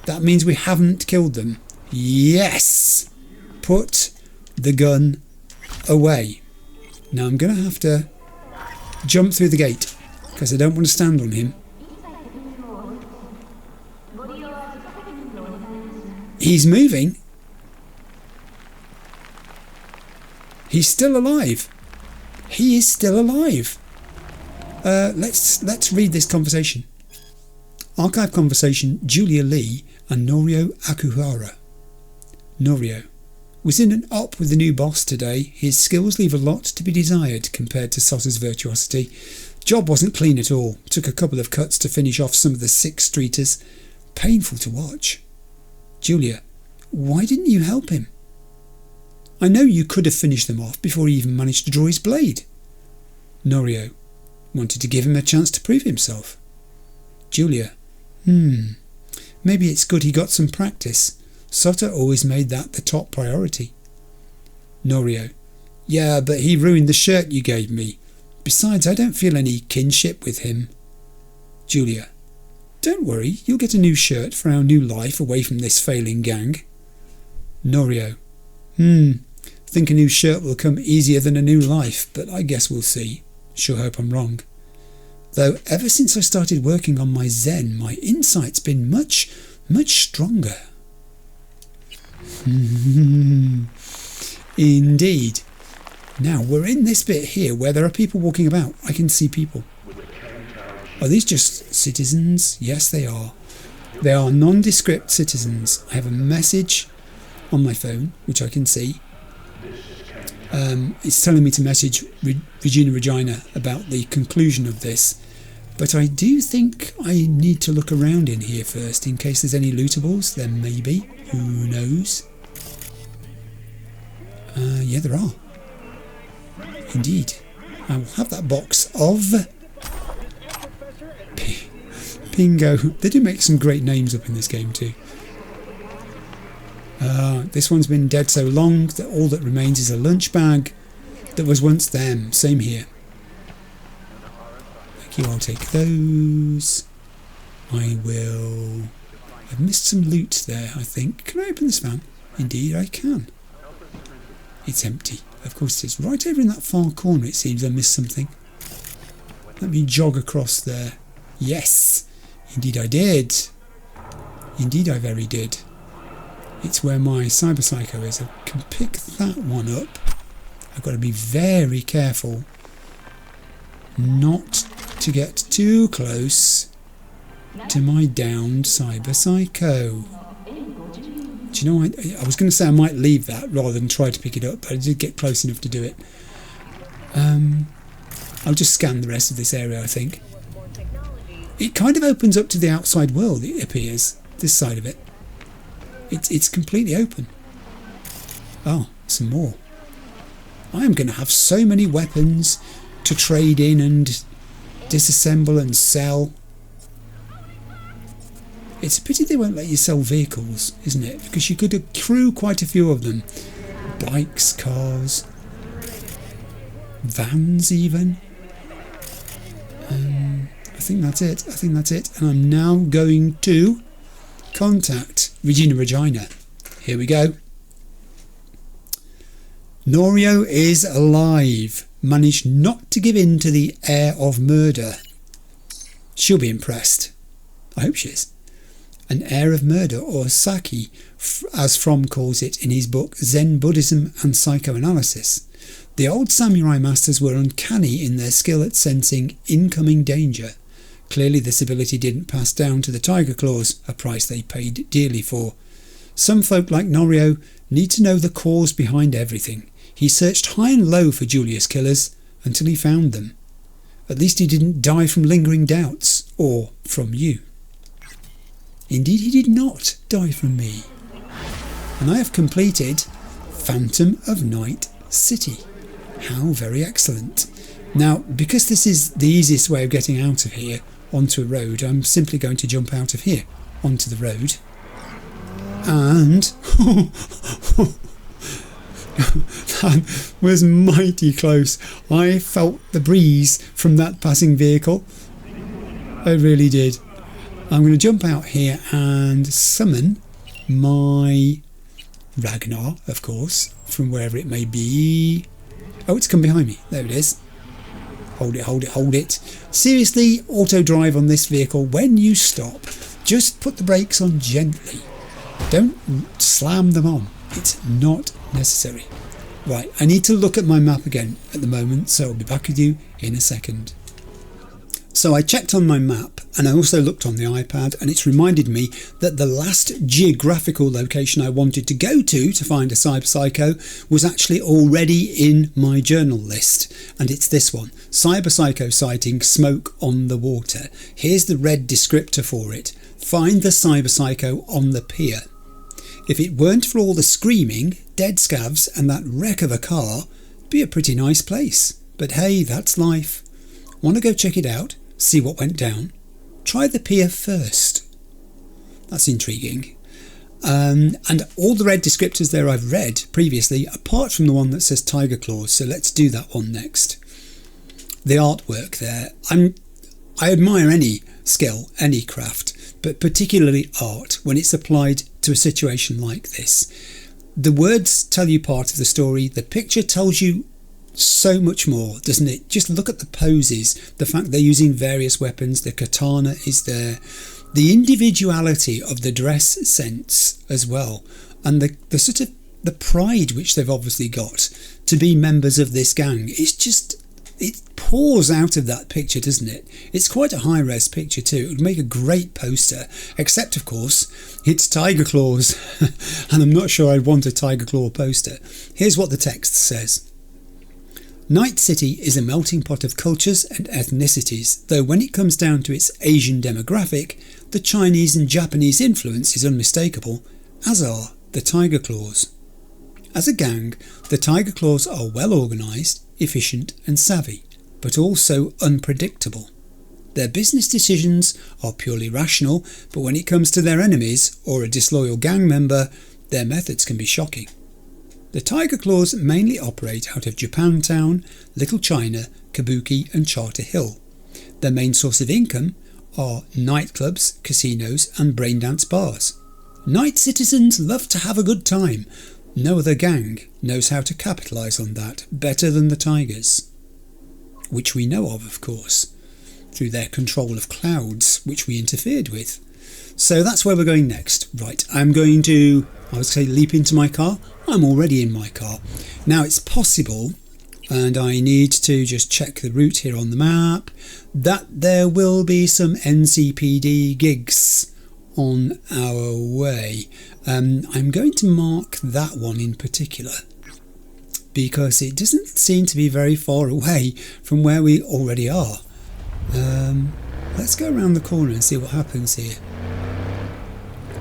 that means we haven't killed them. Yes! Put the gun away. Now I'm going to have to jump through the gate because I don't want to stand on him. He's moving. He's still alive. He is still alive. Let's read this conversation. Archive conversation, Julia Lee and Norio Akuhara. Norio. Was in an op with the new boss today. His skills leave a lot to be desired compared to Sosa's virtuosity. Job wasn't clean at all. Took a couple of cuts to finish off some of the 6 streeters. Painful to watch. Julia. Why didn't you help him? I know you could have finished them off before he even managed to draw his blade. Norio. Wanted to give him a chance to prove himself. Julia. Maybe it's good he got some practice. Sota always made that the top priority. Norio. Yeah, but he ruined the shirt you gave me. Besides, I don't feel any kinship with him. Julia. Don't worry, you'll get a new shirt for our new life away from this failing gang. Norio. Think a new shirt will come easier than a new life, but I guess we'll see. Sure hope I'm wrong. Though ever since I started working on my Zen, my insight's been much stronger. Indeed. Now we're in this bit here where there are people walking about. I can see people. Are these just citizens? Yes, they are. They are nondescript citizens. I have a message on my phone, which I can see. It's telling me to message Regina about the conclusion of this. But I do think I need to look around in here first in case there's any lootables. There may be. Who knows? Yeah, there are. Indeed. I will have that box of... Pingo. They do make some great names up in this game too. This one's been dead so long that all that remains is a lunch bag that was once them. Same here. Thank you, I'll take those. I will... I've missed some loot there, I think. Can I open this van? Indeed I can. It's empty. Of course it is. Right over in that far corner it seems I missed something. Let me jog across there. Yes! Indeed I did. Indeed I very did. It's where my cyberpsycho is. I can pick that one up. I've got to be very careful not to get too close to my downed cyberpsycho. Do you know, I was going to say I might leave that rather than try to pick it up, but I did get close enough to do it. I'll just scan the rest of this area, I think. It kind of opens up to the outside world, it appears, this side of it. It's completely open. Oh, some more. I am going to have so many weapons to trade in and disassemble and sell. It's a pity they won't let you sell vehicles, isn't it? Because you could accrue quite a few of them. Bikes, cars, vans even. I think that's it. And I'm now going to contact Regina. Here we go. Norio is alive. Managed not to give in to the air of murder. She'll be impressed. I hope she is. An air of murder, or sake, as Fromm calls it in his book Zen Buddhism and Psychoanalysis. The old samurai masters were uncanny in their skill at sensing incoming danger. Clearly this ability didn't pass down to the tiger claws, a price they paid dearly for. Some folk like Norio need to know the cause behind everything. He searched high and low for Julius killers until he found them. At least he didn't die from lingering doubts, or from you. Indeed he did not die from me. And I have completed Phantom of Night City. How very excellent. Now, because this is the easiest way of getting out of here onto a road, I'm simply going to jump out of here onto the road. And that was mighty close. I felt the breeze from that passing vehicle. I really did. I'm going to jump out here and summon my Ragnar, of course, from wherever it may be. Oh, it's come behind me. There it is. Hold it, hold it, hold it. Seriously, auto drive on this vehicle, when you stop, just put the brakes on gently. Don't slam them on. It's not necessary. Right, I need to look at my map again at the moment, so I'll be back with you in a second. So I checked on my map and I also looked on the iPad, and it's reminded me that the last geographical location I wanted to go to find a cyberpsycho was actually already in my journal list, and it's this one: cyberpsycho sighting, smoke on the water. Here's the red descriptor for it: find the cyberpsycho on the pier. If it weren't for all the screaming, dead scavs and that wreck of a car, it'd be a pretty nice place. But hey, that's life. Want to go check it out? See what went down? Try the pier first. That's intriguing. And all the red descriptors there I've read previously, apart from the one that says tiger claws, so let's do that one next. The artwork there, I admire any skill, any craft, but particularly art when it's applied to a situation like this. The words tell you part of the story, the picture tells you so much more, doesn't it? Just look at the poses, the fact they're using various weapons, the katana is there, the individuality of the dress sense as well, and the sort of the pride which they've obviously got to be members of this gang. It's just, it pours out of that picture, doesn't it? It's quite a high-res picture too. It would make a great poster, except of course it's tiger claws and I'm not sure I'd want a tiger claw poster. Here's what the text says. Night City is a melting pot of cultures and ethnicities, though when it comes down to its Asian demographic, the Chinese and Japanese influence is unmistakable, as are the Tiger Claws. As a gang, the Tiger Claws are well organised, efficient and savvy, but also unpredictable. Their business decisions are purely rational, but when it comes to their enemies or a disloyal gang member, their methods can be shocking. The Tiger Claws mainly operate out of Japantown, Little China, Kabuki and Charter Hill. Their main source of income are nightclubs, casinos and braindance bars. Night citizens love to have a good time. No other gang knows how to capitalise on that better than the Tigers. Which we know of course, through their control of clouds, which we interfered with. So that's where we're going next. Right, I'm going to, I would say, leap into my car. I'm already in my car. Now it's possible, and I need to just check the route here on the map, that there will be some NCPD gigs on our way. I'm going to mark that one in particular because it doesn't seem to be very far away from where we already are. Let's go around the corner and see what happens here.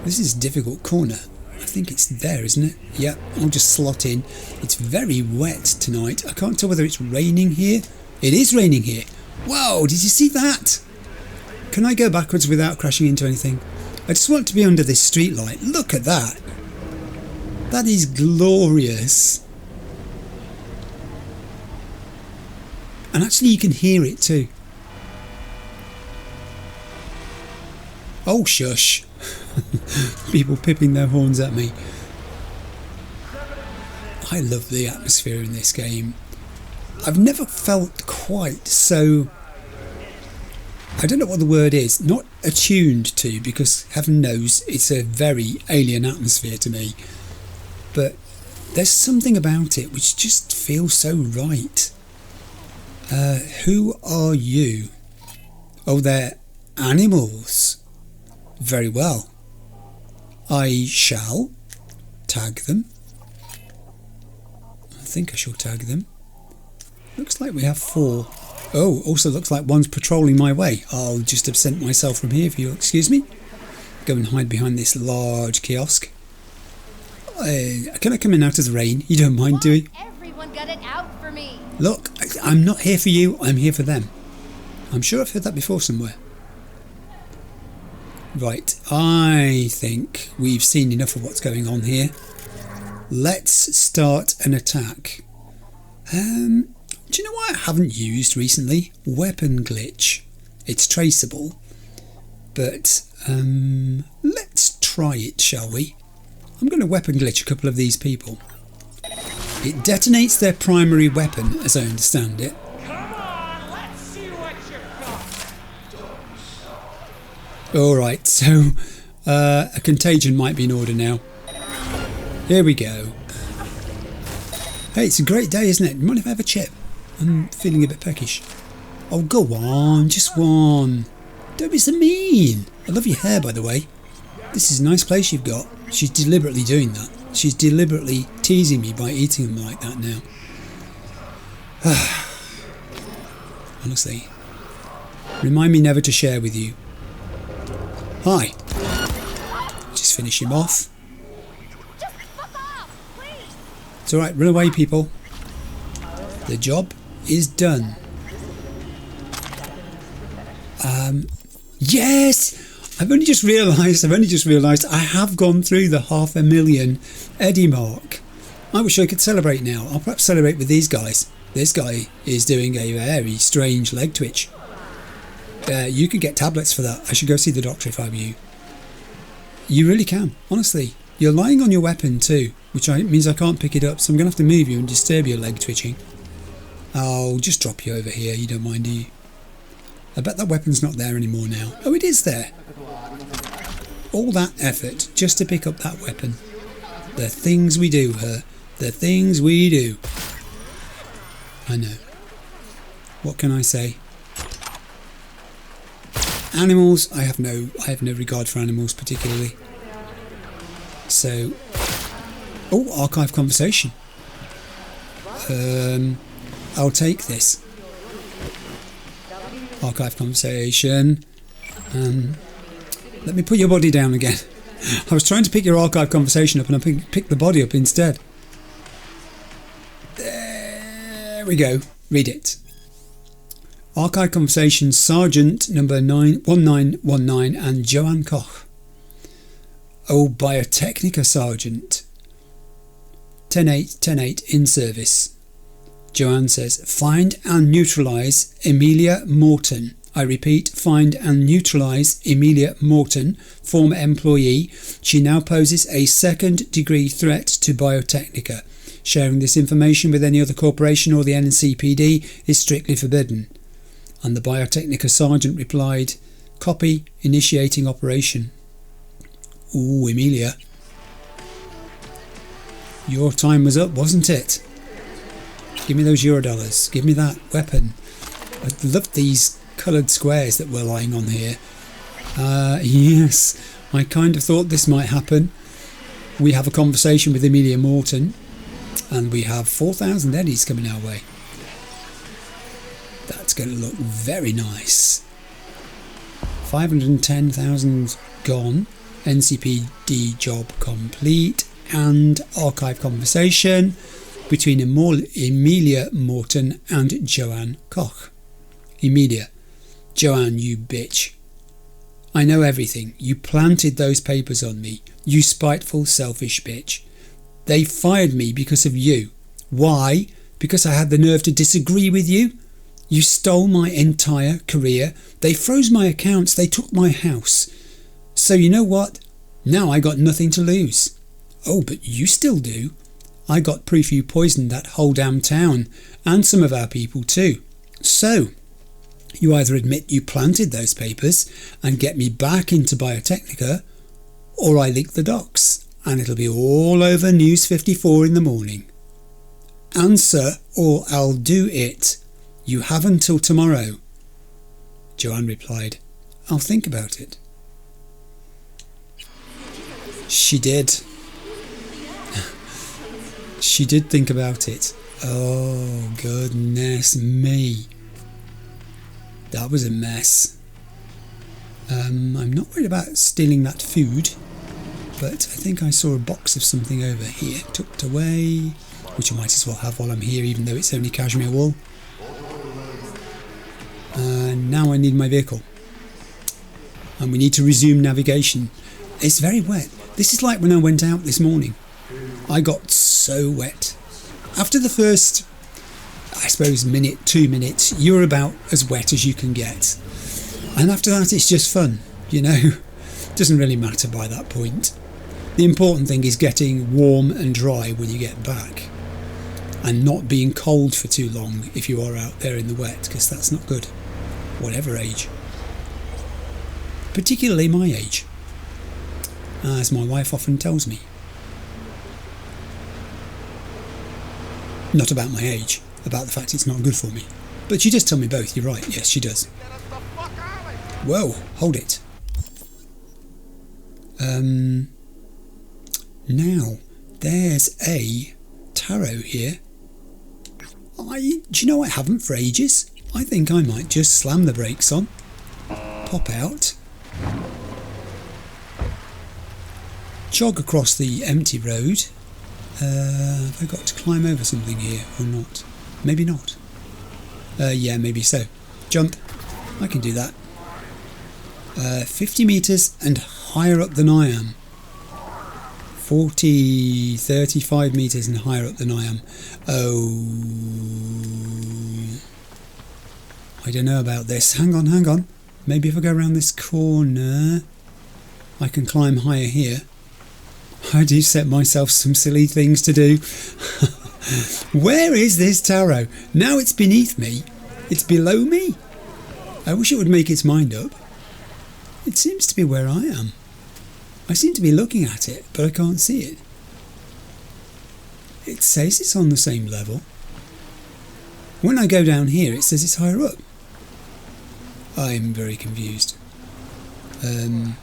This is a difficult corner. I think it's there, isn't it? Yeah, I'll just slot in. It's very wet tonight. I can't tell whether it's raining here. It is raining here. Whoa, did you see that? Can I go backwards without crashing into anything? I just want to be under this street light. Look at that. That is glorious. And actually you can hear it too. Oh, shush. People pipping their horns at me. I love the atmosphere in this game. I've never felt quite so, I don't know what the word is, not attuned to, because heaven knows it's a very alien atmosphere to me, but there's something about it which just feels so right. Who are you? Oh, they're animals. Very well. I shall tag them. I think I shall tag them. Looks like we have 4. Oh, also looks like one's patrolling my way. I'll just absent myself from here if you'll excuse me. Go and hide behind this large kiosk. Can I come in out of the rain? You don't mind, do you? Everyone got it out for me. Look, I'm not here for you, I'm here for them. I'm sure I've heard that before somewhere. Right, I think we've seen enough of what's going on here. Let's start an attack. Do you know what I haven't used recently? Weapon glitch. It's traceable, but let's try it, shall we? I'm going to weapon glitch a couple of these people. It detonates their primary weapon, as I understand it. Come on, let's see what you got. Alright, so a contagion might be in order now. Here we go. Hey, it's a great day, isn't it? Mind if I have a chip? I'm feeling a bit peckish. Oh, go on, just one. Don't be so mean. I love your hair, by the way. This is a nice place you've got. She's deliberately doing that. She's deliberately teasing me by eating them like that now. Honestly. Remind me never to share with you. Hi. Just finish him off. Just fuck off, please. It's alright, run away, people. The job is done. Yes! I've only just realised I have gone through the 500,000 Eddie mark. I wish I could celebrate now. I'll perhaps celebrate with these guys. This guy is doing a very strange leg twitch. You could get tablets for that. I should go see the doctor if I were you. You really can, honestly. You're lying on your weapon too, which means I can't pick it up, so I'm going to have to move you and disturb your leg twitching. I'll just drop you over here, you don't mind, do you? I bet that weapon's not there anymore now. Oh, it is there. All that effort just to pick up that weapon. The things we do, her. The things we do. I know. What can I say? Animals, I have no regard for animals particularly. So, oh, archive conversation. I'll take this. Archive conversation. Let me put your body down again. I was trying to pick your archive conversation up and I picked the body up instead. There we go. Read it. Archive conversation, Sergeant number 1919 and Joanne Koch. Oh, Biotechnica Sergeant. 10-8 in service. Joanne says, find and neutralise Emilia Morton. I repeat, find and neutralise Emilia Morton, former employee. She now poses a second-degree threat to Biotechnica. Sharing this information with any other corporation or the NCPD is strictly forbidden. And the Biotechnica sergeant replied, copy, initiating operation. Ooh, Emilia. Your time was up, wasn't it? Give me those Eurodollars. Give me that weapon. I love these coloured squares that we're lying on here. Yes, I kind of thought this might happen. We have a conversation with Emilia Morton and we have 4,000 eddies coming our way. That's going to look very nice. 510,000 gone. NCPD job complete. And archive conversation between Emilia Morton and Joanne Koch. Emilia. Joanne, you bitch. I know everything. You planted those papers on me. You spiteful, selfish bitch. They fired me because of you. Why? Because I had the nerve to disagree with you? You stole my entire career. They froze my accounts. They took my house. So you know what? Now I got nothing to lose. Oh, but you still do. I got proof you poisoned that whole damn town, and some of our people too. So, you either admit you planted those papers and get me back into Biotechnica, or I leak the docs, and it'll be all over News 54 in the morning. Answer, or I'll do it. You have until tomorrow. Joanne replied, I'll think about it. She did. She did think about it. Oh, goodness me. That was a mess. I'm not worried about stealing that food, but I think I saw a box of something over here tucked away, which I might as well have while I'm here, even though it's only cashmere wool. Now I need my vehicle. And we need to resume navigation. It's very wet. This is like when I went out this morning. I got so wet. After the first, I suppose, minute, 2 minutes, you're about as wet as you can get. And after that, it's just fun, you know. Doesn't really matter by that point. The important thing is getting warm and dry when you get back. And not being cold for too long if you are out there in the wet, because that's not good. Whatever age. Particularly my age. As my wife often tells me. Not about my age, about the fact it's not good for me. But she does tell me both, you're right, yes she does. Whoa, hold it. Now, there's a tarot here. Do you know I haven't for ages? I think I might just slam the brakes on. Pop out. Jog across the empty road. Have I got to climb over something here or not? Maybe not. Yeah, maybe so. Jump. I can do that. 50 metres and higher up than I am. 35 metres and higher up than I am. Oh, I don't know about this. Hang on. Maybe if I go around this corner, I can climb higher here. I do set myself some silly things to do. Where is this tarot? Now it's beneath me. It's below me. I wish it would make its mind up. It seems to be where I am. I seem to be looking at it, but I can't see it. It says it's on the same level. When I go down here, it says it's higher up. I'm very confused. I'm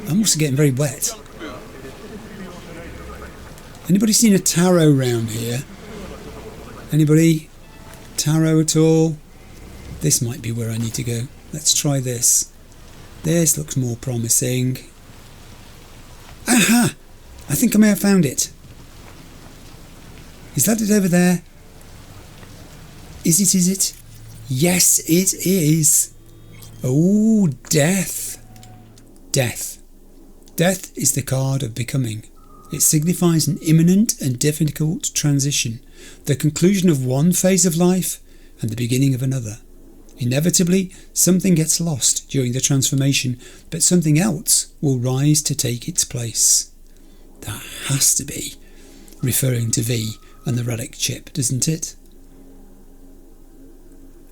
also getting very wet. Anybody seen a tarot round here? Anybody? Tarot at all? This might be where I need to go. Let's try this. This looks more promising. Aha! I think I may have found it. Is that it over there? Is it? Yes, it is. Oh, death. Death. Death is the card of becoming. It signifies an imminent and difficult transition, the conclusion of one phase of life and the beginning of another. Inevitably, something gets lost during the transformation, but something else will rise to take its place. That has to be referring to V and the relic chip, doesn't it?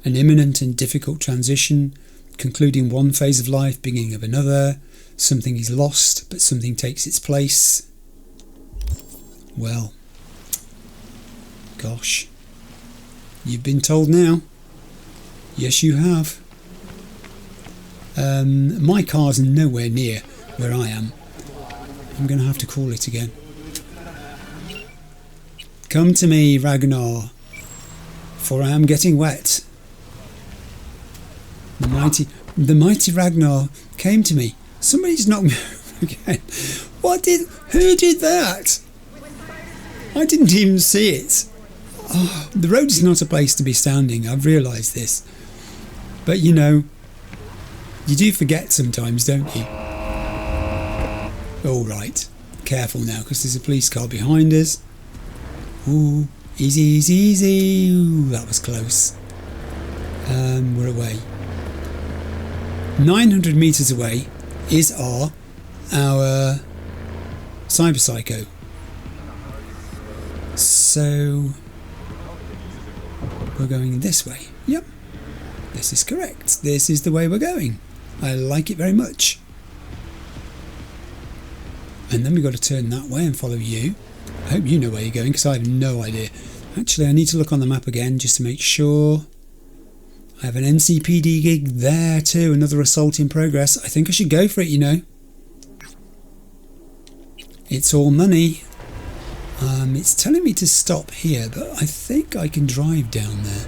An imminent and difficult transition, concluding one phase of life, beginning of another. Something is lost, but something takes its place. Well, gosh, you've been told now. Yes, you have. My car's nowhere near where I am. I'm going to have to call it again. Come to me, Ragnar, for I am getting wet. The mighty Ragnar came to me. Somebody's knocked me over again. Who did that? I didn't even see it. Oh, the road is not a place to be standing. I've realised this. But you know, you do forget sometimes, don't you? All right, careful now, because there's a police car behind us. Ooh, easy. Ooh, that was close. We're away. 900 metres away is our cyberpsycho. So we're going this way. Yep, this is correct. This is the way we're going. I like it very much. And then we've got to turn that way and follow you. I hope you know where you're going, because I have no idea. Actually, I need to look on the map again just to make sure. I have an NCPD gig there too, another assault in progress. I think I should go for it, you know. It's all money. It's telling me to stop here, but I think I can drive down there.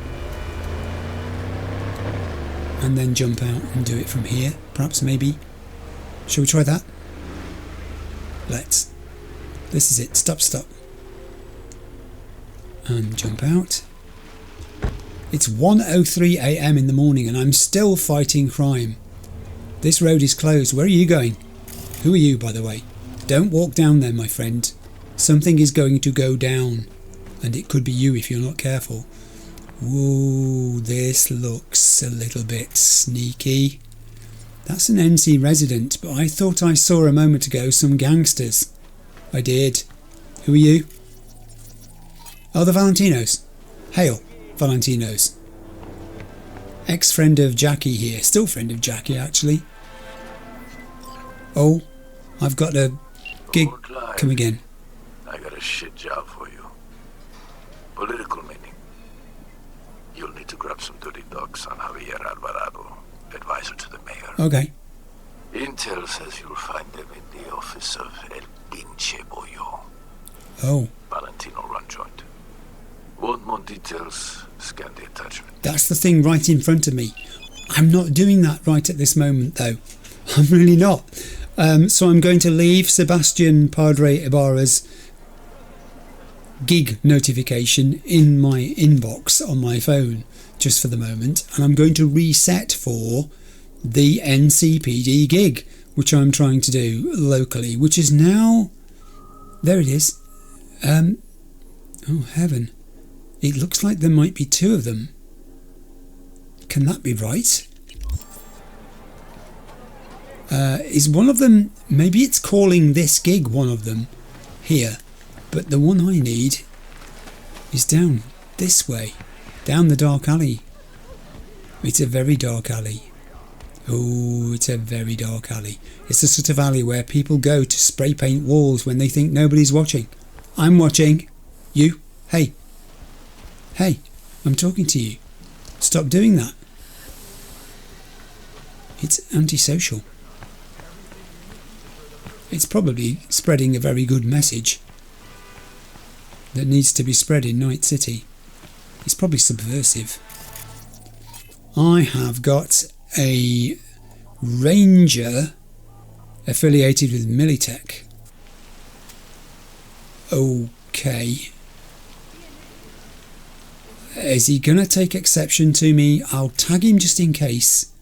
And then jump out and do it from here. Perhaps, maybe. Shall we try that? Let's. This is it. Stop, stop. And jump out. It's 1:03 AM in the morning and I'm still fighting crime. This road is closed. Where are you going? Who are you, by the way? Don't walk down there, my friend. Something is going to go down. And it could be you if you're not careful. Whoa, this looks a little bit sneaky. That's an NC resident, but I thought I saw a moment ago some gangsters. I did. Who are you? Oh, the Valentinos. Hail, Valentinos. Ex-friend of Jackie here. Still friend of Jackie, actually. Oh, I've got a gig. Come again. I got a shit job for you. Political meeting. You'll need to grab some dirty docs on Javier Alvarado, advisor to the mayor. Okay. Intel says you'll find them in the office of El Pinche Bollo. Oh. Valentino run joint. Want more details? Scan the attachment. That's the thing right in front of me. I'm not doing that right at this moment, though. I'm really not. So I'm going to leave Sebastian Padre Ibarra's gig notification in my inbox on my phone just for the moment, and I'm going to reset for the NCPD gig, which I'm trying to do locally, which is now... There it is. Oh, heaven. It looks like there might be two of them. Can that be right? Is one of them... Maybe it's calling this gig one of them here. But the one I need is down this way. Down the dark alley. It's a very dark alley. Oh, it's a very dark alley. It's the sort of alley where people go to spray paint walls when they think nobody's watching. I'm watching. You? Hey. Hey, I'm talking to you. Stop doing that. It's antisocial. It's probably spreading a very good message that needs to be spread in Night City. It's probably subversive. I have got a ranger affiliated with Militech. Okay. Is he going to take exception to me? I'll tag him just in case.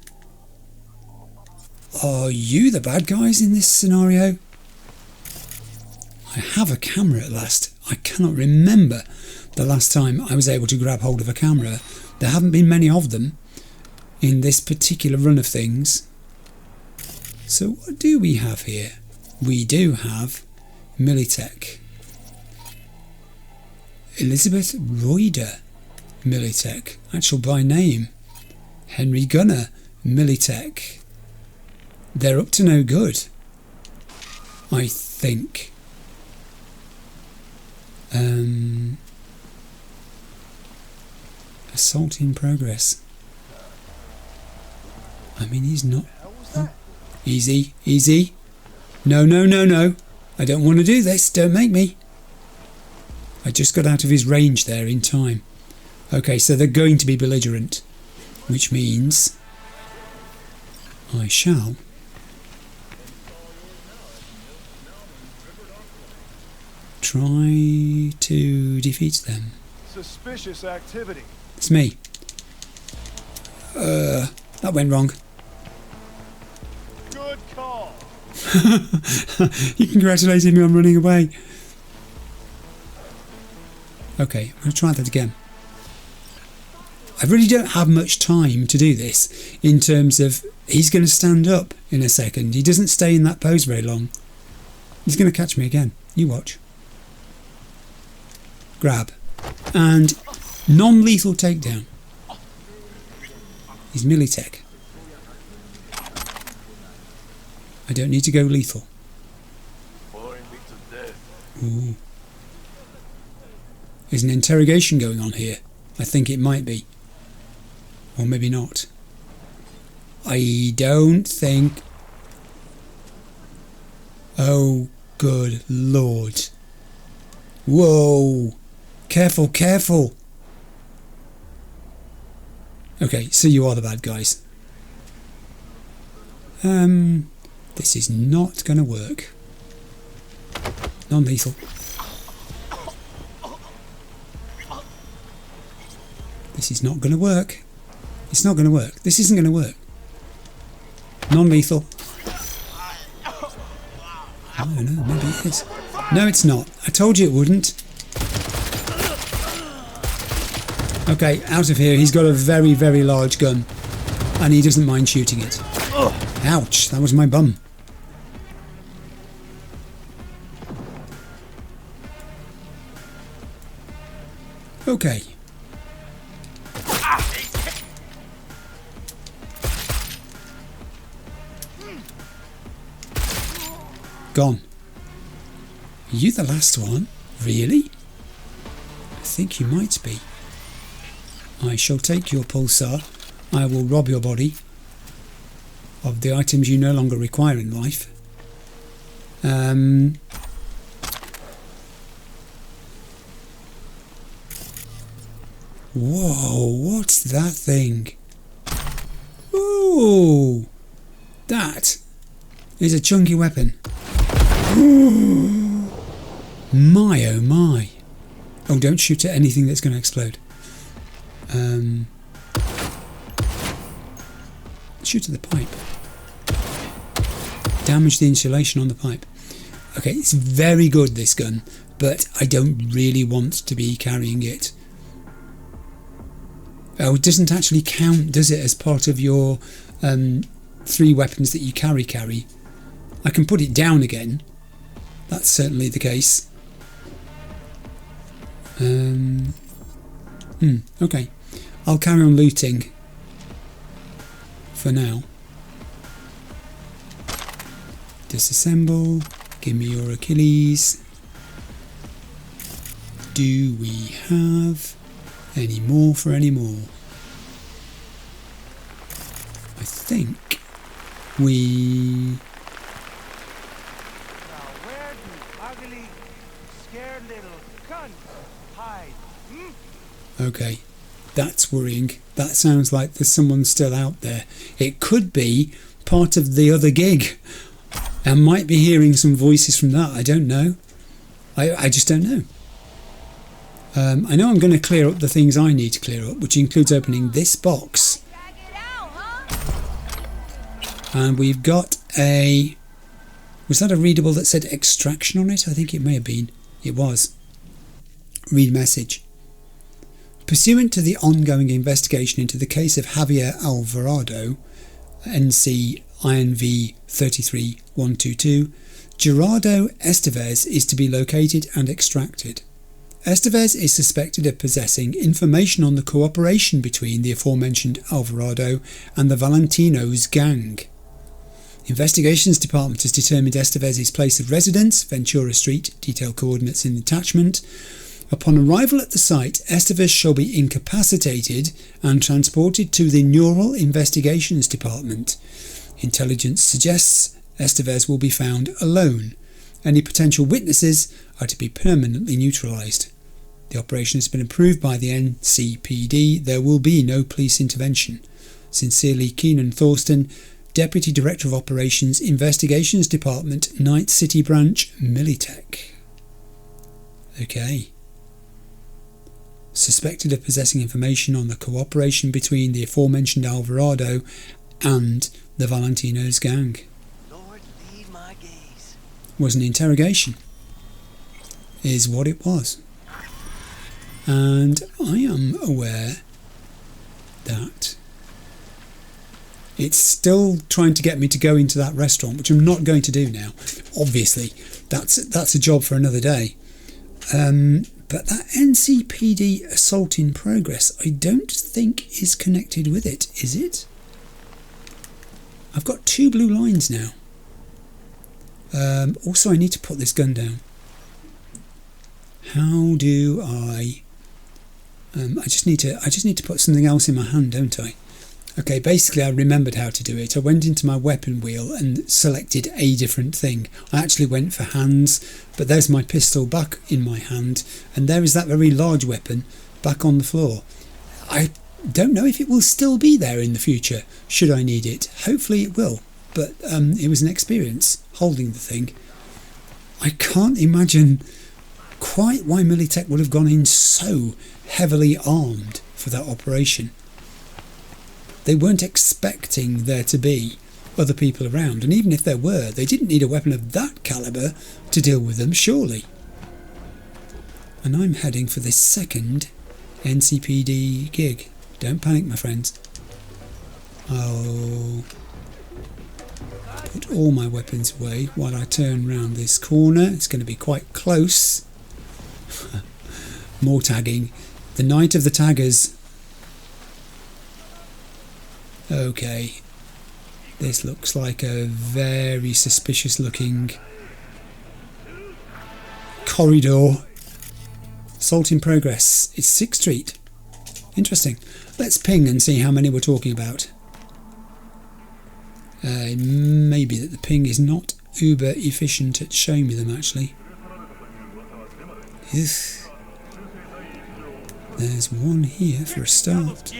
Are you the bad guys in this scenario? I have a camera at last. I cannot remember the last time I was able to grab hold of a camera. There haven't been many of them in this particular run of things. So what do we have here? We do have Militech. Elizabeth Royder, Militech. Actual by name. Henry Gunner, Militech. They're up to no good, I think. Assault in progress. I mean, he's not... Oh. Easy, easy. No, no, no, no. I don't want to do this. Don't make me. I just got out of his range there in time. Okay, so they're going to be belligerent, which means I shall try to defeat them. Suspicious activity. It's me. That went wrong. Good call. You congratulated me on running away. Okay, I'm going to try that again. I really don't have much time to do this in terms of he's going to stand up in a second. He doesn't stay in that pose very long. He's going to catch me again. You watch. grab, and non-lethal takedown. He's Militech. I don't need to go lethal. Ooh. There's an interrogation going on here. I think it might be. Or maybe not. I don't think... Oh, good lord. Whoa. Careful, careful. Okay, so you are the bad guys. This is not going to work. Non-lethal. This is not going to work. It's not going to work. This isn't going to work. Non-lethal. Oh no, maybe it is. No, it's not. I told you it wouldn't. Okay, out of here. He's got a very, very large gun. And he doesn't mind shooting it. Ouch, that was my bum. Okay. Gone. Are you the last one? Really? I think you might be. I shall take your pulsar. I will rob your body of the items you no longer require in life. Whoa, what's that thing? Ooh, that is a chunky weapon. My oh my. Oh, don't shoot at anything that's going to explode. Shoot at the pipe. Damage the insulation on the pipe. Okay, it's very good, this gun, but I don't really want to be carrying it. Oh, it doesn't actually count, does it, as part of your 3 weapons that you carry? I can put it down again. That's certainly the case. Okay. I'll carry on looting for now. Disassemble. Give me your Achilles. Do we have any more for any more? I think we... Now where do ugly, scared little cunts hide? Okay, that's worrying. That sounds like there's someone still out there. It could be part of the other gig. I might be hearing some voices from that. I don't know. I just don't know. I know I'm going to clear up the things I need to clear up, which includes opening this box. And we've got a... Was that a readable that said extraction on it? I think it may have been. It was. Read message. Pursuant to the ongoing investigation into the case of Javier Alvarado, NC INV 33122, Gerardo Estevez is to be located and extracted. Estevez is suspected of possessing information on the cooperation between the aforementioned Alvarado and the Valentinos gang. Investigations Department has determined Estevez's place of residence, Ventura Street, detailed coordinates in the attachment. Upon arrival at the site, Estevez shall be incapacitated and transported to the Neural Investigations Department. Intelligence suggests Estevez will be found alone. Any potential witnesses are to be permanently neutralised. The operation has been approved by the NCPD. There will be no police intervention. Sincerely, Keenan Thorsten, Deputy Director of Operations, Investigations Department, Night City Branch, Militech. Okay. Suspected of possessing information on the cooperation between the aforementioned Alvarado and the Valentinos gang. Lord, lead my gaze. Was an interrogation. Is what it was. And I am aware that it's still trying to get me to go into that restaurant, which I'm not going to do now. Obviously, that's a job for another day. But that NCPD assault in progress, I don't think is connected with it, is it? I've got 2 blue lines now. Also, I need to put this gun down. How do I... I just need to put something else in my hand, don't I? Okay, basically I remembered how to do it. I went into my weapon wheel and selected a different thing. I actually went for hands, but there's my pistol back in my hand, and there is that very large weapon back on the floor. I don't know if it will still be there in the future, should I need it. Hopefully it will, but it was an experience holding the thing. I can't imagine quite why Militech would have gone in so heavily armed for that operation. They weren't expecting there to be other people around, and even if there were, they didn't need a weapon of that calibre to deal with them, surely. And I'm heading for this second NCPD gig. Don't panic, my friends. I'll put all my weapons away while I turn round this corner. It's going to be quite close. More tagging. The night of the taggers. Okay. This looks like a very suspicious looking corridor. Assault in progress. It's 6th Street. Interesting. Let's ping and see how many we're talking about. It may be that the ping is not uber efficient at showing me them actually. There's one here for a start.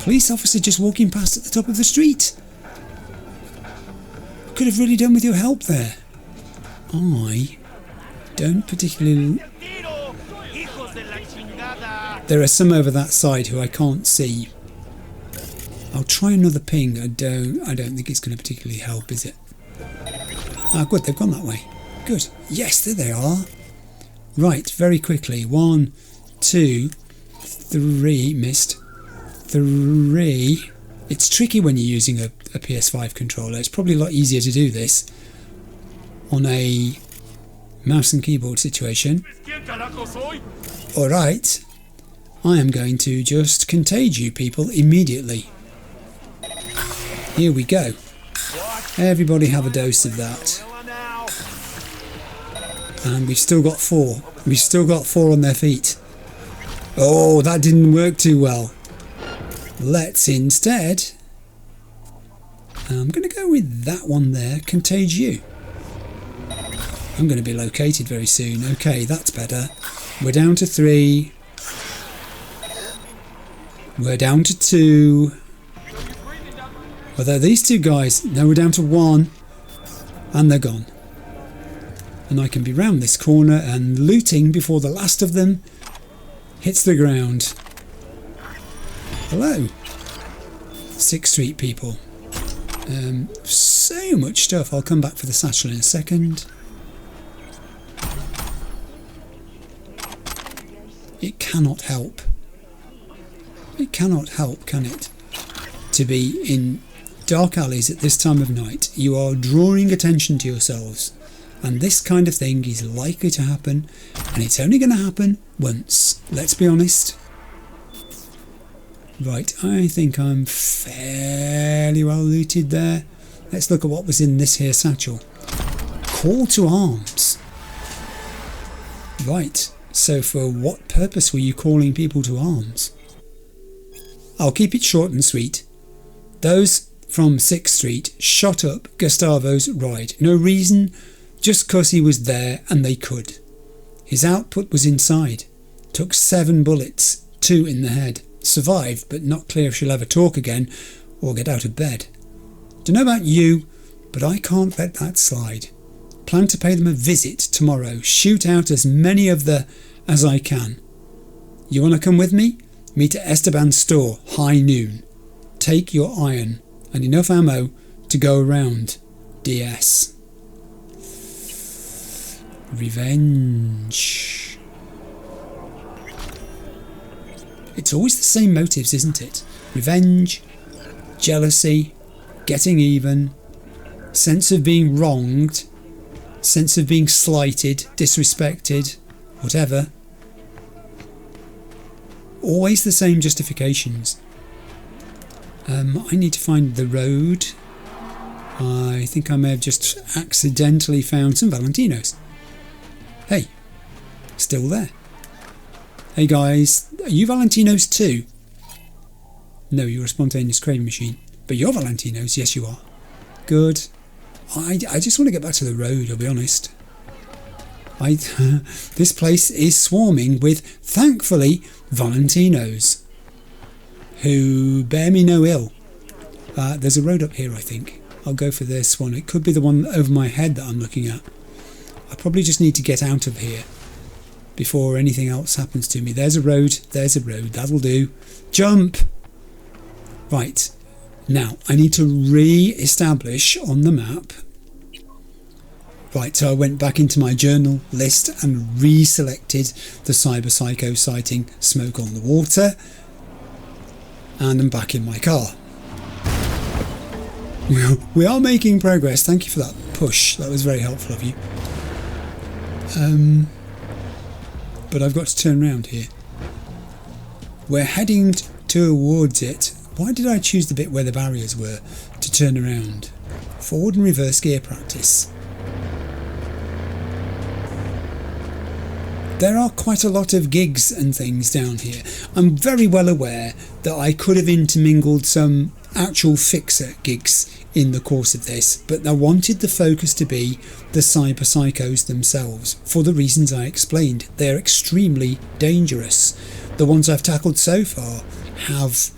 Police officer just walking past at the top of the street. Could have really done with your help there. I don't particularly... There are some over that side who I can't see. I'll try another ping. I don't think it's going to particularly help, is it? Ah, good, they've gone that way. Good. Yes, there they are. Right, very quickly. 1, 2, 3. Missed. 3. It's tricky when you're using a PS5 controller. It's probably a lot easier to do this on a mouse and keyboard situation. Alright. I am going to just contage you people immediately. Here we go. Everybody have a dose of that. And we've still got 4. We've still got 4 on their feet. Oh, that didn't work too well. Let's instead... I'm going to go with that one there. Contage you. I'm going to be located very soon. Okay, that's better. We're down to 3. We're down to 2. Although these 2 guys... Now we're down to 1. And they're gone. And I can be round this corner and looting before the last of them hits the ground. Hello. 6th Street people. So much stuff. I'll come back for the satchel in a second. It cannot help. It cannot help, can it? To be in dark alleys at this time of night. You are drawing attention to yourselves. And this kind of thing is likely to happen. And it's only going to happen once. Let's be honest. Right, I think I'm fairly well looted there. Let's look at what was in this here satchel. Call to arms. Right, so for what purpose were you calling people to arms? I'll keep it short and sweet. Those from 6th Street shot up Gustavo's ride. No reason, just 'cause he was there and they could. His output was inside. Took 7 bullets, 2 in the head. Survived, but not clear if she'll ever talk again or get out of bed. Don't know about you, but I can't let that slide. Plan to pay them a visit tomorrow. Shoot out as many of the as I can. You want to come with me? Meet at Esteban's store, high noon. Take your iron and enough ammo to go around. DS. Revenge. It's always the same motives, isn't it? Revenge, jealousy, getting even, sense of being wronged, sense of being slighted, disrespected, whatever. Always the same justifications. I need to find the road. I think I may have just accidentally found some Valentinos. Hey, still there. Hey guys, are you Valentinos too? No, you're a spontaneous craving machine. But you're Valentinos, yes you are. Good. I just want to get back to the road, I'll be honest. This place is swarming with, thankfully, Valentinos, who bear me no ill. There's a road up here, I think. I'll go for this one. It could be the one over my head that I'm looking at. I probably just need to get out of here before anything else happens to me. There's a road, that'll do. Jump! Right, now I need to re-establish on the map. Right, so I went back into my journal list and re-selected the cyberpsycho sighting, Smoke on the Water, and I'm back in my car. We are making progress. Thank you for that push. That was very helpful of you. But I've got to turn around here. We're heading towards it. Why did I choose the bit where the barriers were to turn around? Forward and reverse gear practice. There are quite a lot of gigs and things down here. I'm very well aware that I could have intermingled some actual fixer gigs in the course of this, but I wanted the focus to be the cyberpsychos themselves for the reasons I explained. They're extremely dangerous. The ones I've tackled so far have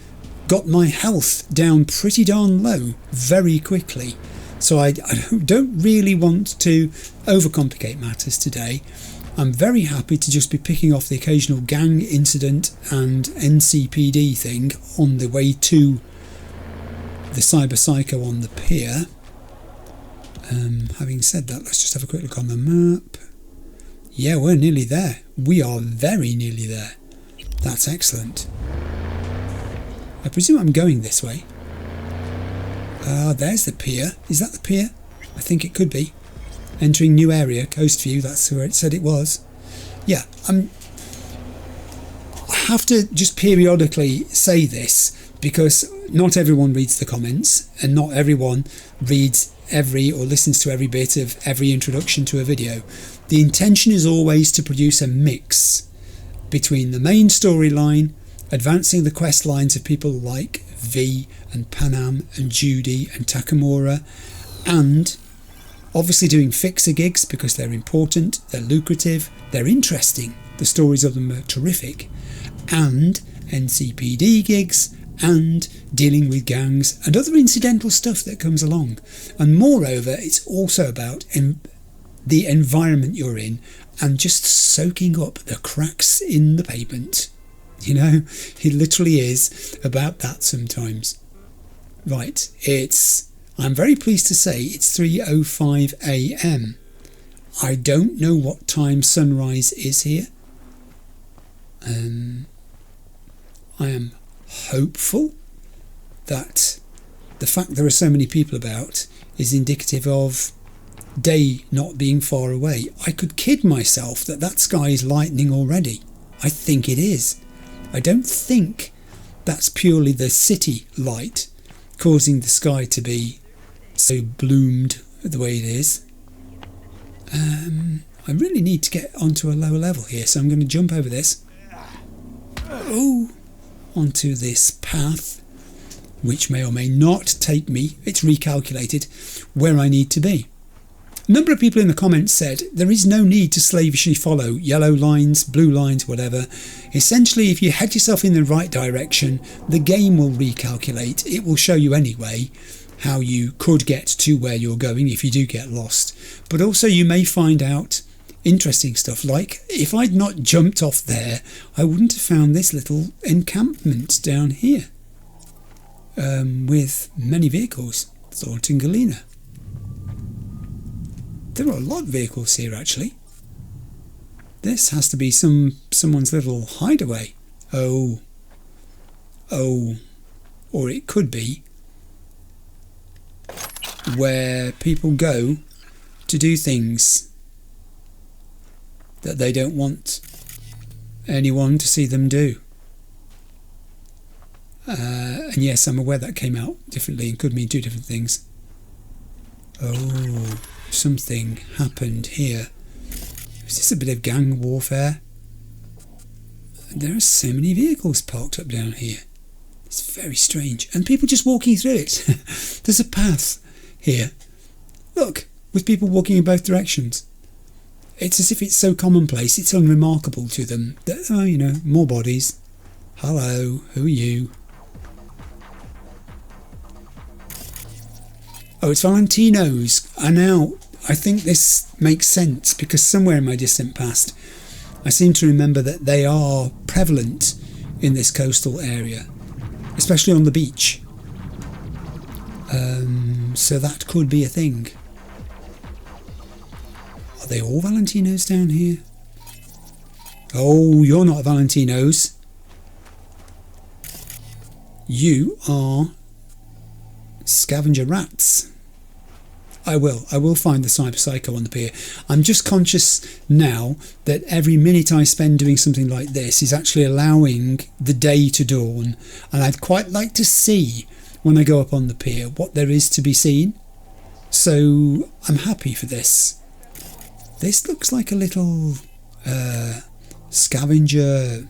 got my health down pretty darn low very quickly, so I don't really want to overcomplicate matters today. I'm very happy to just be picking off the occasional gang incident and NCPD thing on the way to the cyberpsycho on the pier. Having said that, let's just have a quick look on the map. Yeah, we're nearly there. We are very nearly there. That's excellent. I presume I'm going this way. There's the pier. Is that the pier? I think it could be. Entering new area, coast view, that's where it said it was. Yeah, I have to just periodically say this because not everyone reads the comments and not everyone reads every or listens to every bit of every introduction to a video. The intention is always to produce a mix between the main storyline, advancing the quest lines of people like V and Panam and Judy and Takamura, and obviously doing fixer gigs because they're important, they're lucrative, they're interesting, the stories of them are terrific, and NCPD gigs and dealing with gangs and other incidental stuff that comes along. And moreover, it's also about the environment you're in and just soaking up the cracks in the pavement. You know, it literally is about that sometimes. Right, I'm very pleased to say it's 3:05 AM. I don't know what time sunrise is here. I am hopeful that the fact there are so many people about is indicative of day not being far away. I could kid myself that sky is lightening already. I think it is. I don't think that's purely the city light causing the sky to be so bloomed the way it is. I really need to get onto a lower level here, so I'm going to jump over this. Onto this path, which may or may not take me, it's recalculated, where I need to be. A number of people in the comments said there is no need to slavishly follow yellow lines, blue lines, whatever. Essentially, if you head yourself in the right direction, the game will recalculate. It will show you anyway how you could get to where you're going if you do get lost. But also you may find out interesting stuff, like if I'd not jumped off there, I wouldn't have found this little encampment down here with many vehicles. Thornton Galena. There are a lot of vehicles here actually. This has to be someone's little hideaway. Oh, or it could be where people go to do things that they don't want anyone to see them do. And yes, I'm aware that came out differently and could mean two different things. Oh, something happened here. Is this a bit of gang warfare? There are so many vehicles parked up down here. It's very strange. And people just walking through it. There's a path here. Look, with people walking in both directions. It's as if it's so commonplace, it's unremarkable to them that, oh, you know, more bodies. Hello, who are you? Oh, it's Valentino's. And now I think this makes sense because somewhere in my distant past I seem to remember that they are prevalent in this coastal area, especially on the beach. So that could be a thing. Are they all Valentino's down here? Oh, you're not Valentino's. You are scavenger rats. I will find the cyber psycho on the pier. I'm just conscious now that every minute I spend doing something like this is actually allowing the day to dawn, and I'd quite like to see when I go up on the pier what there is to be seen. So I'm happy for this. This looks like a little scavenger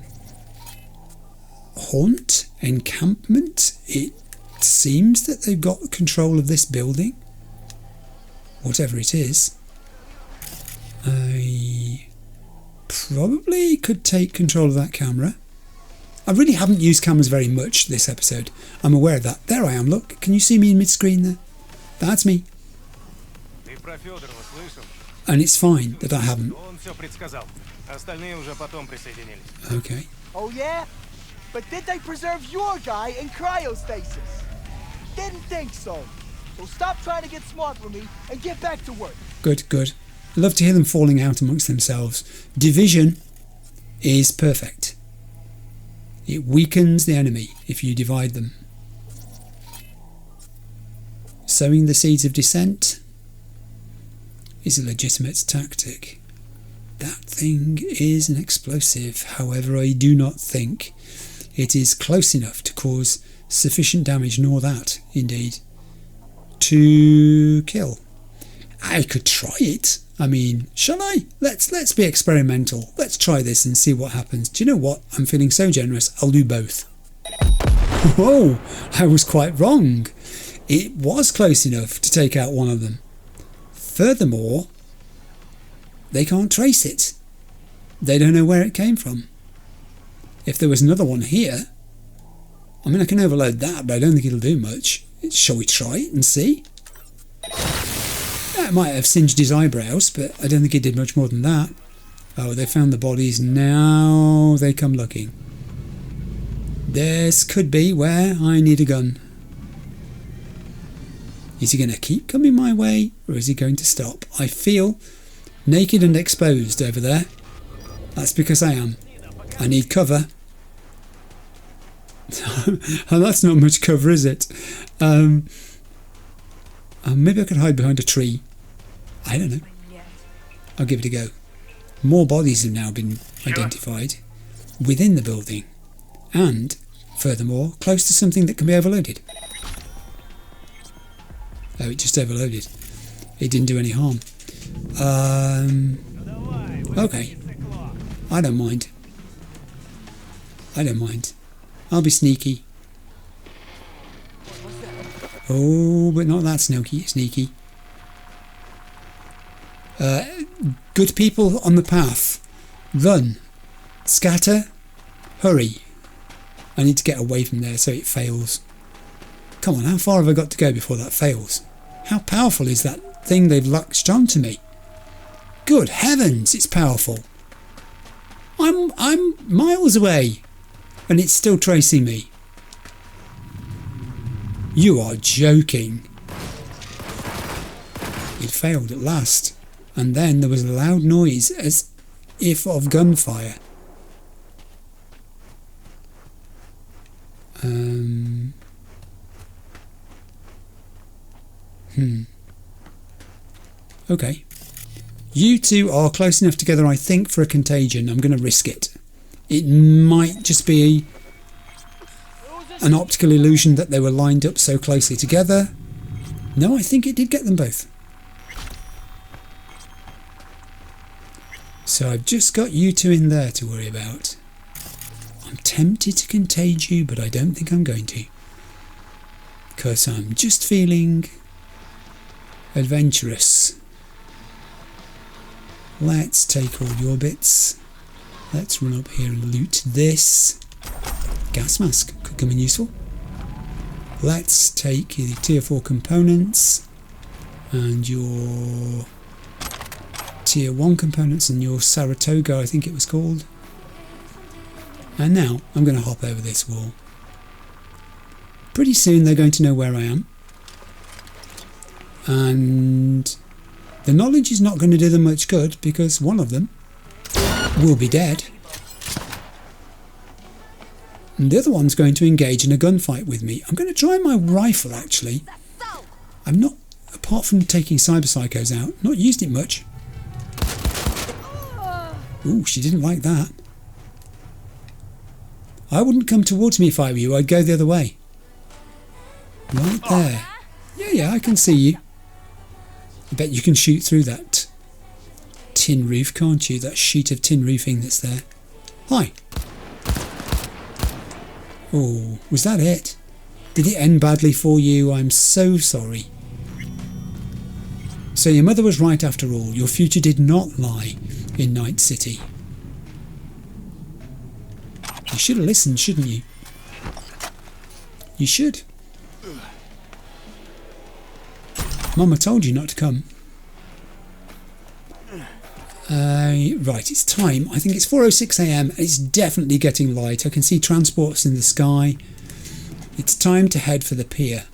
haunt, encampment. It seems that they've got control of this building. Whatever it is. I probably could take control of that camera. I really haven't used cameras very much this episode. I'm aware of that. There I am, look. Can you see me in mid-screen there? That's me. And it's fine that I haven't. Okay. Oh yeah? But did they preserve your guy in cryostasis? Didn't think so. So stop trying to get smart with me and get back to work. Good, good. I love to hear them falling out amongst themselves. Division is perfect. It weakens the enemy if you divide them. Sowing the seeds of dissent is a legitimate tactic. That thing is an explosive. However, I do not think it is close enough to cause sufficient damage, nor that, indeed, to kill. I could try it. I mean, shall I? Let's be experimental. Let's try this and see what happens. Do you know what? I'm feeling so generous. I'll do both. Oh, I was quite wrong. It was close enough to take out one of them. Furthermore, they can't trace it. They don't know where it came from. If there was another one here, I mean, I can overload that, but I don't think it'll do much. Shall we try it and see? It might have singed his eyebrows, but I don't think it did much more than that. Oh, they found the bodies. Now they come looking. This could be where I need a gun. Is he going to keep coming my way, or is he going to stop? I feel naked and exposed over there. That's because I am. I need cover. And that's not much cover, is it? Maybe I could hide behind a tree. I don't know. I'll give it a go. More bodies have now been identified within the building, and furthermore close to something that can be overloaded. Oh, it just overloaded. It didn't do any harm. Okay. I don't mind. I don't mind. I'll be sneaky. Oh, but not that sneaky. Good people on the path. Run. Scatter. Hurry. I need to get away from there so it fails. Come on, how far have I got to go before that fails? How powerful is that thing they've latched onto me? Good heavens, it's powerful. I'm miles away, and it's still tracing me. You are joking. It failed at last, and then there was a loud noise as if of gunfire. Okay. You two are close enough together, I think, for a contagion. I'm going to risk it. It might just be an optical illusion that they were lined up so closely together. No, I think it did get them both. So I've just got you two in there to worry about. I'm tempted to contage you, but I don't think I'm going to. Because I'm just feeling adventurous. Let's take all your bits. Let's run up here and loot this. Gas mask could come in useful. Let's take the tier 4 components and your tier 1 components and your Saratoga, I think it was called. And now I'm going to hop over this wall. Pretty soon they're going to know where I am. And the knowledge is not going to do them much good because one of them will be dead. And the other one's going to engage in a gunfight with me. I'm going to try my rifle actually. I've not, apart from taking cyberpsychos out, not used it much. Ooh, she didn't like that. I wouldn't come towards me if I were you. I'd go the other way. Right there. Yeah, I can see you. I bet you can shoot through that tin roof, can't you? That sheet of tin roofing that's there. Hi. Oh, was that it? Did it end badly for you? I'm so sorry. So your mother was right after all. Your future did not lie in Night City. You should have listened, shouldn't you? You should. Mama told you not to come. Right, it's time. I think it's 4:06 AM. It's definitely getting light. I can see transports in the sky. It's time to head for the pier.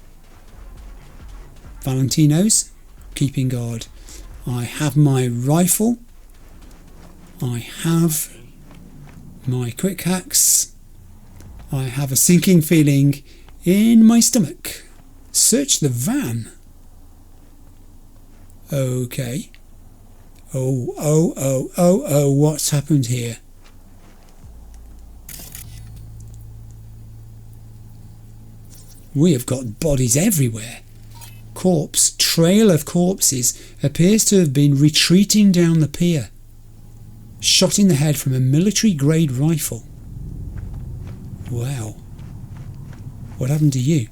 Valentino's, keeping guard. I have my rifle. I have my quick hacks. I have a sinking feeling in my stomach. Search the van. Okay. Oh, what's happened here? We have got bodies everywhere. Trail of corpses appears to have been retreating down the pier. Shot in the head from a military-grade rifle. Wow. What happened to you?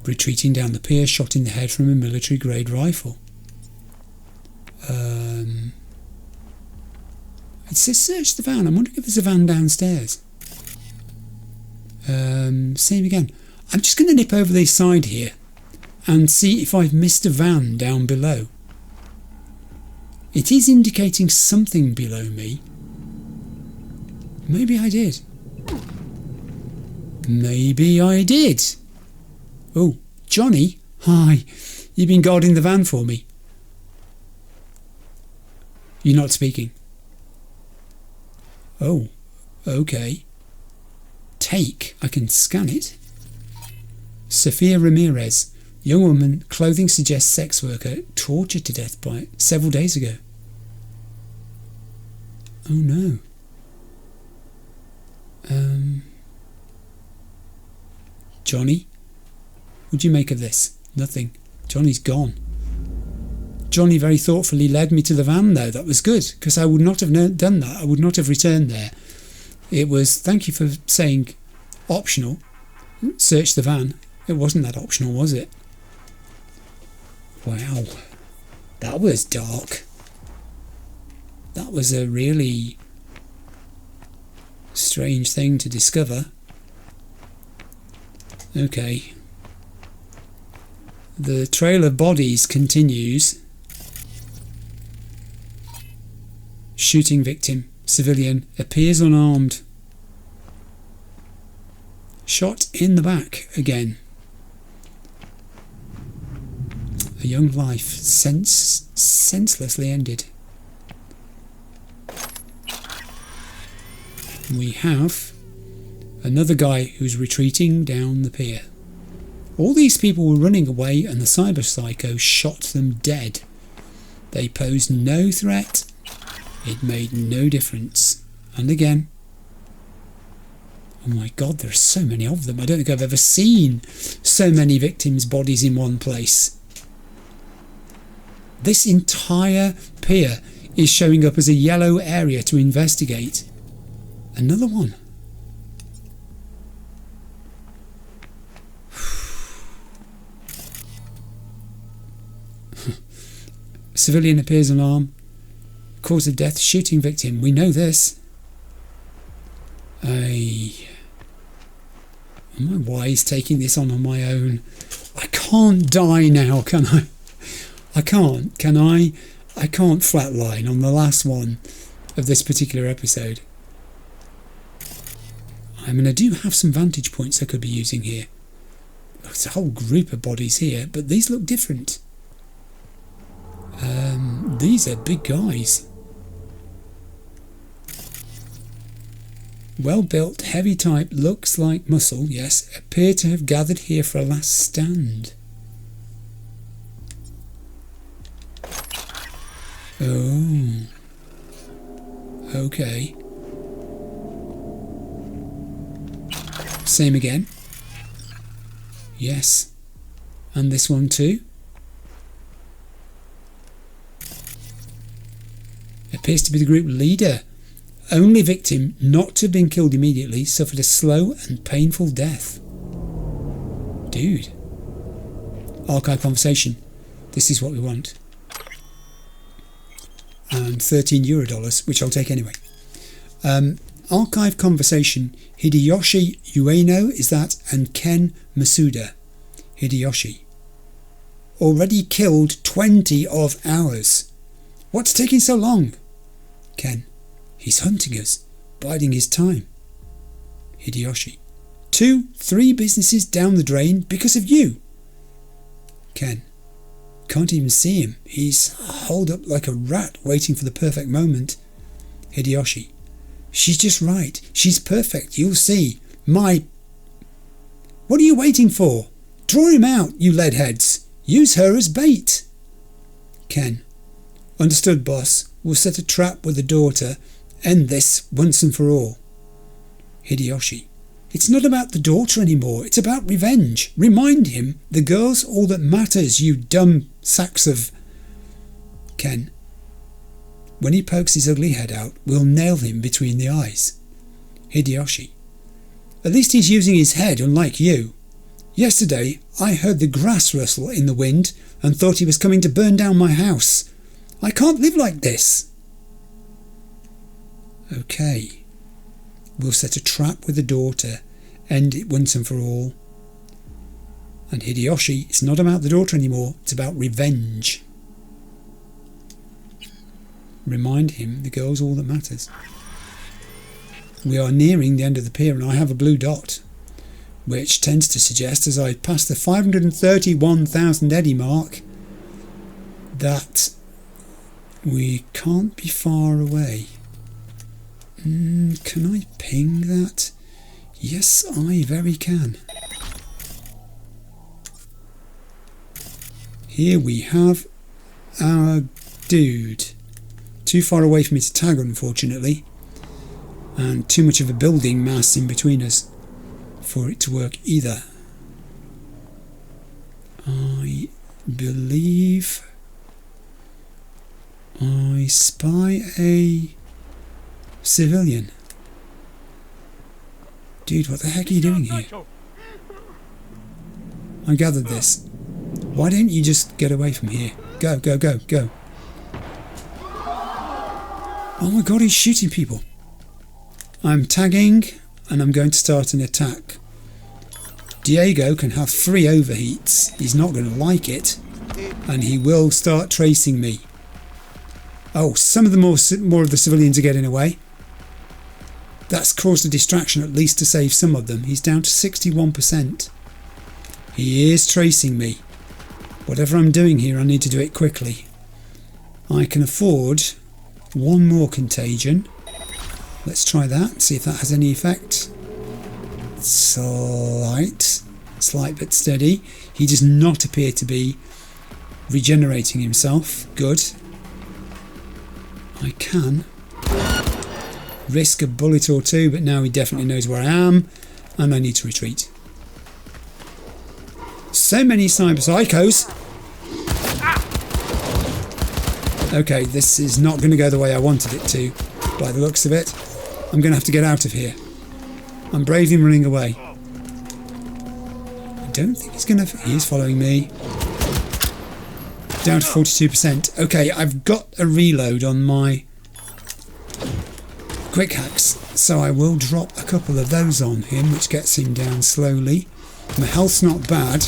Retreating down the pier, shot in the head from a military-grade rifle. It says search the van. I'm wondering if there's a van downstairs. Same again. I'm just going to nip over the side here and see if I've missed a van down below. It is indicating something below me. Maybe I did. Maybe I did. Oh, Johnny. Hi. You've been guarding the van for me. You're not speaking. Oh, okay. Take. I can scan it. Sophia Ramirez. Young woman, clothing suggests sex worker, tortured to death by several days ago. Oh no. Johnny? What'd you make of this? Nothing. Johnny's gone. Johnny very thoughtfully led me to the van though. That was good, because I would not have done that. I would not have returned there. It was, thank you for saying optional. Search the van. It wasn't that optional, was it? Wow. That was dark. That was a really strange thing to discover. Okay. The trail of bodies continues. Shooting victim, civilian, appears unarmed. Shot in the back again. A young life senselessly ended. We have another guy who's retreating down the pier. All these people were running away and the cyber psycho shot them dead. They posed no threat. It made no difference. And again. Oh my god, there are so many of them. I don't think I've ever seen so many victims' bodies in one place. This entire pier is showing up as a yellow area to investigate. Another one. Civilian appears alarm. Cause of death, shooting victim. We know this. Am I wise taking this on my own? I can't die now, can I? I can't, can I? I can't flatline on the last one of this particular episode. I mean, I do have some vantage points I could be using here. There's a whole group of bodies here, but these look different. These are big guys. Well built, heavy type, looks like muscle, yes, appear to have gathered here for a last stand. Oh. Okay. Same again. Yes. And this one too. Appears to be the group leader. Only victim not to have been killed immediately suffered a slow and painful death. Dude. Archive conversation. This is what we want. And $13, which I'll take anyway. Archive conversation. Hideyoshi Ueno is that, and Ken Masuda. Hideyoshi. Already killed 20 of ours. What's taking so long? Ken. He's hunting us, biding his time. Hideyoshi. 2, 3 businesses down the drain because of you. Ken. Can't even see him. He's holed up like a rat waiting for the perfect moment. Hideyoshi. She's just right. She's perfect. You'll see. What are you waiting for? Draw him out, you leadheads. Use her as bait. Ken. Understood, boss. We'll set a trap with the daughter. End this once and for all. Hideyoshi. It's not about the daughter anymore. It's about revenge. Remind him the girl's all that matters, you dumb sacks of... Ken. When he pokes his ugly head out, we'll nail him between the eyes. Hideyoshi. At least he's using his head, unlike you. Yesterday, I heard the grass rustle in the wind and thought he was coming to burn down my house. I can't live like this. Okay. We'll set a trap with the daughter. End it once and for all. And Hideyoshi, it's not about the daughter anymore. It's about revenge. Remind him the girl's all that matters. We are nearing the end of the pier and I have a blue dot, which tends to suggest, as I pass the 531,000 eddy mark, that we can't be far away. Can I ping that? Yes, I very can. Here we have our dude. Too far away for me to tag, unfortunately, and too much of a building mass in between us for it to work either. I believe I spy a civilian. Dude, what the heck are you doing here? I gathered this. Why don't you just get away from here? Go, go, go, go. Oh my god, he's shooting people. I'm tagging and I'm going to start an attack. Diego can have 3 overheats. He's not going to like it. And he will start tracing me. Oh, some of the more of the civilians are getting away. That's caused a distraction, at least to save some of them. He's down to 61%. He is tracing me. Whatever I'm doing here, I need to do it quickly. I can afford 1 more contagion. Let's try that, see if that has any effect. Slight but steady. He does not appear to be regenerating himself. Good. I can risk a bullet or two, but now he definitely knows where I am, and I need to retreat. So many cyberpsychos. Okay, this is not going to go the way I wanted it to, by the looks of it. I'm going to have to get out of here. I'm bravely running away. I don't think he's going to... He is following me. Down to 42%. Okay, I've got a reload on my quick hacks, so I will drop a couple of those on him, which gets him down slowly. My health's not bad.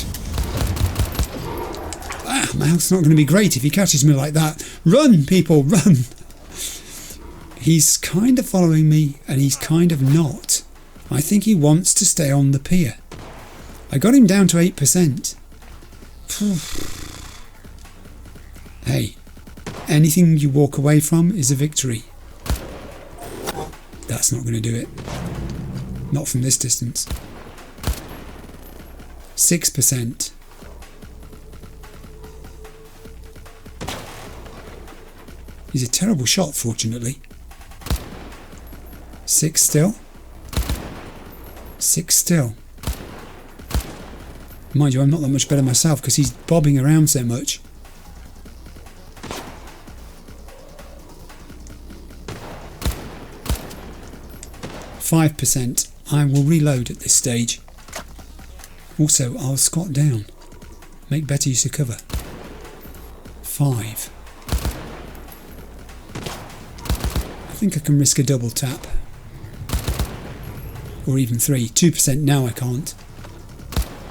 My health's not going to be great if he catches me like that. Run, people, run! He's kind of following me, and he's kind of not. I think he wants to stay on the pier. I got him down to 8%. Hey, anything you walk away from is a victory. That's not going to do it. Not from this distance. 6%. He's a terrible shot, fortunately. 6 still. 6 still. Mind you, I'm not that much better myself because he's bobbing around so much. %. I will reload at this stage. Also, I'll squat down. Make better use of cover. 5. I think I can risk a double tap. Or even 3. 2% now I can't.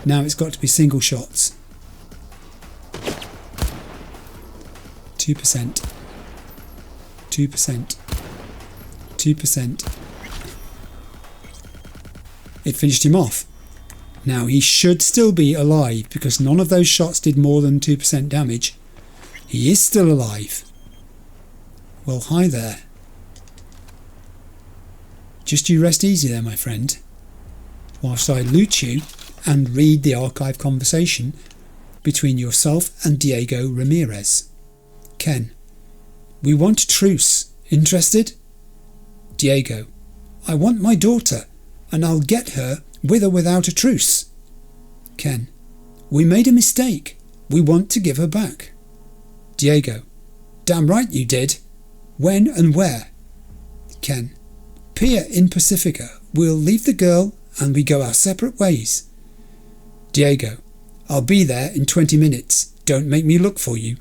Now it's got to be single shots. 2%. 2%. 2%. It finished him off. Now he should still be alive because none of those shots did more than 2% damage. He is still alive. Well, hi there. Just you rest easy there, my friend, whilst I loot you and read the archive conversation between yourself and Diego Ramirez. Ken, we want a truce. Interested? Diego, I want my daughter, and I'll get her with or without a truce. Ken, we made a mistake. We want to give her back. Diego, damn right you did. When and where? Ken, pier in Pacifica. We'll leave the girl and we go our separate ways. Diego, I'll be there in 20 minutes. Don't make me look for you.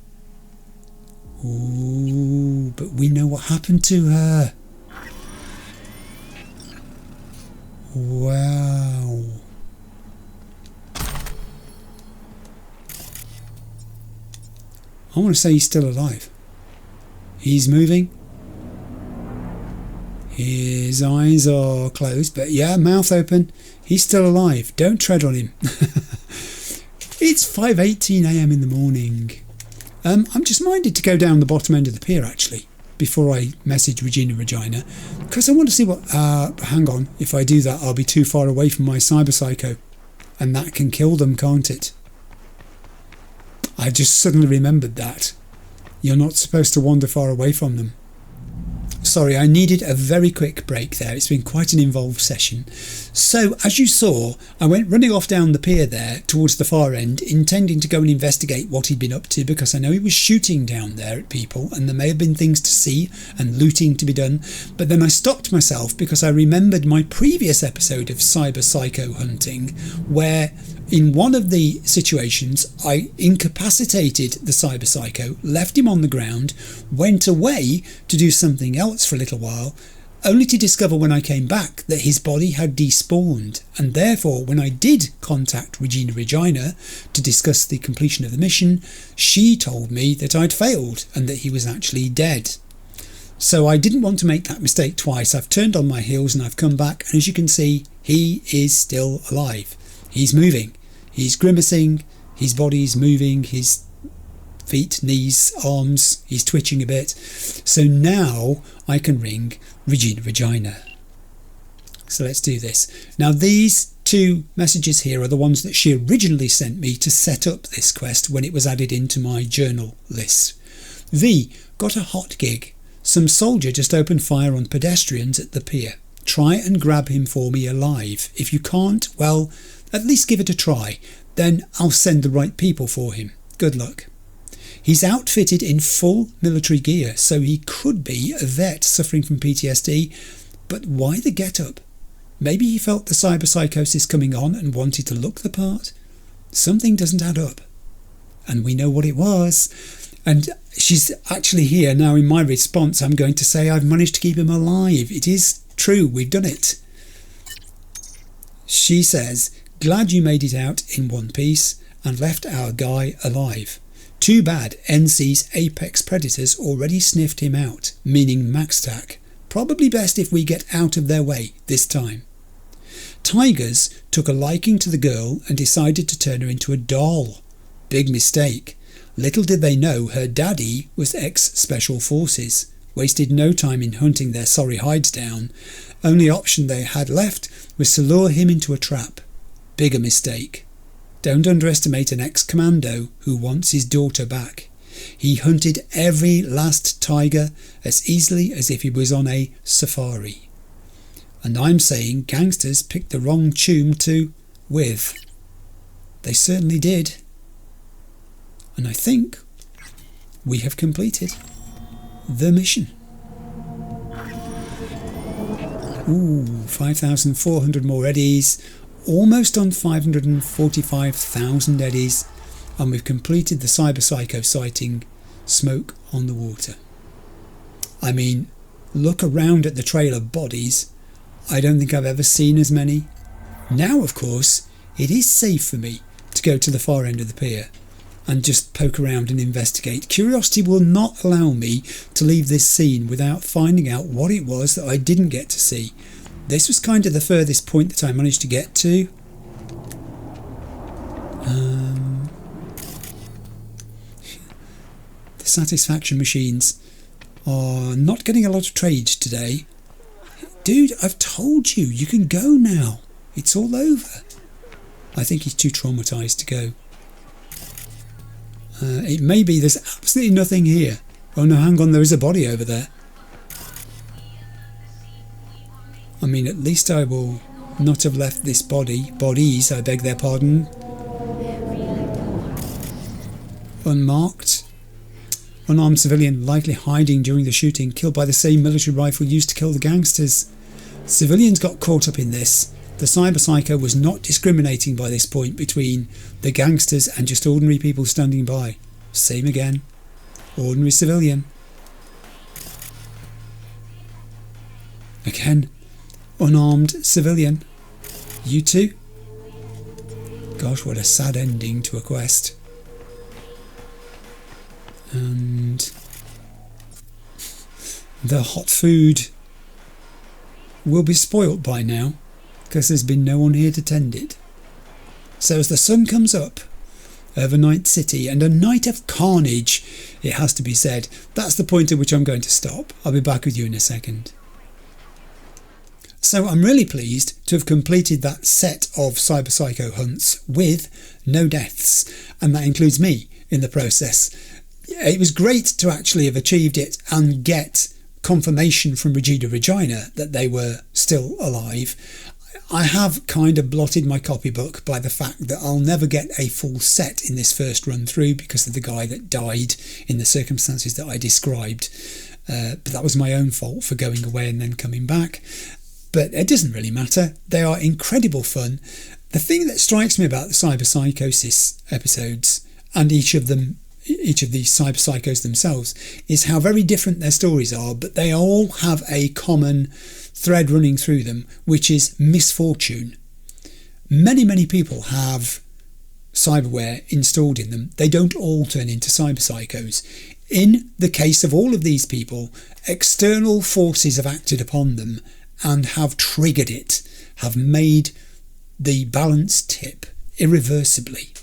Ooh, but we know what happened to her. Wow. I want to say he's still alive. He's moving. His eyes are closed, but yeah, mouth open. He's still alive. Don't tread on him. It's 5:18 a.m. in the morning. I'm just minded to go down the bottom end of the pier, actually, before I message Regina, because I want to see what... hang on. If I do that, I'll be too far away from my cyberpsycho, and that can kill them, can't it? I just suddenly remembered that. You're not supposed to wander far away from them. Sorry, I needed a very quick break there. It's been quite an involved session. So, as you saw, I went running off down the pier there towards the far end, intending to go and investigate what he'd been up to, because I know he was shooting down there at people and there may have been things to see and looting to be done. But then I stopped myself because I remembered my previous episode of Cyber Psycho Hunting, where in one of the situations I incapacitated the Cyber Psycho, left him on the ground, went away to do something else for a little while, only to discover when I came back that his body had despawned, and therefore when I did contact Regina to discuss the completion of the mission, she told me that I'd failed and that he was actually dead. So I didn't want to make that mistake twice. I've turned on my heels and I've come back, and as you can see, he is still alive. He's moving, he's grimacing, his body's moving, his feet, knees, arms, he's twitching a bit. So now I can ring Regina. So let's do this. Now these two messages here are the ones that she originally sent me to set up this quest when it was added into my journal list. V, got a hot gig. Some soldier just opened fire on pedestrians at the pier. Try and grab him for me alive. If you can't, well, at least give it a try. Then I'll send the right people for him. Good luck. He's outfitted in full military gear, so he could be a vet suffering from PTSD. But why the get-up? Maybe he felt the cyberpsychosis coming on and wanted to look the part? Something doesn't add up. And we know what it was. And she's actually here now. In my response, I'm going to say I've managed to keep him alive. It is true, we've done it. She says, glad you made it out in one piece and left our guy alive. Too bad NC's apex predators already sniffed him out, meaning Maxtac. Probably best if we get out of their way this time. Tigers took a liking to the girl and decided to turn her into a doll. Big mistake. Little did they know her daddy was ex-Special Forces. Wasted no time in hunting their sorry hides down. Only option they had left was to lure him into a trap. Bigger mistake. Don't underestimate an ex-commando who wants his daughter back. He hunted every last tiger as easily as if he was on a safari. And I'm saying gangsters picked the wrong tune to with. They certainly did. And I think we have completed the mission. Ooh, 5,400 more eddies. Almost on 545,000 eddies, and we've completed the cyberpsycho sighting, Smoke on the Water. I mean, look around at the trail of bodies. I don't think I've ever seen as many. Now, of course, it is safe for me to go to the far end of the pier and just poke around and investigate. Curiosity will not allow me to leave this scene without finding out what it was that I didn't get to see. This was kind of the furthest point that I managed to get to. The satisfaction machines are not getting a lot of trade today. Dude, I've told you, you can go now. It's all over. I think he's too traumatised to go. It may be there's absolutely nothing here. Oh no, hang on, there is a body over there. I mean, at least I will not have left this bodies, I beg their pardon, unmarked. Unarmed civilian likely hiding during the shooting, killed by the same military rifle used to kill the gangsters. Civilians got caught up in this. The cyberpsycho was not discriminating by this point between the gangsters and just ordinary people standing by. Same again. Ordinary civilian. Again. Unarmed civilian. You too? Gosh, what a sad ending to a quest. And the hot food will be spoilt by now because there's been no one here to tend it. So as the sun comes up over Night City, and a night of carnage, it has to be said, that's the point at which I'm going to stop. I'll be back with you in a second. So I'm really pleased to have completed that set of cyberpsycho hunts with no deaths, and that includes me in the process. It was great to actually have achieved it and get confirmation from Regina that they were still alive. I have kind of blotted my copybook by the fact that I'll never get a full set in this first run through because of the guy that died in the circumstances that I described. But that was my own fault for going away and then coming back. But it doesn't really matter. They are incredible fun. The thing that strikes me about the cyberpsychosis episodes, and each of these cyberpsychos themselves, is how very different their stories are, but they all have a common thread running through them, which is misfortune. Many people have cyberware installed in them. They don't all turn into cyberpsychos. In the case of all of these people, external forces have acted upon them and have triggered it, have made the balance tip irreversibly.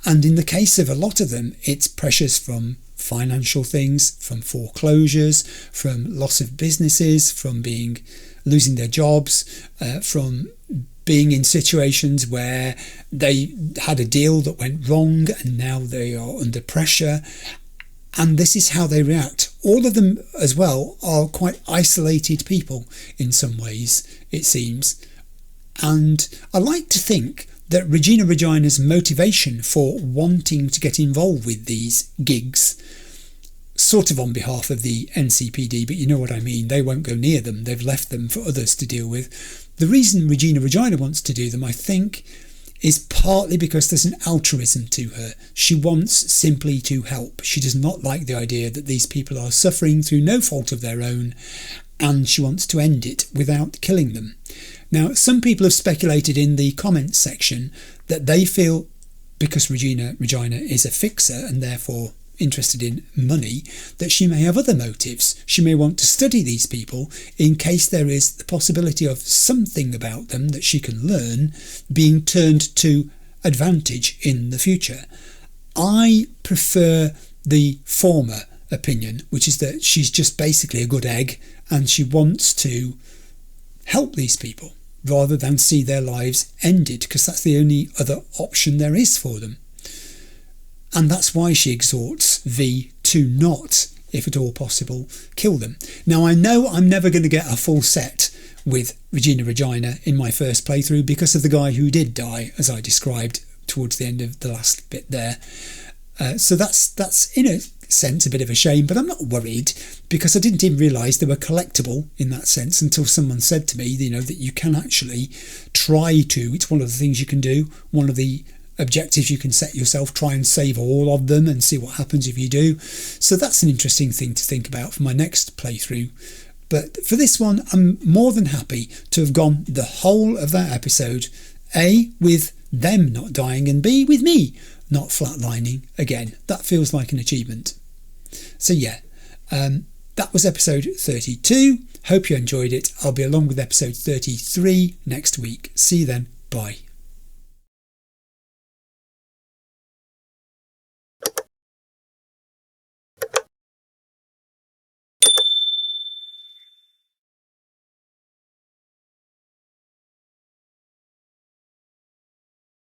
And in the case of a lot of them, it's pressures from financial things, from foreclosures, from loss of businesses, from losing their jobs, from being in situations where they had a deal that went wrong and now they are under pressure. And this is how they react. all of them as well are quite isolated people in some ways, it seems. And I like to think that Regina's motivation for wanting to get involved with these gigs, sort of on behalf of the NCPD, but you know what I mean, they won't go near them, they've left them for others to deal with. The reason Regina wants to do them, I think, is partly because there's an altruism to her. She wants simply to help. She does not like the idea that these people are suffering through no fault of their own, and she wants to end it without killing them. Now, some people have speculated in the comments section that they feel because Regina is a fixer and therefore interested in money, that she may have other motives. She may want to study these people in case there is the possibility of something about them that she can learn being turned to advantage in the future. I prefer the former opinion, which is that she's just basically a good egg and she wants to help these people rather than see their lives ended, because that's the only other option there is for them. And that's why she exhorts V to not, if at all possible, kill them. Now, I know I'm never going to get a full set with Regina in my first playthrough because of the guy who did die, as I described towards the end of the last bit there. So that's in a sense a bit of a shame, but I'm not worried because I didn't even realise they were collectible in that sense until someone said to me, that you can actually try to. It's one of the things you can do. One of the objectives you can set yourself, try and save all of them and see what happens if you do. So that's an interesting thing to think about for my next playthrough. But for this one, I'm more than happy to have gone the whole of that episode, A, with them not dying, and B, with me not flatlining again. That feels like an achievement. So yeah, that was episode 32. Hope you enjoyed it. I'll be along with episode 33 next week. See you then. Bye.